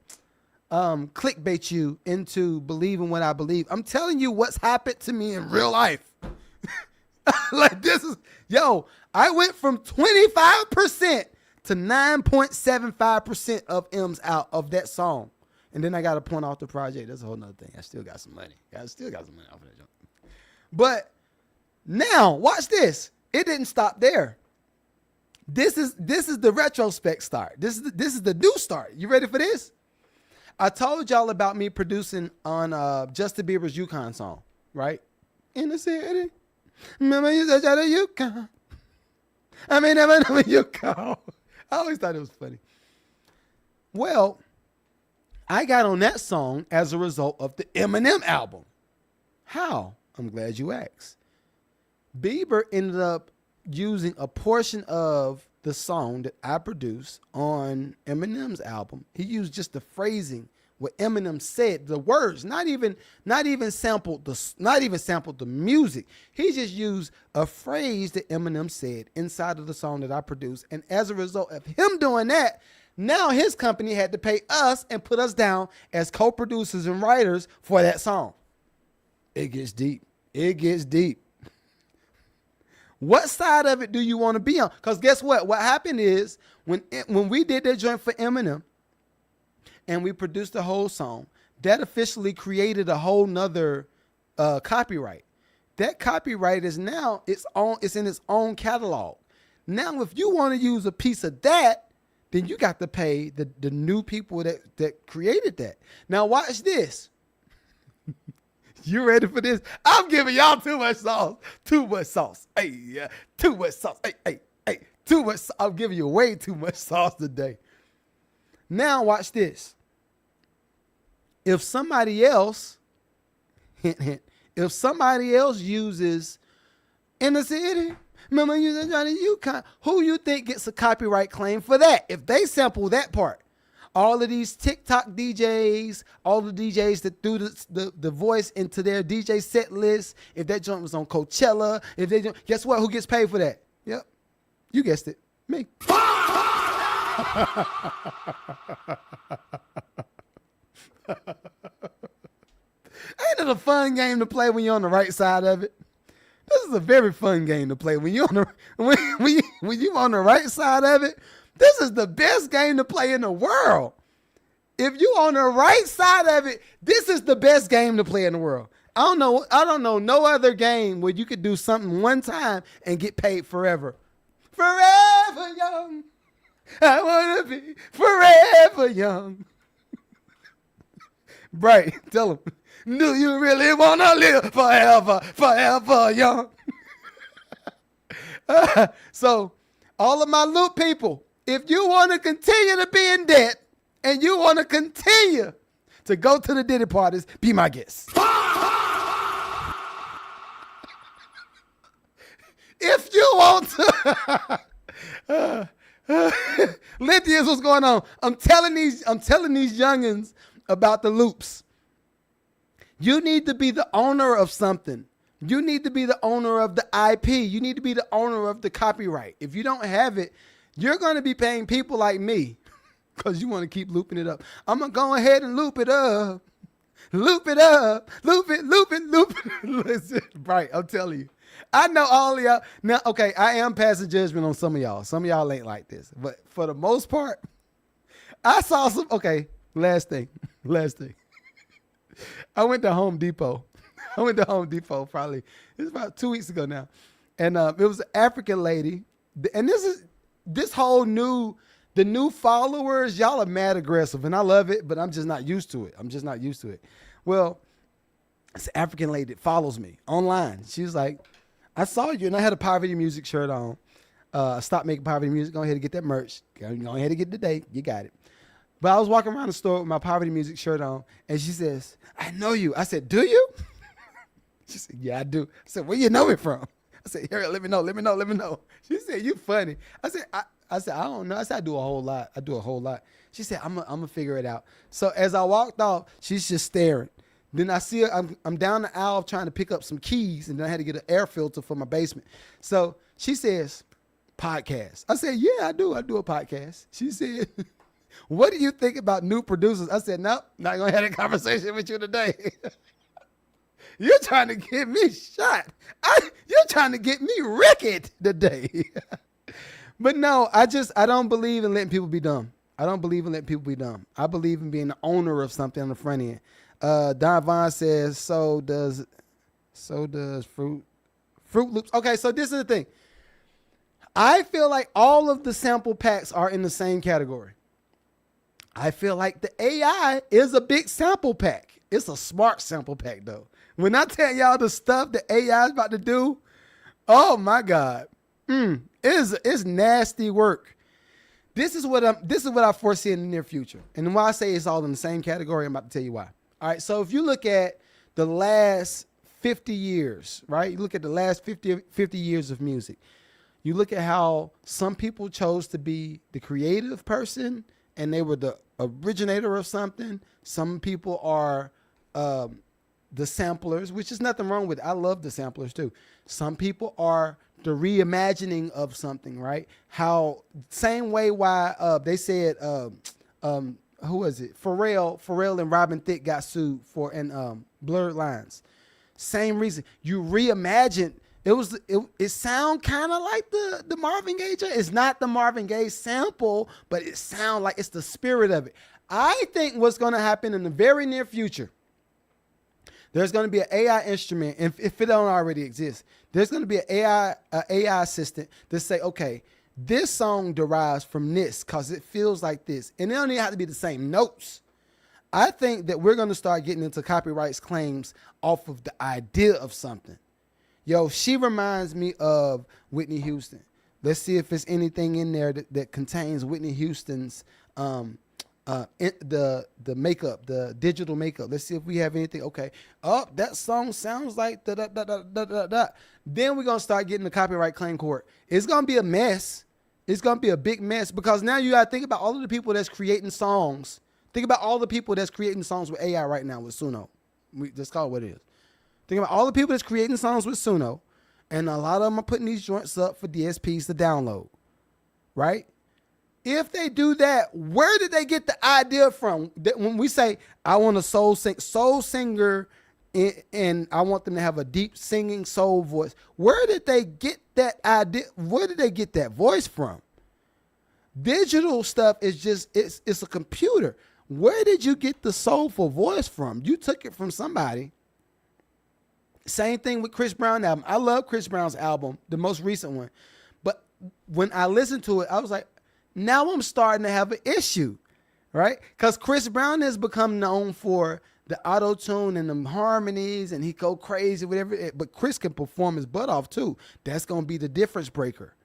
clickbait you into believing what I believe. I'm telling you what's happened to me in real life. Like I went from 25% to 9.75% of M's out of that song. And then I got to point off the project. That's a whole nother thing. I still got some money. I still got some money off of that joint. But now, watch this. It didn't stop there. This is the retrospect start. This is the new start. You ready for this? I told y'all about me producing on Justin Bieber's Yukon song, right? In the city. Remember you said out of Yukon. I mean, never know Yukon. I always thought it was funny. Well, I got on that song as a result of the Eminem album. How? I'm glad you asked. Bieber ended up using a portion of the song that I produced on Eminem's album. He used just the phrasing, what Eminem said, the words, not even sampled the music. He just used a phrase that Eminem said inside of the song that I produced. And as a result of him doing that, now his company had to pay us and put us down as co-producers and writers for that song. It gets deep. What side of it do you want to be on? Because guess what? What happened is when we did that joint for Eminem and we produced the whole song, that officially created a whole nother copyright. That copyright is now it's in its own catalog. Now, if you want to use a piece of that, then you got to pay the new people that created that. Now watch this. You ready for this? I'm giving y'all too much sauce. Too much sauce. Hey, too much sauce. Hey, too much. I'm giving you way too much sauce today. Now watch this. If somebody else, hint, hint, if somebody else uses In the City, remember using Johnny Yukon, who you think gets a copyright claim for that? If they sample that part. All of these TikTok DJs, all the DJs that threw the voice into their DJ set list, if that joint was on Coachella, guess what? Who gets paid for that? Yep. You guessed it. Me. Ain't it a fun game to play when you're on the right side of it? This is a very fun game to play when you're on the when you on the right side of it. This is the best game to play in the world. If you on the right side of it, this is the best game to play in the world. I don't know no other game where you could do something one time and get paid forever. Forever young. I want to be forever young. Right, tell him. Do you really want to live forever young? So, all of my loop people, if you want to continue to be in debt and you want to continue to go to the Diddy parties, be my guest. If you want to, Lithius, what's going on? I'm telling these youngins about the loops. You need to be the owner of something. You need to be the owner of the IP. You need to be the owner of the copyright. If you don't have it, you're going to be paying people like me because you want to keep looping it up. I'm going to go ahead and loop it up. Loop it up. Loop it. Listen, right, I'm telling you. I know all of y'all. Now, okay, I am passing judgment on some of y'all. Some of y'all ain't like this. But for the most part, I saw some. Okay, last thing. I went to Home Depot. Probably. It was about 2 weeks ago now. And it was an African lady. And the new followers, y'all are mad aggressive. And I love it, but I'm just not used to it. Well, it's an African lady that follows me online. She was like, I saw you, and I had a Poverty Music shirt on. Stop making Poverty Music. Go ahead and get that merch. Go ahead and get the date. You got it. But I was walking around the store with my Poverty Music shirt on, and she says, I know you. I said, do you? She said, yeah, I do. I said, where you know me from? I said, here, let me know. She said, you funny. I said, I don't know. I said, I do a whole lot. She said, I'm gonna figure it out. So as I walked off, she's just staring. Then I see her, I'm down the aisle trying to pick up some keys, and then I had to get an air filter for my basement. So she says, podcast. I said, yeah, I do a podcast. She said, what do you think about new producers? I said, nope, not gonna have a conversation with you today. You're trying to get me shot. You're trying to get me wrecked today. But no, I don't believe in letting people be dumb. I believe in being the owner of something on the front end. Don Vaughn says, so does Fruit Loops. Okay, so this is the thing. I feel like all of the sample packs are in the same category. I feel like the AI is a big sample pack. It's a smart sample pack, though. When I tell y'all the stuff the AI is about to do, oh my God, it's nasty work. This is what I foresee in the near future. And why I say it's all in the same category, I'm about to tell you why. All right, so if you look at the last 50 years, right? You look at the last 50 years of music. You look at how some people chose to be the creative person and they were the originator of something. Some people are the samplers, which is nothing wrong with it. I love the samplers too. Some people are the reimagining of something, right? How same way why they said who was it? Pharrell and Robin Thicke got sued for Blurred Lines. Same reason. You reimagine. It sound kind of like the Marvin Gaye. It's not the Marvin Gaye sample, but it sound like it's the spirit of it. I think what's going to happen in the very near future, there's going to be an AI instrument, and if it don't already exist, there's going to be an AI assistant that say, okay, this song derives from this because it feels like this. And it don't even have to be the same notes. I think that we're going to start getting into copyrights claims off of the idea of something. Yo, she reminds me of Whitney Houston. Let's see if there's anything in there that contains Whitney Houston's the makeup, the digital makeup. Let's see if we have anything. Okay. Oh, that song sounds like da da da da da da da. Then we're gonna start getting the copyright claim court. It's gonna be a mess. It's gonna be a big mess because now you gotta think about all of the people that's creating songs. Think about all the people that's creating songs with AI right now with Suno. Just call it what it is. Think about all the people that's creating songs with Suno, and a lot of them are putting these joints up for DSPs to download. right? If they do that, where did they get the idea from? That when we say, I want a soul singer, and I want them to have a deep singing soul voice, where did they get that idea? Where did they get that voice from? Digital stuff is just, it's a computer. Where did you get the soulful voice from? You took it from somebody. Same thing with Chris Brown album. I love Chris Brown's album, the most recent one. But when I listened to it, I was like, now I'm starting to have an issue, right? Because Chris Brown has become known for the auto-tune and the harmonies, and he go crazy, whatever. But Chris can perform his butt off too. That's going to be the difference breaker.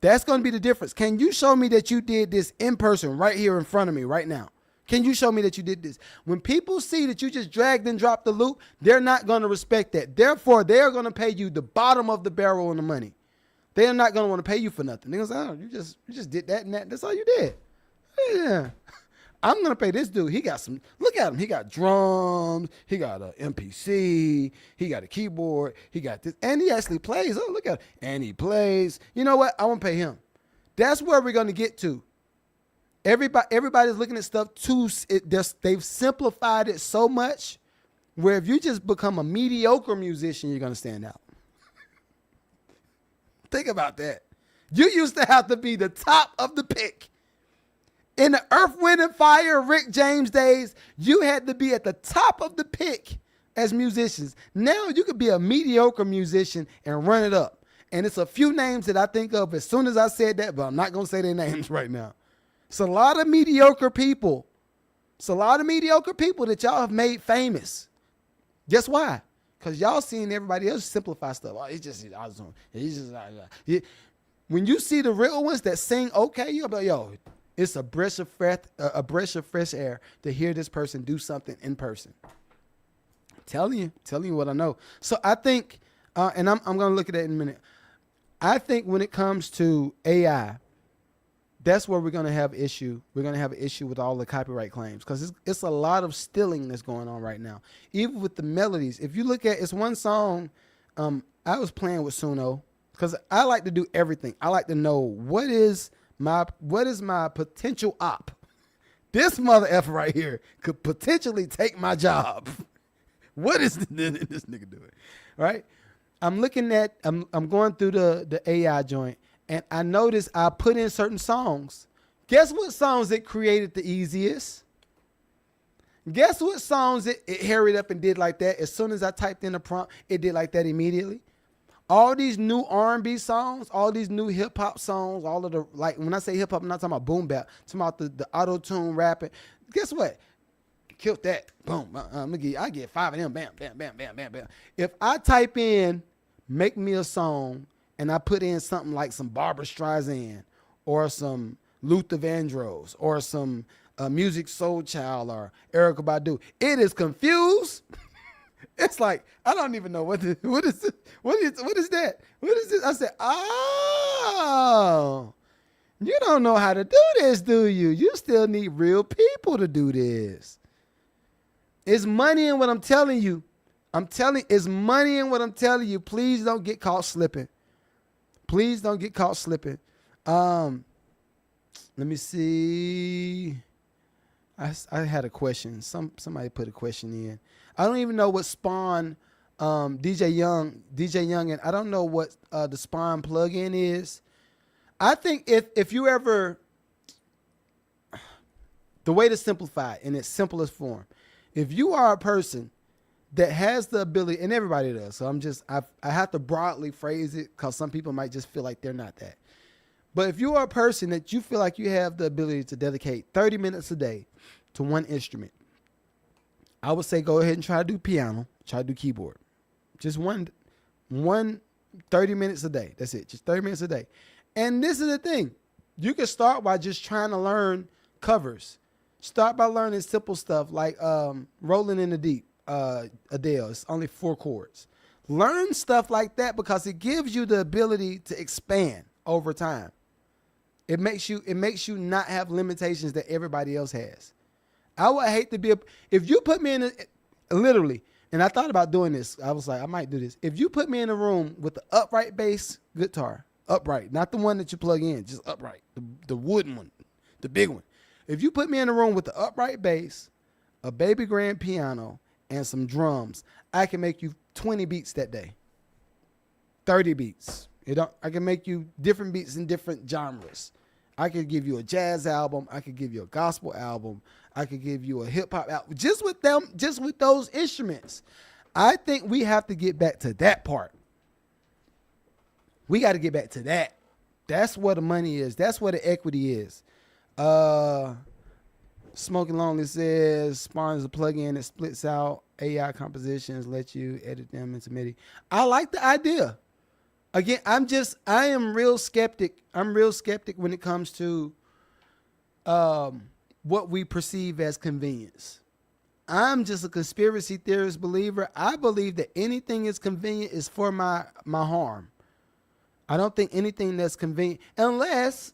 That's going to be the difference. Can you show me that you did this in person right here in front of me right now? Can you show me that you did this? When people see that you just dragged and dropped the loop, they're not going to respect that. Therefore, they're going to pay you the bottom of the barrel on the money. They're not going to want to pay you for nothing. They're going to say, oh, you just did that and that. That's all you did. Yeah. I'm going to pay this dude. He got some, look at him. He got drums. He got an MPC. He got a keyboard. He got this. And he actually plays. Oh, look at him. And he plays. You know what? I want to pay him. That's where we're going to get to. Everybody's looking at stuff too. They've simplified it so much where if you just become a mediocre musician, you're going to stand out. Think about that. You used to have to be the top of the pick. In the Earth, Wind, and Fire, Rick James days, you had to be at the top of the pick as musicians. Now you could be a mediocre musician and run it up. And it's a few names that I think of as soon as I said that, but I'm not going to say their names right now. It's a lot of mediocre people. It's a lot of mediocre people that y'all have made famous. Guess why? Because y'all seen everybody else simplify stuff. Oh, it's just when you see the real ones that sing okay, you'll be like, yo, it's a breath of fresh air to hear this person do something in person. Telling you what I know. So I think, and I'm going to look at that in a minute. I think when it comes to AI, that's where we're going to have issue. We're going to have an issue with all the copyright claims because it's a lot of stealing that's going on right now. Even with the melodies. If you look at, it's one song I was playing with Suno because I like to do everything. I like to know what is my potential op. This mother effer right here could potentially take my job. What is this nigga doing? Right? I'm looking at, I'm going through the AI joint. And I noticed I put in certain songs. Guess what songs it created the easiest? Guess what songs it hurried up and did like that? As soon as I typed in the prompt, it did like that immediately. All these new R&B songs, all these new hip hop songs, all of the, like when I say hip hop, I'm not talking about boom bap, I'm talking about the auto-tune rapping. Guess what? Killed that. Boom. I get 5 of them. Bam, bam, bam, bam, bam, bam. If I type in, make me a song, and I put in something like some Barbra Streisand or some Luther Vandross or some Music Soul Child or Erykah Badu, it is confused. It's like, I don't even know what is that? What is this? I said, oh, you don't know how to do this, do you? You still need real people to do this. It's money in what I'm telling you. It's money in what I'm telling you. Please don't get caught slipping. Please don't get caught slipping. Let me see. I had a question. Somebody put a question in. I don't even know what Spawn, DJ Young, and I don't know what the Spawn plugin is. I think if you ever, the way to simplify it in its simplest form, if you are a person that has the ability, and everybody does, so I have to broadly phrase it because some people might just feel like they're not that. But if you are a person that you feel like you have the ability to dedicate 30 minutes a day to one instrument, I would say go ahead and try to do piano, try to do keyboard. Just one 30 minutes a day. That's it. Just 30 minutes a day. And this is the thing. You can start by just trying to learn covers. Start by learning simple stuff like Rolling in the Deep, Adele. It's only 4 chords. Learn stuff like that because it gives you the ability to expand over time. It makes you not have limitations that everybody else has. I would hate to be if you put me in literally, and I thought about doing this. I was like, I might do this. If you put me in a room with the upright bass guitar, upright, not the one that you plug in, just upright, the wooden one, the big one. If you put me in a room with the upright bass, a baby grand piano, and some drums, I can make you 20 beats that day. 30 beats. I can make you different beats in different genres. I could give you a jazz album. I could give you a gospel album. I could give you a hip hop album. Just with those instruments. I think we have to get back to that part. We got to get back to that. That's where the money is. That's where the equity is. Smoking Lonely says Spawn is a plugin that splits out AI compositions, let you edit them into MIDI. I like the idea. Again, I am real skeptic. I'm real skeptic when it comes to what we perceive as convenience. I'm just a conspiracy theorist believer. I believe that anything is convenient is for my harm. I don't think anything that's convenient, unless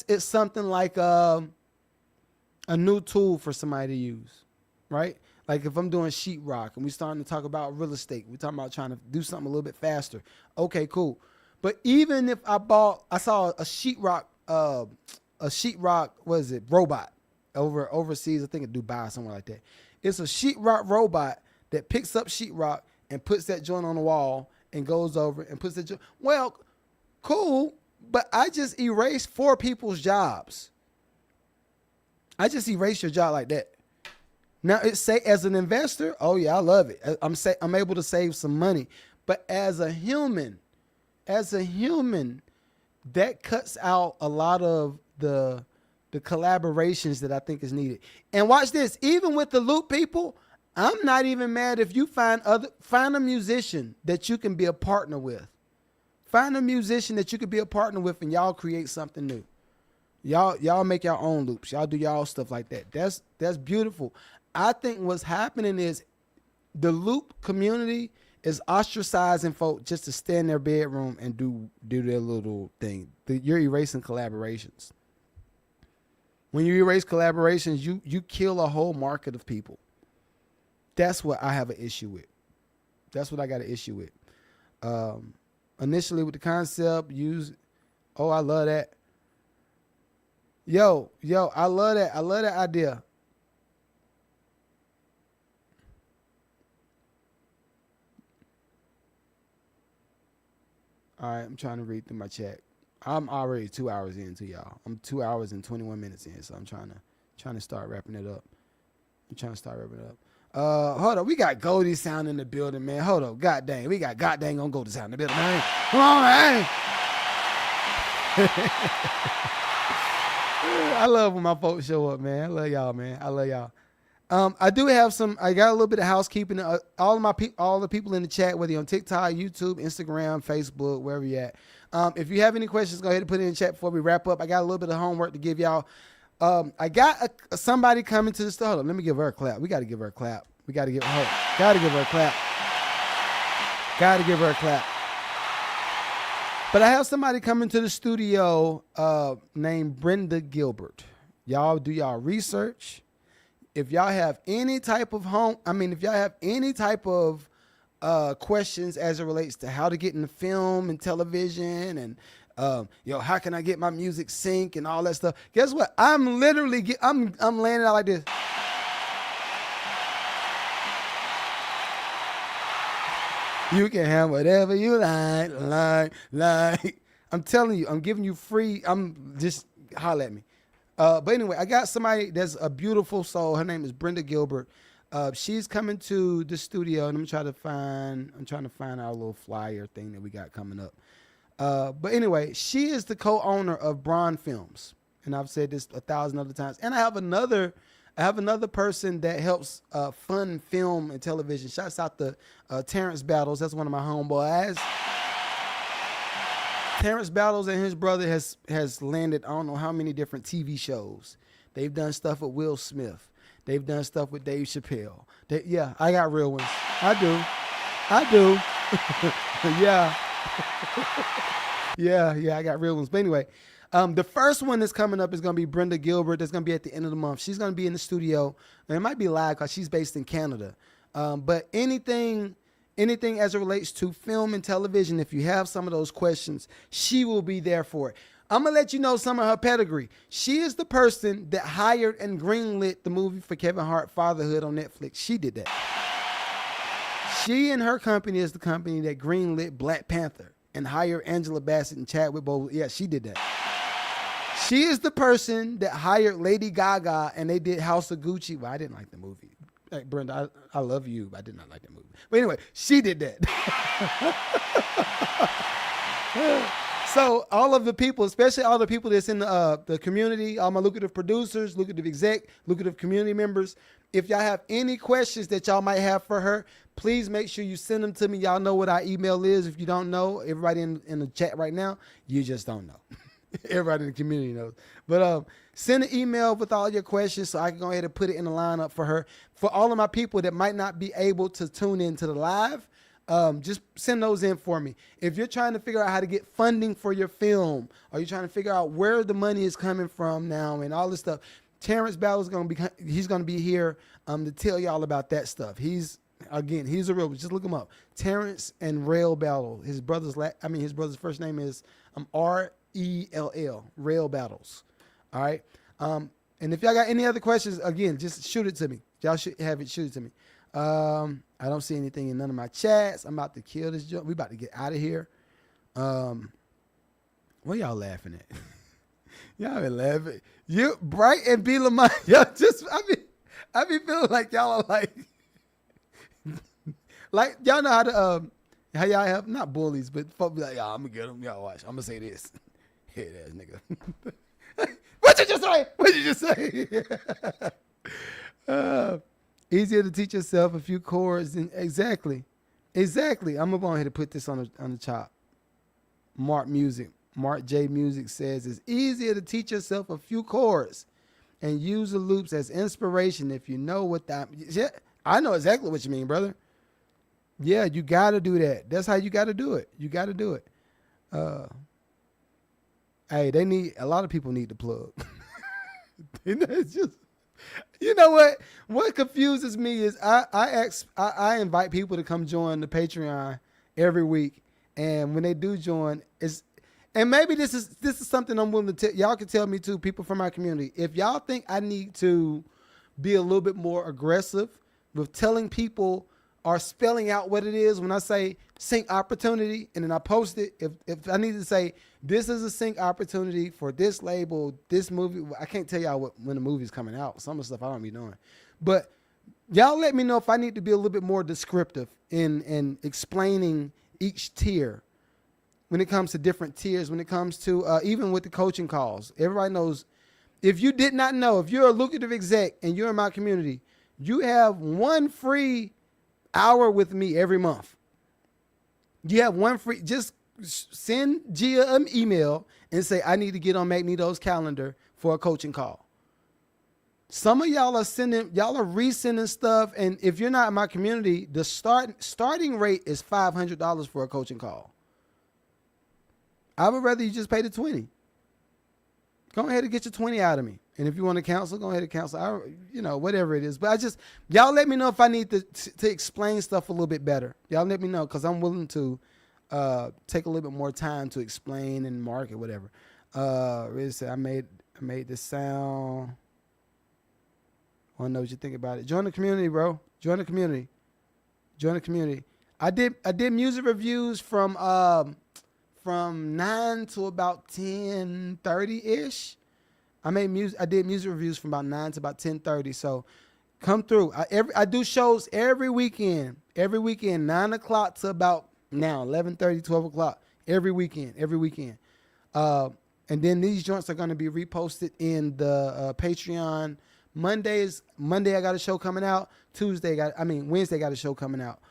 it's something like a new tool for somebody to use, right? Like if I'm doing sheetrock and we're starting to talk about real estate, we're talking about trying to do something a little bit faster. Okay, cool. But even if I saw a sheetrock, what is it, robot overseas, I think in Dubai or somewhere like that. It's a sheetrock robot that picks up sheetrock and puts that joint on the wall and goes over and puts that joint. Well, cool, but I just erased 4 people's jobs. I just erased your job like that. Now it say as an investor, oh yeah, I love it. I'm able to save some money. But as a human, that cuts out a lot of the collaborations that I think is needed. And watch this, even with the loop people, I'm not even mad if you find a musician that you can be a partner with. Find a musician that you could be a partner with and y'all create something new. Y'all make your own loops. Y'all do y'all stuff like that. That's beautiful. I think what's happening is the loop community is ostracizing folk just to stay in their bedroom and do their little thing. You're erasing collaborations. When you erase collaborations, you kill a whole market of people. That's what I have an issue with. That's what I got an issue with. Initially with the concept, I love that. Yo, I love that. I love that idea. All right, I'm trying to read through my chat. I'm already 2 hours into y'all. I'm 2 hours and 21 minutes in, so I'm trying to start wrapping it up. Hold on, we got Goldie Sound in the building, man. Hold on, god dang, we got god dang on Goldie Sound in the building, man. Come on, man. I love when my folks show up, man. I love y'all, man. I love y'all. I got a little bit of housekeeping. All the people in the chat, whether you're on TikTok, YouTube, Instagram, Facebook, wherever you're at. If you have any questions, go ahead and put it in the chat before we wrap up. I got a little bit of homework to give y'all. I got somebody coming to the store. Hold on, let me give her a clap. We got to give her a clap. Got to give her a clap. But I have somebody coming to the studio named Brenda Gilbert. Y'all do y'all research. If y'all have any type of questions as it relates to how to get into film and television and how can I get my music sync and all that stuff? Guess what? I'm laying it out like this. You can have whatever you like. I'm telling you, I'm giving you free. I'm just holler at me. But anyway, I got somebody that's a beautiful soul. Her name is Brenda Gilbert. She's coming to the studio, and I'm trying to find our little flyer thing that we got coming up. But anyway, she is the co-owner of Braun Films, and I've said this 1,000 other times. And I have another person that helps fund film and television. Shouts out to Terrence Battles. That's one of my homeboys. Terrence Battles and his brother has landed I don't know how many different TV shows. They've done stuff with Will Smith. They've done stuff with Dave Chappelle. I got real ones. I do. Yeah, I got real ones. But anyway, the first one that's coming up is going to be Brenda Gilbert. That's going to be at the end of the month. She's going to be in the studio. And it might be live because she's based in Canada. But anything anything as it relates to film and television, if you have some of those questions, she will be there for it. I'm going to let you know some of her pedigree. She is the person that hired and greenlit the movie for Kevin Hart, Fatherhood, on Netflix. She did that. She and her company is the company that greenlit Black Panther and hired Angela Bassett and Chadwick Boseman. Yeah, she did that. She is the person that hired Lady Gaga and they did House of Gucci. Well, I didn't like the movie. Hey, Brenda, I love you, but I did not like that movie. But anyway, she did that. So all of the people, especially all the people that's in the community, all my lucrative producers, lucrative exec, lucrative community members, if y'all have any questions that y'all might have for her, please make sure you send them to me. Y'all know what our email is. If you don't know, everybody in the chat right now, you just don't know. Everybody in the community knows. But send an email with all your questions so I can go ahead and put it in the lineup for her. For all of my people that might not be able to tune into the live, just send those in for me. If you're trying to figure out how to get funding for your film, or you're trying to figure out where the money is coming from now and all this stuff, Terrence Battle is going to be here to tell y'all about that stuff. He's a real, just look him up. Terrence and Rail Battle. His brother's first name is R-E-L-L, Rail Battles. All right. And if y'all got any other questions, again, just shoot it to me. Y'all should have it, shoot it to me. I don't see anything in none of my chats. I'm about to kill this joke. We about to get out of here. What y'all laughing at? Y'all been laughing. You, Bright and B. Lamont, y'all I be feeling like y'all are like y'all know how to, how y'all have, not bullies, but folks be like, y'all, I'm gonna get them. Y'all watch. I'm gonna say this. Head ass nigga. What you just say? What you just say? Easier to teach yourself a few chords. Exactly. I'm gonna go ahead and put this on the top. Mark J Music says it's easier to teach yourself a few chords and use the loops as inspiration if you know what that. Yeah, I know exactly what you mean, brother. Yeah, you gotta do that. That's how you gotta do it. You gotta do it. Hey, a lot of people need to plug. It's just. You know what? What confuses me is I invite people to come join the Patreon every week, and when they do join, and maybe this is something I'm willing to tell y'all. Can tell me too, people from my community, if y'all think I need to be a little bit more aggressive with telling people or spelling out what it is when I say sync opportunity, and then I post it. If I need to say this is a sync opportunity for this label, this movie, I can't tell y'all when the movie's coming out. Some of the stuff I don't be doing, but y'all let me know if I need to be a little bit more descriptive in explaining each tier when it comes to different tiers, when it comes to even with the coaching calls. Everybody knows, if you did not know, if you're a lucrative exec and you're in my community, you have one free hour with me every month. You have one free, just send Gia an email and say, I need to get on Magneto's calendar for a coaching call. Some of y'all are resending stuff. And if you're not in my community, the starting rate is $500 for a coaching call. I would rather you just pay the $20. Go ahead and get your $20 out of me. And if you want to counsel, go ahead and counsel. Whatever it is. But y'all let me know if I need to explain stuff a little bit better. Y'all let me know, because I'm willing to take a little bit more time to explain and market, whatever. I made this sound. I want to know what you think about it. Join the community, bro. Join the community. I did music reviews from 9 to about 10:30-ish. I did music reviews from about 9 to about 10:30. So come through. I do shows every weekend, 9 o'clock to about now, 11:30, 12 o'clock, every weekend. And then these joints are going to be reposted in the Patreon. Monday I got a show coming out. Wednesday got a show coming out.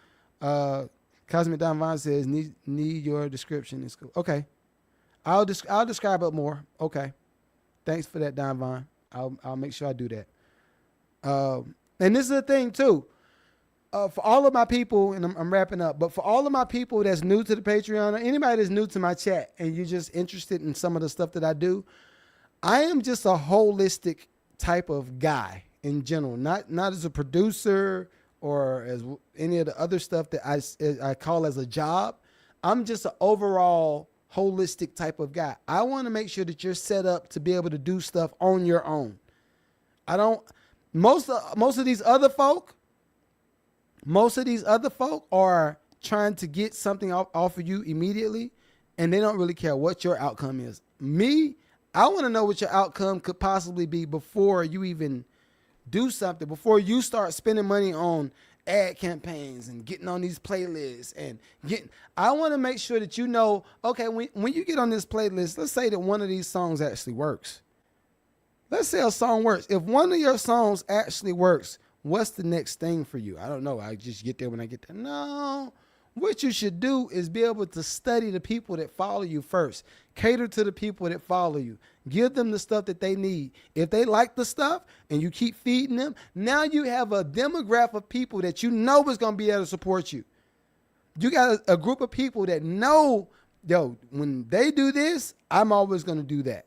Cosmic Don Vine says, need your description in school. Okay. I'll describe it more. Okay. Thanks for that, Don Vine. I'll make sure I do that. And this is the thing too. For all of my people, and I'm wrapping up, but for all of my people that's new to the Patreon, or anybody that's new to my chat and you're just interested in some of the stuff that I do, I am just a holistic type of guy in general, not as a producer or as any of the other stuff that I call as a job. I'm just an overall holistic type of guy. I want to make sure that you're set up to be able to do stuff on your own. I don't. Most of these other folk are trying to get something off of you immediately, and they don't really care what your outcome is. Me, I want to know what your outcome could possibly be before you even do something, before you start spending money on ad campaigns and getting on these playlists and I want to make sure that you know, okay, when you get on this playlist, let's say that one of these songs actually works. Let's say a song works. If one of your songs actually works, what's the next thing for you? I don't know. I just get there when I get there. No. What you should do is be able to study the people that follow you first. Cater to the people that follow you. Give them the stuff that they need. If they like the stuff and you keep feeding them, now you have a demographic of people that you know is going to be able to support you. You got a group of people that know, yo, when they do this, I'm always going to do that.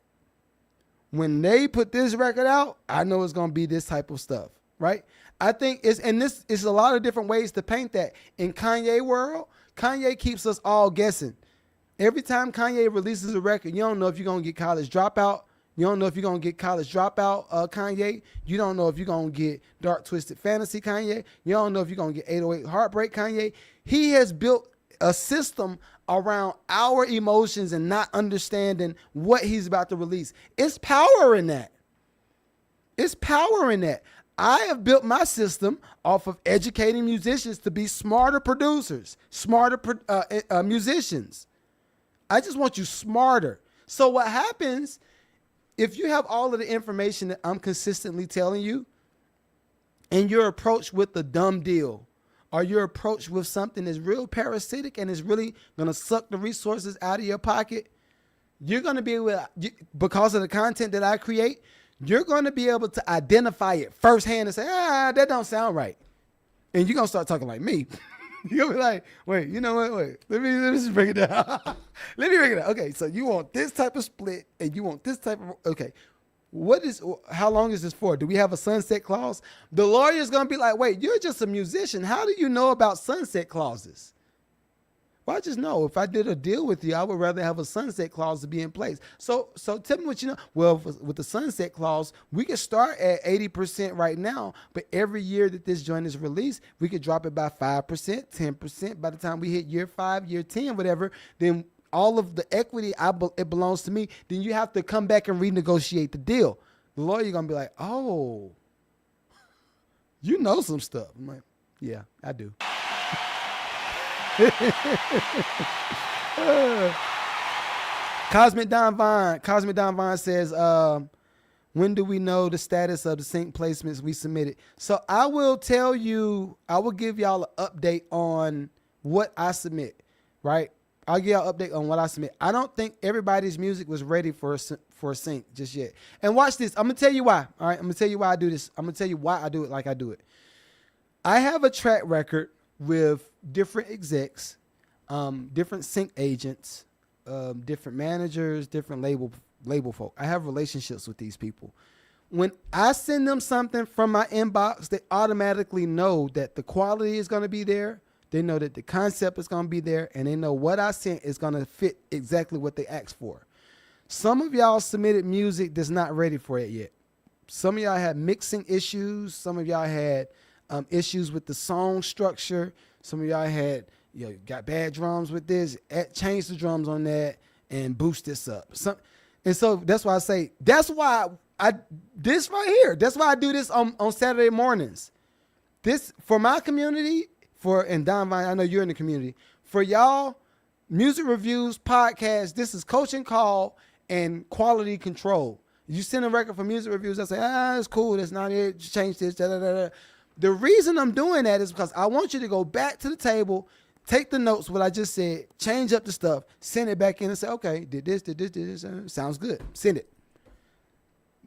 When they put this record out, I know it's going to be this type of stuff, right? I think this is a lot of different ways to paint that. In Kanye world, Kanye keeps us all guessing. Every time Kanye releases a record, you don't know if you're going to get College Dropout. You don't know if you're going to get College Dropout Kanye. You don't know if you're going to get Dark Twisted Fantasy Kanye. You don't know if you're going to get 808 Heartbreak Kanye. He has built a system around our emotions and not understanding what he's about to release. It's power in that. It's power in that. I have built my system off of educating musicians to be smarter producers, smarter musicians. I just want you smarter. So what happens if you have all of the information that I'm consistently telling you and you're approached with a dumb deal, or you're approached with something that's real parasitic and is really going to suck the resources out of your pocket, you're going to be able to, because of the content that I create, you're going to be able to identify it firsthand and say, that don't sound right. And you're going to start talking like me. You'll be like, wait, you know what? Wait, let me just break it down. Let me break it down. Okay, so you want this type of split and you want this type of, okay. How long is this for? Do we have a sunset clause? The lawyer's going to be like, wait, you're just a musician. How do you know about sunset clauses? Well, I just know if I did a deal with you, I would rather have a sunset clause to be in place. So tell me what you know. Well, with the sunset clause, we can start at 80% right now, but every year that this joint is released, we could drop it by 5%, 10%. By the time we hit year 5, year 10, whatever, then all of the equity, it belongs to me. Then you have to come back and renegotiate the deal. The lawyer going to be like, oh, you know some stuff. I'm like, yeah, I do. Cosmic Don Vine says, when do we know the status of the sync placements we submitted? So I will give y'all an update on what I submit, right? I'll give y'all an update on what I submit. I don't think everybody's music was ready for a sync just yet. And watch this. I'm going to tell you why. All right. I'm going to tell you why I do this. I'm going to tell you why I do it like I do it. I have a track record with different execs, different sync agents, different managers, different label folk. I have relationships with these people. When I send them something from my inbox, they automatically know that the quality is going to be there. They know that the concept is going to be there, and they know what I sent is going to fit exactly what they asked for. Some of y'all submitted music that's not ready for it yet. Some of y'all had mixing issues. Some of y'all had issues with the song structure. Some of y'all had, got bad drums with this. Change the drums on that and boost this up. So that's why I say, that's why this right here, that's why I do this on Saturday mornings. This, for my community, and Don Vine, I know you're in the community. For y'all, music reviews, podcasts, this is coaching call and quality control. You send a record for music reviews, I say, it's cool, that's not it, just change this, da-da-da-da. The reason I'm doing that is because I want you to go back to the table, take the notes, what I just said, change up the stuff, send it back in and say, okay, did this, sounds good, send it.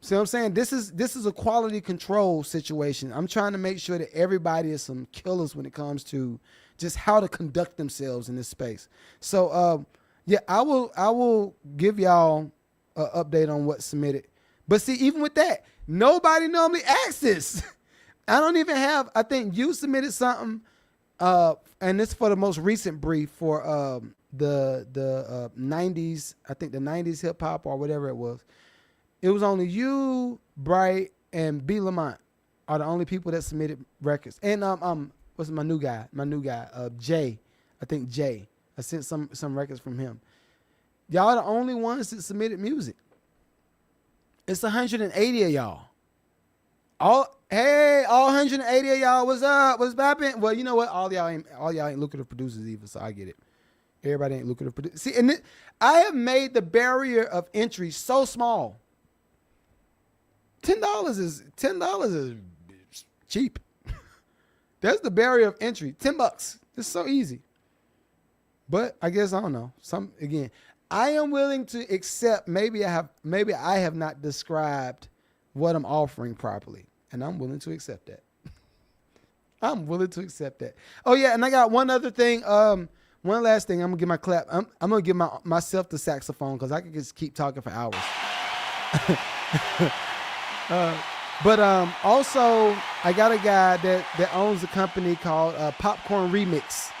See what I'm saying? This is a quality control situation. I'm trying to make sure that everybody is some killers when it comes to just how to conduct themselves in this space. So, I will give y'all an update on what's submitted. But see, even with that, nobody normally asks this. I don't even have. I think you submitted something, and this for the most recent brief for the 90s. I think the 90s hip hop or whatever it was. It was only you, Bright, and B. Lamont are the only people that submitted records. And what's my new guy? Jay. I think Jay. I sent some records from him. Y'all are the only ones that submitted music. It's 180 of y'all. All 180 of y'all. What's up? What's poppin'? Well, you know what? All y'all ain't lucrative producers either, so I get it. Everybody ain't lucrative producers. See, and I have made the barrier of entry so small. $10 is cheap. That's the barrier of entry. $10. It's so easy. But I guess I don't know. I am willing to accept. Maybe I have not described what I'm offering properly, and I'm willing to accept that. I'm willing to accept that. Oh yeah, and I got one other thing. One last thing. I'm gonna give my clap. I'm gonna give myself the saxophone because I could just keep talking for hours. But also I got a guy that owns a company called Popcorn Remix.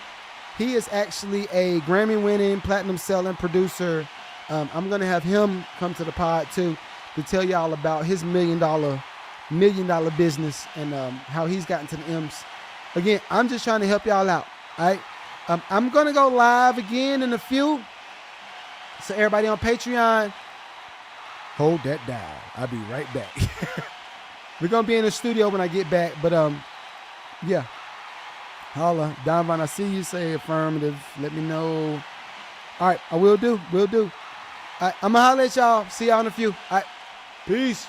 He is actually a Grammy-winning, platinum-selling producer. I'm gonna have him come to the pod too to tell y'all about his $1 million business and how he's gotten to the M's. Again, I'm just trying to help y'all out. All right, I'm gonna go live again in a few. So everybody on Patreon, hold that down. I'll be right back. We're gonna be in the studio when I get back, but yeah. Holla, Don Von, I see you. Say affirmative. Let me know. All right, I will do. All right, I'm gonna holler at y'all. See y'all in a few. All right, peace.